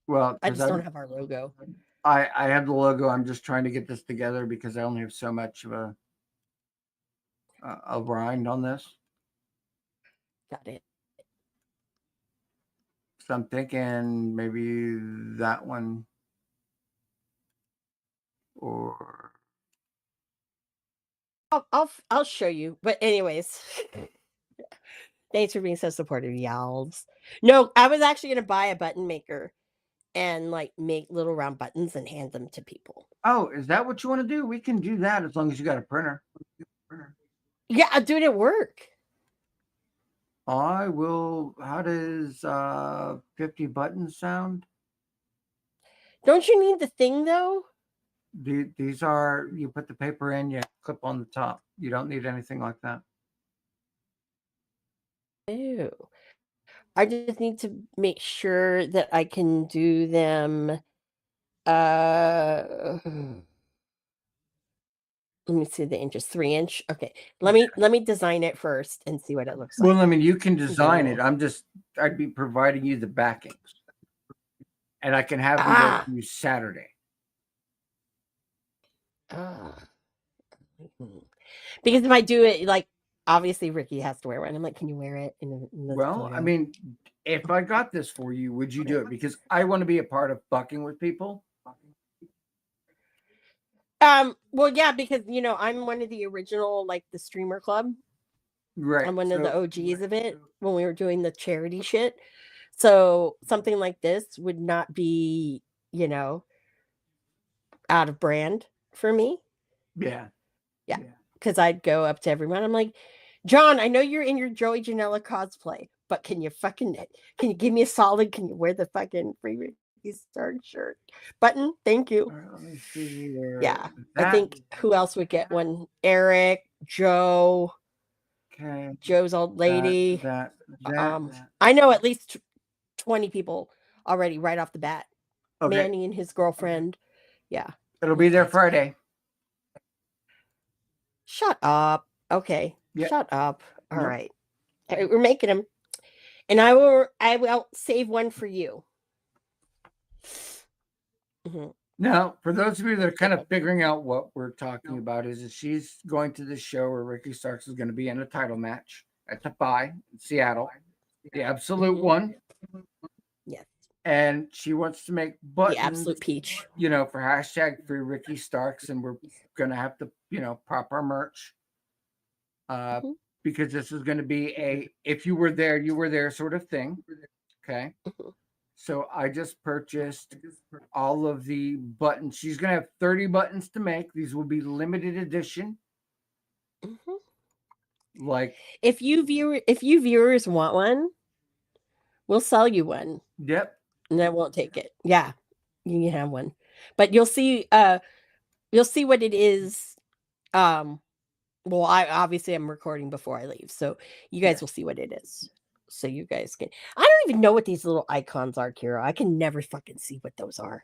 Well, I because just don't have our logo. I have the logo. I'm just trying to get this together because I only have so much of a rind on this. Got it. So I'm thinking maybe that one or I'll show you. But anyways, thanks for being so supportive, y'all. No, I was actually gonna buy a button maker and like make little round buttons and hand them to people. oh, is that what you want to do? We can do that as long as you got a printer. Yeah, I'll do it at work. I will. How does 50 buttons sound? Don't you need the thing though? These are, you put the paper in, you clip on the top. You don't need anything like that. Ew. I just need to make sure that I can do them. Let me see the inches. 3-inch. Okay. Let me design it first and see what it looks like. Well, I mean, you can design it. Cool. I'd be providing you the backings, and I can have them work for you Saturday. Because if I do it, like, obviously Ricky has to wear one. I'm like, can you wear it? Well, I mean, if I got this for you, would you do it? Because I want to be a part of bucking with people. Well, yeah, because I'm one of the original, like the streamer club. Right. I'm one of the OGs of it when we were doing the charity shit. So something like this would not be, out of brand for me. Yeah. Yeah. Because I'd go up to everyone. I'm like, John, I know you're in your Joey Janela cosplay, but can you give me a solid? Can you wear the fucking Free Ricky Stark shirt button? Thank you. Right, let me see here. Yeah. I think who else would get one? Eric, Joe. Okay. Joe's old lady. That. I know at least 20 people already right off the bat. Okay. Manny and his girlfriend. Yeah. It'll be there Friday. Shut up. Okay. Yep. Shut up. All right. We're making them. And I will save one for you. Mm-hmm. Now, for those of you that are kind of figuring out what we're talking about, is that she's going to this show where Ricky Starks is going to be in a title match at Defy in Seattle, the absolute one. Yes. And she wants to make buttons, the absolute peach, for hashtag Free Ricky Starks, and we're going to have to, prop our merch. Because this is going to be a if you were there, you were there sort of thing. Okay. So I just purchased all of the buttons. She's going to have 30 buttons to make. These will be limited edition. Like if you viewers want one, we'll sell you one. Yep. And I won't take it. Yeah. You can have one. But you'll see what it is. Well, I'm recording before I leave, so you guys will see what it is. So you guys can. I don't even know what these little icons are, Kira. I can never fucking see what those are.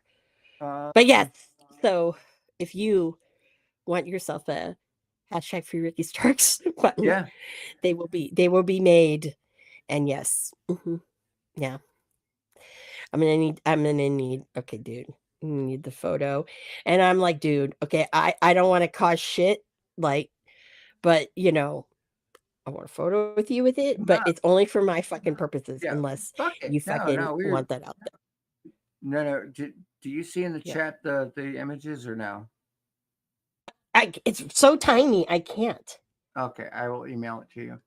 But yes, so if you want yourself a hashtag Free Ricky Starks button, they will be made. And yes, yeah, I'm gonna need. Okay, dude, you need the photo, and I'm like, dude, okay, I don't want to cause shit, like. But, I want a photo with you with it, but it's only for my fucking purposes unless you fucking want that out there. No. Do you see in the chat the images or no? It's so tiny, I can't. Okay, I will email it to you.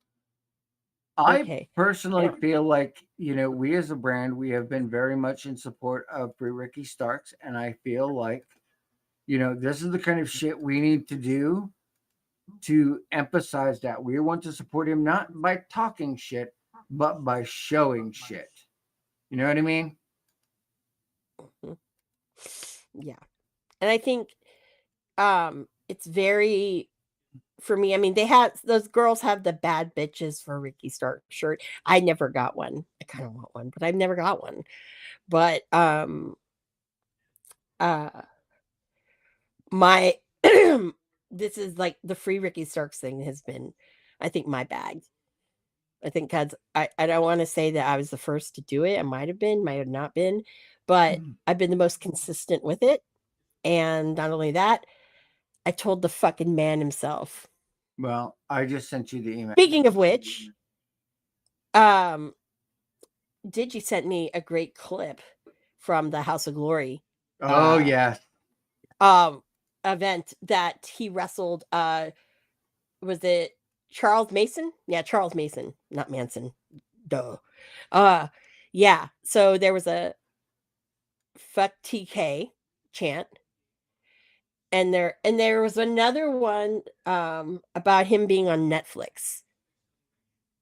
I personally feel like, we as a brand, we have been very much in support of Free Ricky Starks, and I feel like, this is the kind of shit we need to do to emphasize that we want to support him not by talking shit, but by showing shit. You know what I mean? Yeah. And I think it's very, for me, I mean, those girls have the bad bitches for Ricky Stark shirt. I never got one. I kind of want one, but I've never got one. But my this is like the free Ricky Starks thing has been, I think, my bag. I think because I don't want to say that I was the first to do it. I might have been, might have not been, but I've been the most consistent with it. And not only that, I told the fucking man himself. Well, I just sent you the email. Speaking of which, Digi sent me a great clip from the House of Glory. Oh yeah. Event that he wrestled. Was it Charles Mason? Yeah, Charles Mason, not Manson. Duh. Yeah. So there was a fuck TK chant. And there was another one about him being on Netflix,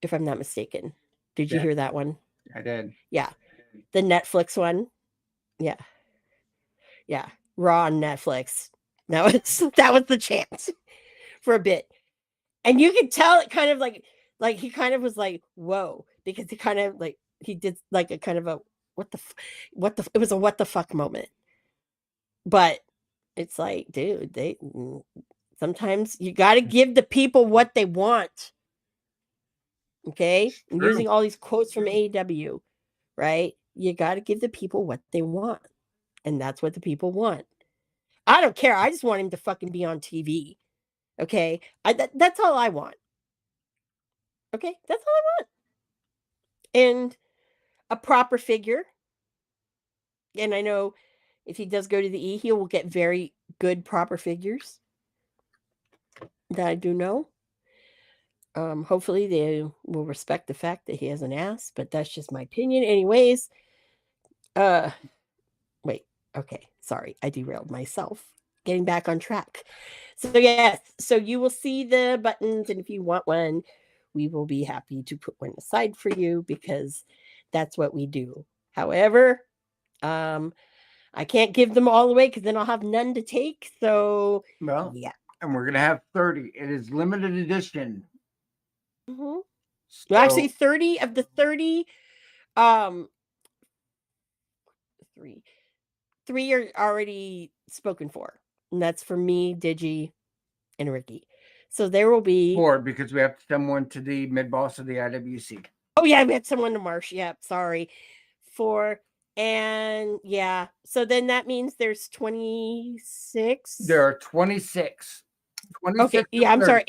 if I'm not mistaken. Did you hear that one? I did. Yeah. The Netflix one. Yeah. Yeah. Raw on Netflix. That was the chant for a bit. And you could tell it kind of like he kind of was like, whoa, because he kind of like, he did like a kind of a, it was a what the fuck moment. But it's like, dude, sometimes you got to give the people what they want. Okay. I'm using all these quotes from AEW, right? You got to give the people what they want. And that's what the people want. I don't care. I just want him to fucking be on TV. Okay. That's all I want. Okay. That's all I want. And a proper figure. And I know if he does go to the E, he will get very good, proper figures. That I do know. Hopefully they will respect the fact that he has an ass, but that's just my opinion. Anyways, wait, okay, sorry, I derailed myself. Getting back on track. So yes, so you will see the buttons, and if you want one, we will be happy to put one aside for you because that's what we do. However, I can't give them all away because then I'll have none to take. So yeah, and we're gonna have 30. It is limited edition. Mm-hmm. So, well, actually, 30 of the 30, three are already spoken for, and that's for me, Digi, and Ricky. So there will be 4 because we have someone to the mid boss of the IWC. Oh yeah, we had someone to Marsh. Yeah, sorry. 4 and yeah. So then that means there's 26. There are 26. 26 okay, yeah, I'm sorry.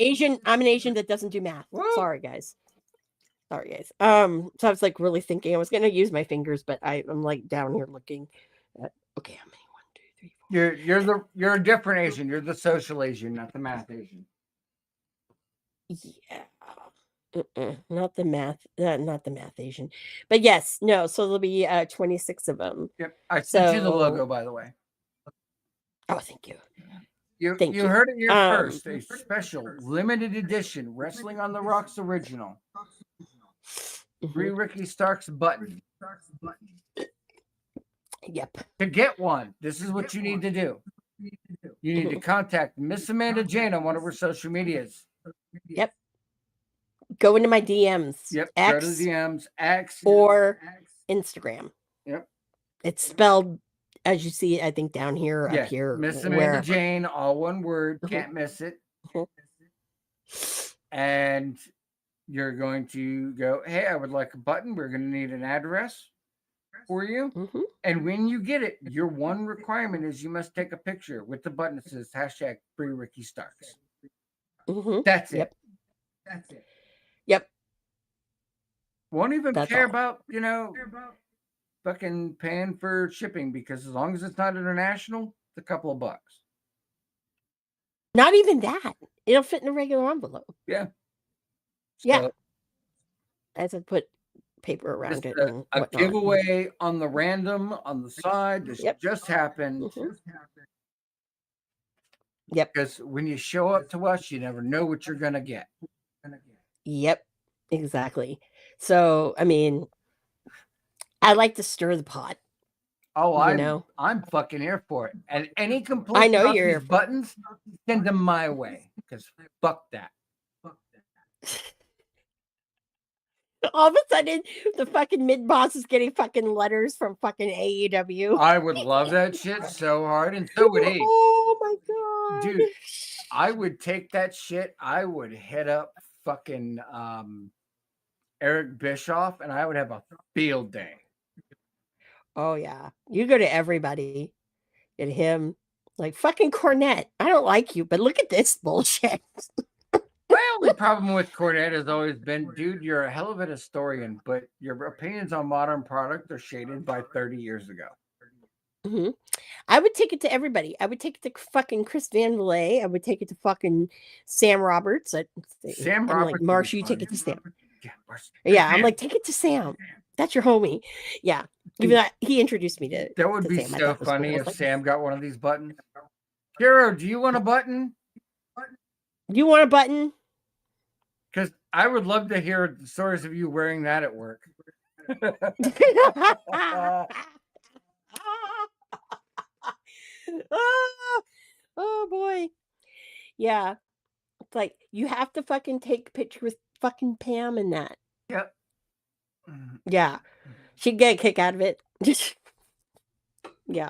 I'm an Asian that doesn't do math. What? Sorry, guys. So I was like really thinking I was gonna use my fingers, but I'm like down here looking at okay, how many? 1, 2, 3, 4. You're a different Asian. You're the social Asian, not the math Asian. Yeah. Not the math Asian. But yes, no, so there'll be 26 of them. Yep. I sent you the logo, by the way. Oh, thank you. You heard it here first. A special limited edition Wrestling on the Rocks original. Free Ricky Starks button. Yep. To get one, this is what you need to do. You need to contact Miss Amanda Jane on one of her social medias. Yep. Go into my DMs. Yep. X, go to the DMs, X or Instagram. Yep. It's spelled as you see, I think down here, up here. Miss Amanda Jane, all one word. Can't miss it. And you're going to go, hey, I would like a button. We're going to need an address for you. And when you get it, your one requirement is you must take a picture with the button that says hashtag Free Ricky Starks. That's it. That's it. Yep. Won't even care about, fucking paying for shipping because as long as it's not international, it's a couple of bucks. Not even that. It'll fit in a regular envelope. Yeah. Yeah. As I put paper around it. A giveaway on the random on the side. This just happened. Yep. Because when you show up to us, you never know what you're gonna get. Yep. Exactly. So I mean, I like to stir the pot. Oh, I'm fucking here for it. And any complaints I know about you're these here buttons, send them my way. Because fuck that. All of a sudden, the fucking mid boss is getting fucking letters from fucking AEW. I would love that shit so hard, and so would he. Oh my god, dude! I would take that shit. I would hit up fucking Eric Bischoff, and I would have a field day. Oh yeah, you go to everybody, get him, like fucking Cornette. I don't like you, but look at this bullshit. My only problem with Cornette has always been, dude, you're a hell of an historian, but your opinions on modern product are shaded by 30 years ago. Mhm. I would take it to everybody. I would take it to fucking Chris Van Vliet. I would take it to fucking Sam Roberts. Sam I'm Roberts like, would be Marsha, you fun. take it to Sam. Yeah, Marsh- Yeah, I'm Sam. like, take it to Sam. That's your homie. Yeah. Even though he introduced me to That would to be Sam. I so thought it was cool. funny I was if like, Sam got one of these buttons. Hero, do you want a button? you want a button? Because I would love to hear the stories of you wearing that at work. Oh boy. Yeah. It's like you have to fucking take a picture with fucking Pam and that. Yep. Yeah. She'd get a kick out of it. Yeah.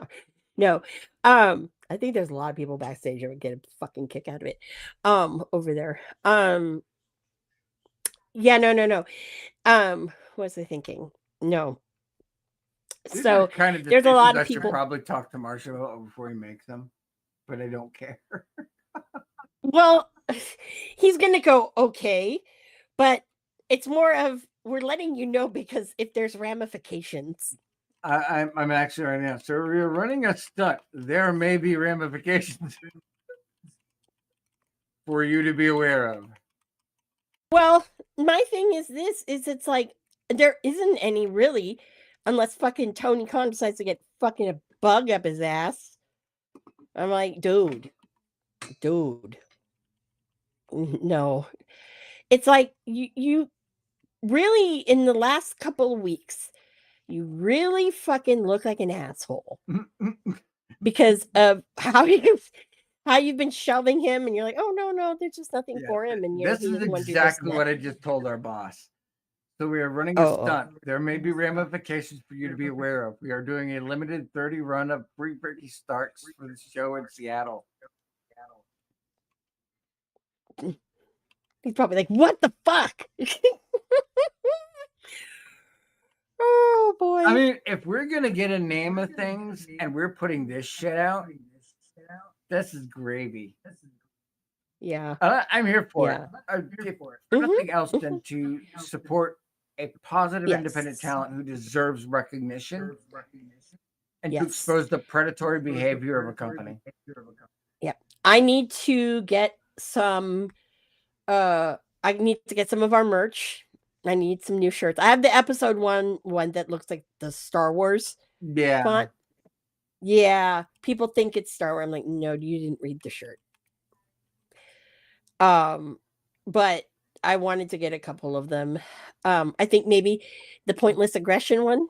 No. I think there's a lot of people backstage that would get a fucking kick out of it. Over there. Yeah, no. What was I thinking? No. These So are kind of there's a lot decisions of I should people. probably talk to Marsha about before he makes them, but I don't care. Well, he's gonna go okay, but it's more of we're letting you know because if there's ramifications. I'm actually right now. So we're running a stunt. There may be ramifications for you to be aware of. Well, my thing is it's like there isn't any really, unless fucking Tony Khan decides to get fucking a bug up his ass. I'm like, dude, no. It's like you really in the last couple of weeks, you really fucking look like an asshole because of how you've been shoving him, and you're like, oh no, there's just nothing for him, and This is exactly what I just told our boss. So we are running a stunt. There may be ramifications for you to be aware of. We are doing a limited 30 run of free Ricky Starks for the show in Seattle. He's probably like, what the fuck? Oh boy. I mean, if we're gonna get a name of things and we're putting this shit out, this is gravy. Yeah. I'm here for it. I'm here for it. Nothing else mhm. than to support a positive independent Yes. talent who deserves recognition and to Yes. expose the predatory behavior of a company. I need to get some I need to get some of our merch. I need some new shirts. I have the episode one that looks like the Star Wars Yeah. font. Yeah, people think it's Star Wars. I'm like, no, you didn't read the shirt. But I wanted to get a couple of them. I think maybe the Pointless Aggression one.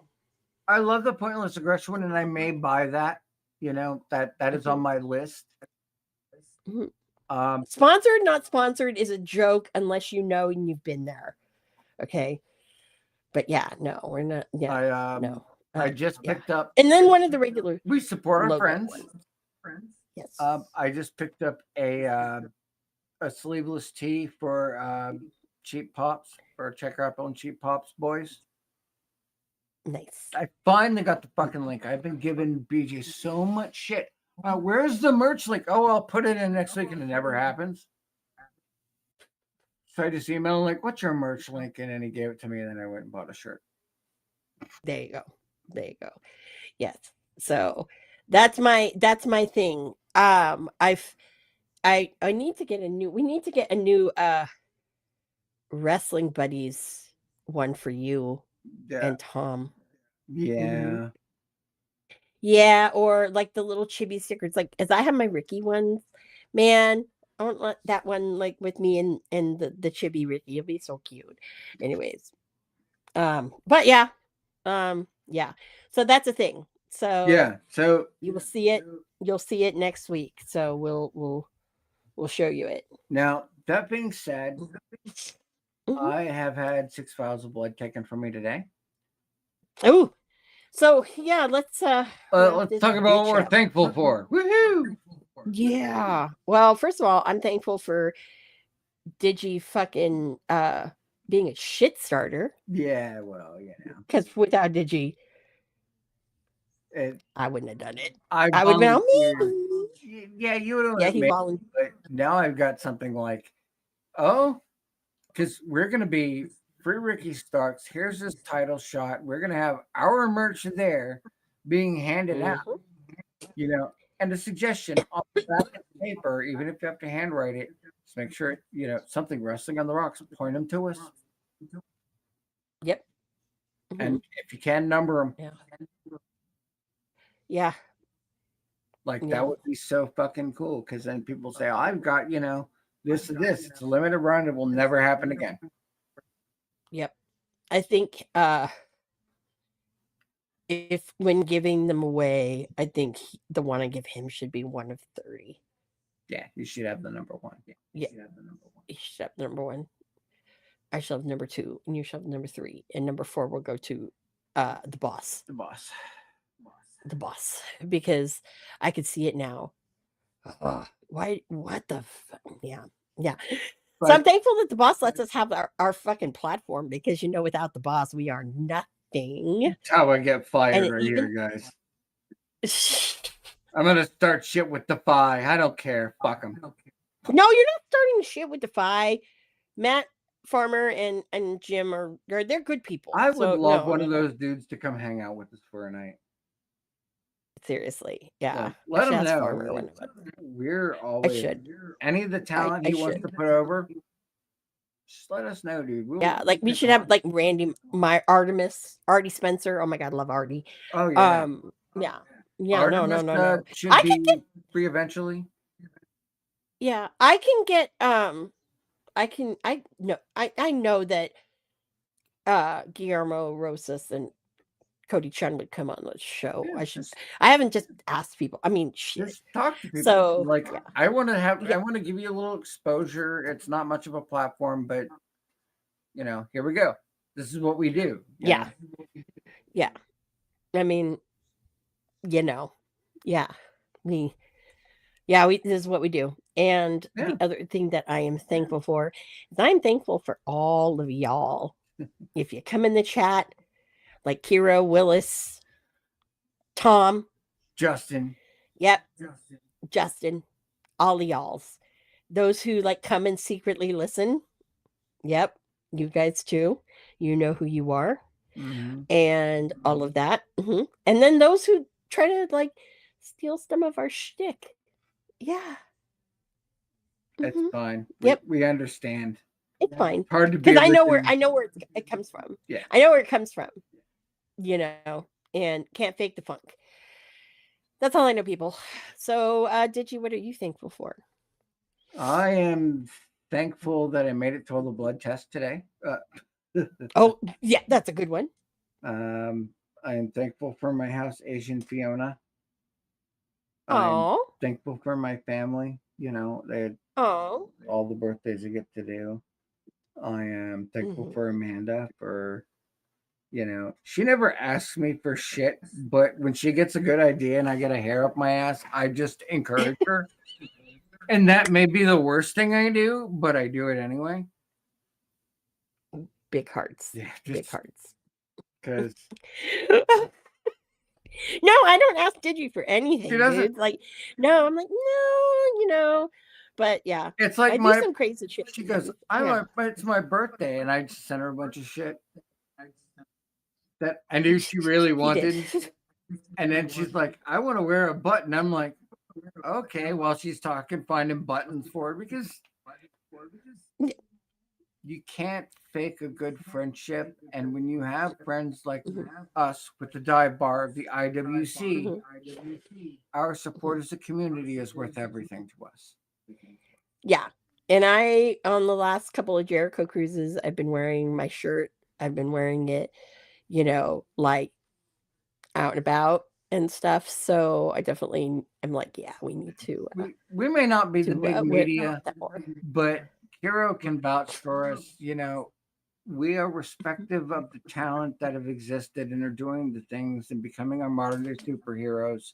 I love the Pointless Aggression one, and I may buy that. You know, that is on my list. Mhm. Sponsored, not sponsored is a joke unless you know and you've been there. Okay. But yeah, no, we're not. Yeah. No. I just picked up. And then one of the regular. We support our logo friends. ones. Yes. I just picked up a sleeveless tee for Cheap Pops, or check our own Cheap Pops boys. Nice. I finally got the fucking link. I've been giving BJ so much shit. Where's the merch link? Oh, I'll put it in next week, and it never happens. So I just emailed him like, "What's your merch link?" And then he gave it to me, and then I went and bought a shirt. There you go. Yes. So that's my thing. I need to get we need to get a new Wrestling Buddies one for you and Tom. Yeah. Yeah, or like the little chibi stickers. Like, as I have my Ricky ones, man, I don't want that one like with me and the chibi Ricky. It'll be so cute. Anyways, but yeah, yeah. So that's a thing. So yeah, so you will see it. You'll see it next week. So we'll show you it. Now that being said, Mhm. I have had 6 vials of blood taken from me today. Oh, so yeah, let's talk about what we're thankful for. Woohoo! Yeah. Well, first of all, I'm thankful for Digi fucking being a shit starter. Yeah, well, Because without Digi, it, I wouldn't have done it. I I would have been on volunteered. me. Yeah, you would Yeah, have he made, volunteered. but now I've got something like, oh, because we're gonna be Free Ricky Starks. Here's this title shot. We're gonna have our merch there being handed out. You know, and a suggestion on the back of the paper, even if you have to handwrite it, just make sure something wrestling on the rocks. Point them to us, Yep. and if you can number them, Yeah. Yeah. like Yeah. that would be so fucking cool. Because then people say, I've got this and this. It's a limited run. It will never happen again. Yep. I think if when giving them away, I think the one I give him should be one of 30. Yeah, you should have the number one. Yeah. You should have number one. I shall have number 2, and you shall have number 3, and number 4 will go to the boss. The boss. The boss, because I could see it now. Why? What the? Yeah. So But I'm thankful that the boss lets us have our fucking platform, because without the boss, we are nothing. that's how I get fired And right even here, guys. I'm gonna start shit with Defy. I don't care. Fuck them. No, you're not starting shit with Defy. Matt Farmer and Jim they're good people. I would So, love no, one of those dudes to come hang out with us for a night. seriously, yeah. Like, let I should him ask know. Farmer one of them. We're I always should. any of the talent I he wants should. to put over. Just let us know, dude. Yeah, like we should have like Randy, my Artie Spencer. Oh my god, love Artie. Oh yeah. Yeah. Artemis, No. should I be can get. free eventually. Yeah, I can get. I know that Guillermo Rosas and Cody Chun would come on the show. Yeah, I haven't just asked people. I mean, shit. Just talk to people. So like yeah. I want to give you a little exposure. It's not much of a platform, but here we go. This is what we do. Yeah. I mean, yeah. We this is what we do. And the other thing that I am thankful for is I'm thankful for all of y'all. If you come in the chat, like Kira, Willis, Tom, Justin. Yep. Justin, all of y'all's. Those who like come and secretly listen. Yep. You guys too. You know who you are. Mm-hmm. And all of that. Mm-hmm. And then those who try to like steal some of our shtick. Yeah. It's fine. Yep. We understand. It's fine. Hard to be because I know where it comes from. Yeah. I know where it comes from. And can't fake the funk. That's all I know, people. So, Digi, what are you thankful for? I am thankful that I made it to all the blood tests today. Oh, yeah, that's a good one. I am thankful for my house, Asian Fiona. I'm thankful for my family. They had all the birthdays I get to do. I am thankful for Amanda for, she never asks me for shit, but when she gets a good idea and I get a hair up my ass, I just encourage her. And that may be the worst thing I do, but I do it anyway. Big hearts. Yeah, big hearts. Because no, I don't ask Digi for anything, dude. Like, no, I'm like, no, but yeah, it's like I do some crazy shit. She goes, it's my birthday, and I just sent her a bunch of shit that I knew she really wanted. And then she's like, I want to wear a button. I'm like, okay, while she's talking, finding buttons for it, because you can't fake a good friendship. And when you have friends like us with the dive bar of the IWC, our support as a community is worth everything to us. Yeah. And on the last couple of Jericho cruises, I've been wearing my shirt. I've been wearing it, like out and about and stuff. So I definitely am like, yeah, we need to. We may not be the big media, but Hero can vouch for us. We are respective of the talent that have existed and are doing the things and becoming our modern day superheroes.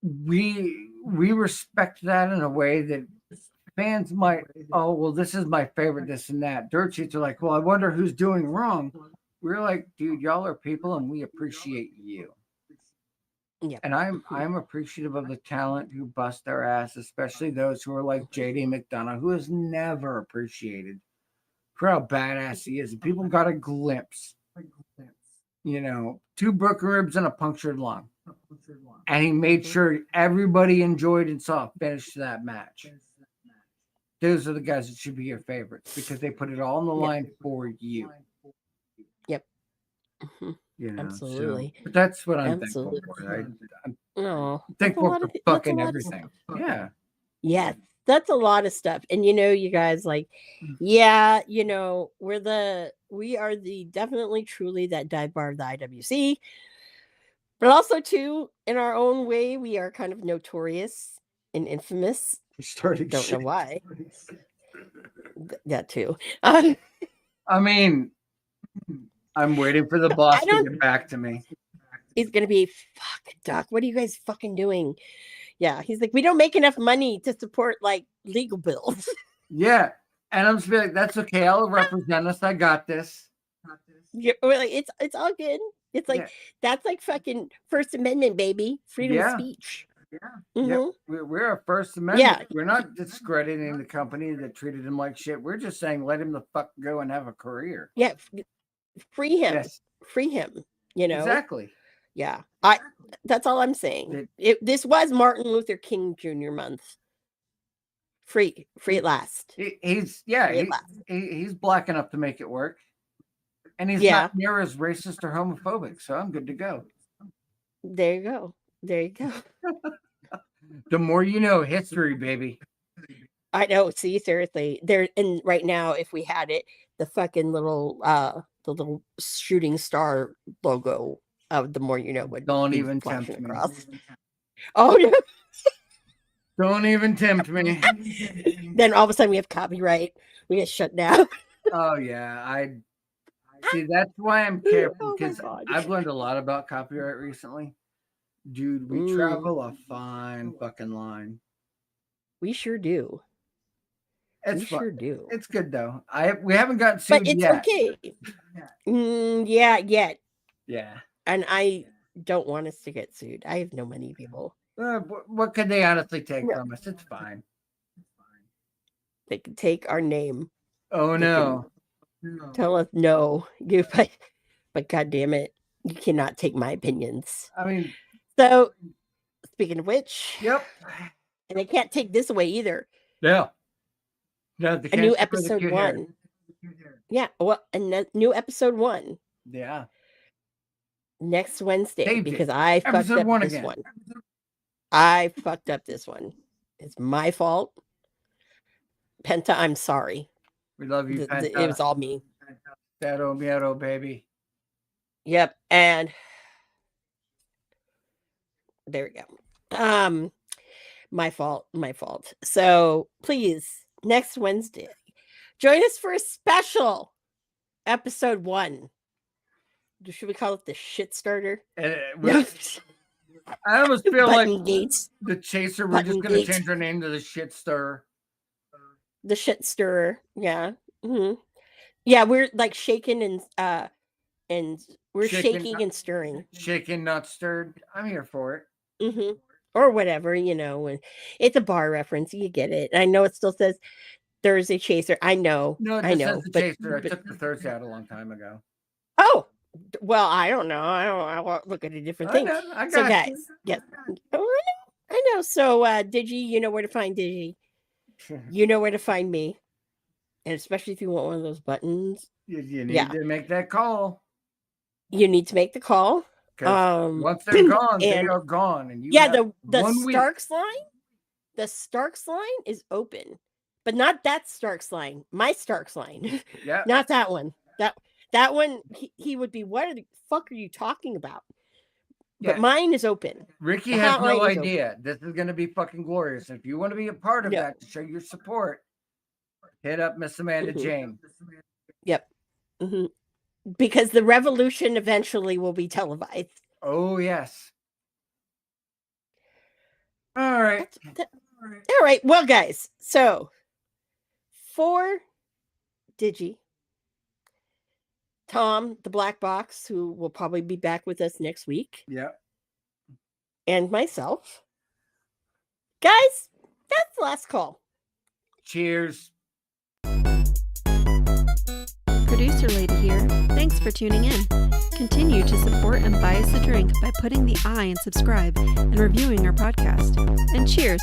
we respect that in a way that fans might, oh well, this is my favorite, this and that. Dirt sheets are like, well, I wonder who's doing wrong. We're like, dude, y'all are people and we appreciate you. Yep. And I'm appreciative of the talent who bust their ass, especially those who are like JD McDonough, who is never appreciated for how badass he is. People got a glimpse, you know, 2 broken ribs and a punctured lung. And he made sure everybody enjoyed and saw a finish to that match. Those are the guys that should be your favorites because they put it all on the line for you. Yep. Mhm. You know, Absolutely. So, but that's what I'm Absolutely. thankful for. I'm No, thankful for fucking everything. Yeah. Yes, that's a lot of stuff. And you know, you guys, like, yeah, you know, we are the definitely truly that dive bar of the IWC. But also too, in our own way, we are kind of notorious and infamous. Starting Don't shit. know why. That too. I mean, I'm waiting for the boss to get back to me. He's gonna be, fuck, Doc, what are you guys fucking doing? Yeah, he's like, we don't make enough money to support like legal bills. Yeah, and I'm just be like, that's okay. I'll represent us. I got this. Yeah, we're like, it's all good. It's like, Yeah. that's like fucking First Amendment, baby, freedom of Yeah. speech. Yeah, Mhm. we're a First Amendment. Yeah. We're not discrediting the company that treated him like shit. We're just saying let him the fuck go and have a career. Yeah, free him. Yes, Free him. You know. exactly. Yeah, that's all I'm saying. This was Martin Luther King Jr. month. Free at last. He's black enough to make it work, and he's Yeah. not near as racist or homophobic, so I'm good to go. There you go. There you go. The more you know, history, baby. I know. See, seriously, there. And right now, if we had it, the fucking little, the little shooting star logo of the more you know would Don't be even flashing tempt across. me. Oh no! Don't even tempt me. Then all of a sudden we have copyright. We get shut down. Oh yeah, I see. That's why I'm careful Oh my because God. I've learned a lot about copyright recently. Dude, we travel a fine fucking line. We sure do. It's We fun. sure do. It's good though. We haven't gotten sued But it's yet. okay. Yeah, yet. Yeah. And I don't want us to get sued. I have no money, people. What could they honestly take from us? It's fine. They can take our name. Oh no. Tell us no. But God damn it, you cannot take my opinions. I mean, so speaking of which, yep. And they can't take this away either. Yeah. No, a new episode 1. Yeah, well, a new episode 1. Yeah. Next Wednesday, because I fucked up this one. I fucked up this one. It's my fault. Penta, I'm sorry. We love you, Penta. It was all me. Shadow Miedo, baby. Yep, and there we go. My fault. So please, next Wednesday, join us for a special episode 1. Should we call it the shit starter? I almost feel like Gates. The Chaser. We're just going to change our name to the Shit Stirrer. The Shit Stirrer. Yeah. Mm-hmm. Yeah, we're like shaking and we're shaking and stirring. Shaken, not stirred. I'm here for it. Mm-hmm. Or whatever, you know. And it's a bar reference. You get it. I know it still says Thursday Chaser. I know. No, it just says the Chaser. I took the Thursday out a long time ago. Oh, well, I don't know. I won't look at a different thing. So, guys, yeah. I know. So, Digi, you know where to find Digi. You know where to find me. And especially if you want one of those buttons. You need to make that call. You need to make the call. Once they're gone, they are gone. And the Starks line, the Starks line is open. But not that Starks line. My Starks line. Yeah. Not that one. That one, he would be, what the fuck are you talking about? But mine is open. Ricky has no idea. This is going to be fucking glorious. If you want to be a part of that to show your support, hit up Miss Amanda Jane. Yep. Mm-hmm. Because the revolution eventually will be televised. Oh, yes. All right. All right. Well, guys, so for Digi, Tom, the Black Box, who will probably be back with us next week, Yep. and myself, guys, that's the last call. Cheers. Producer Lady here. Thanks for tuning in. Continue to support and buy us a drink by putting the I in subscribe and reviewing our podcast. And cheers.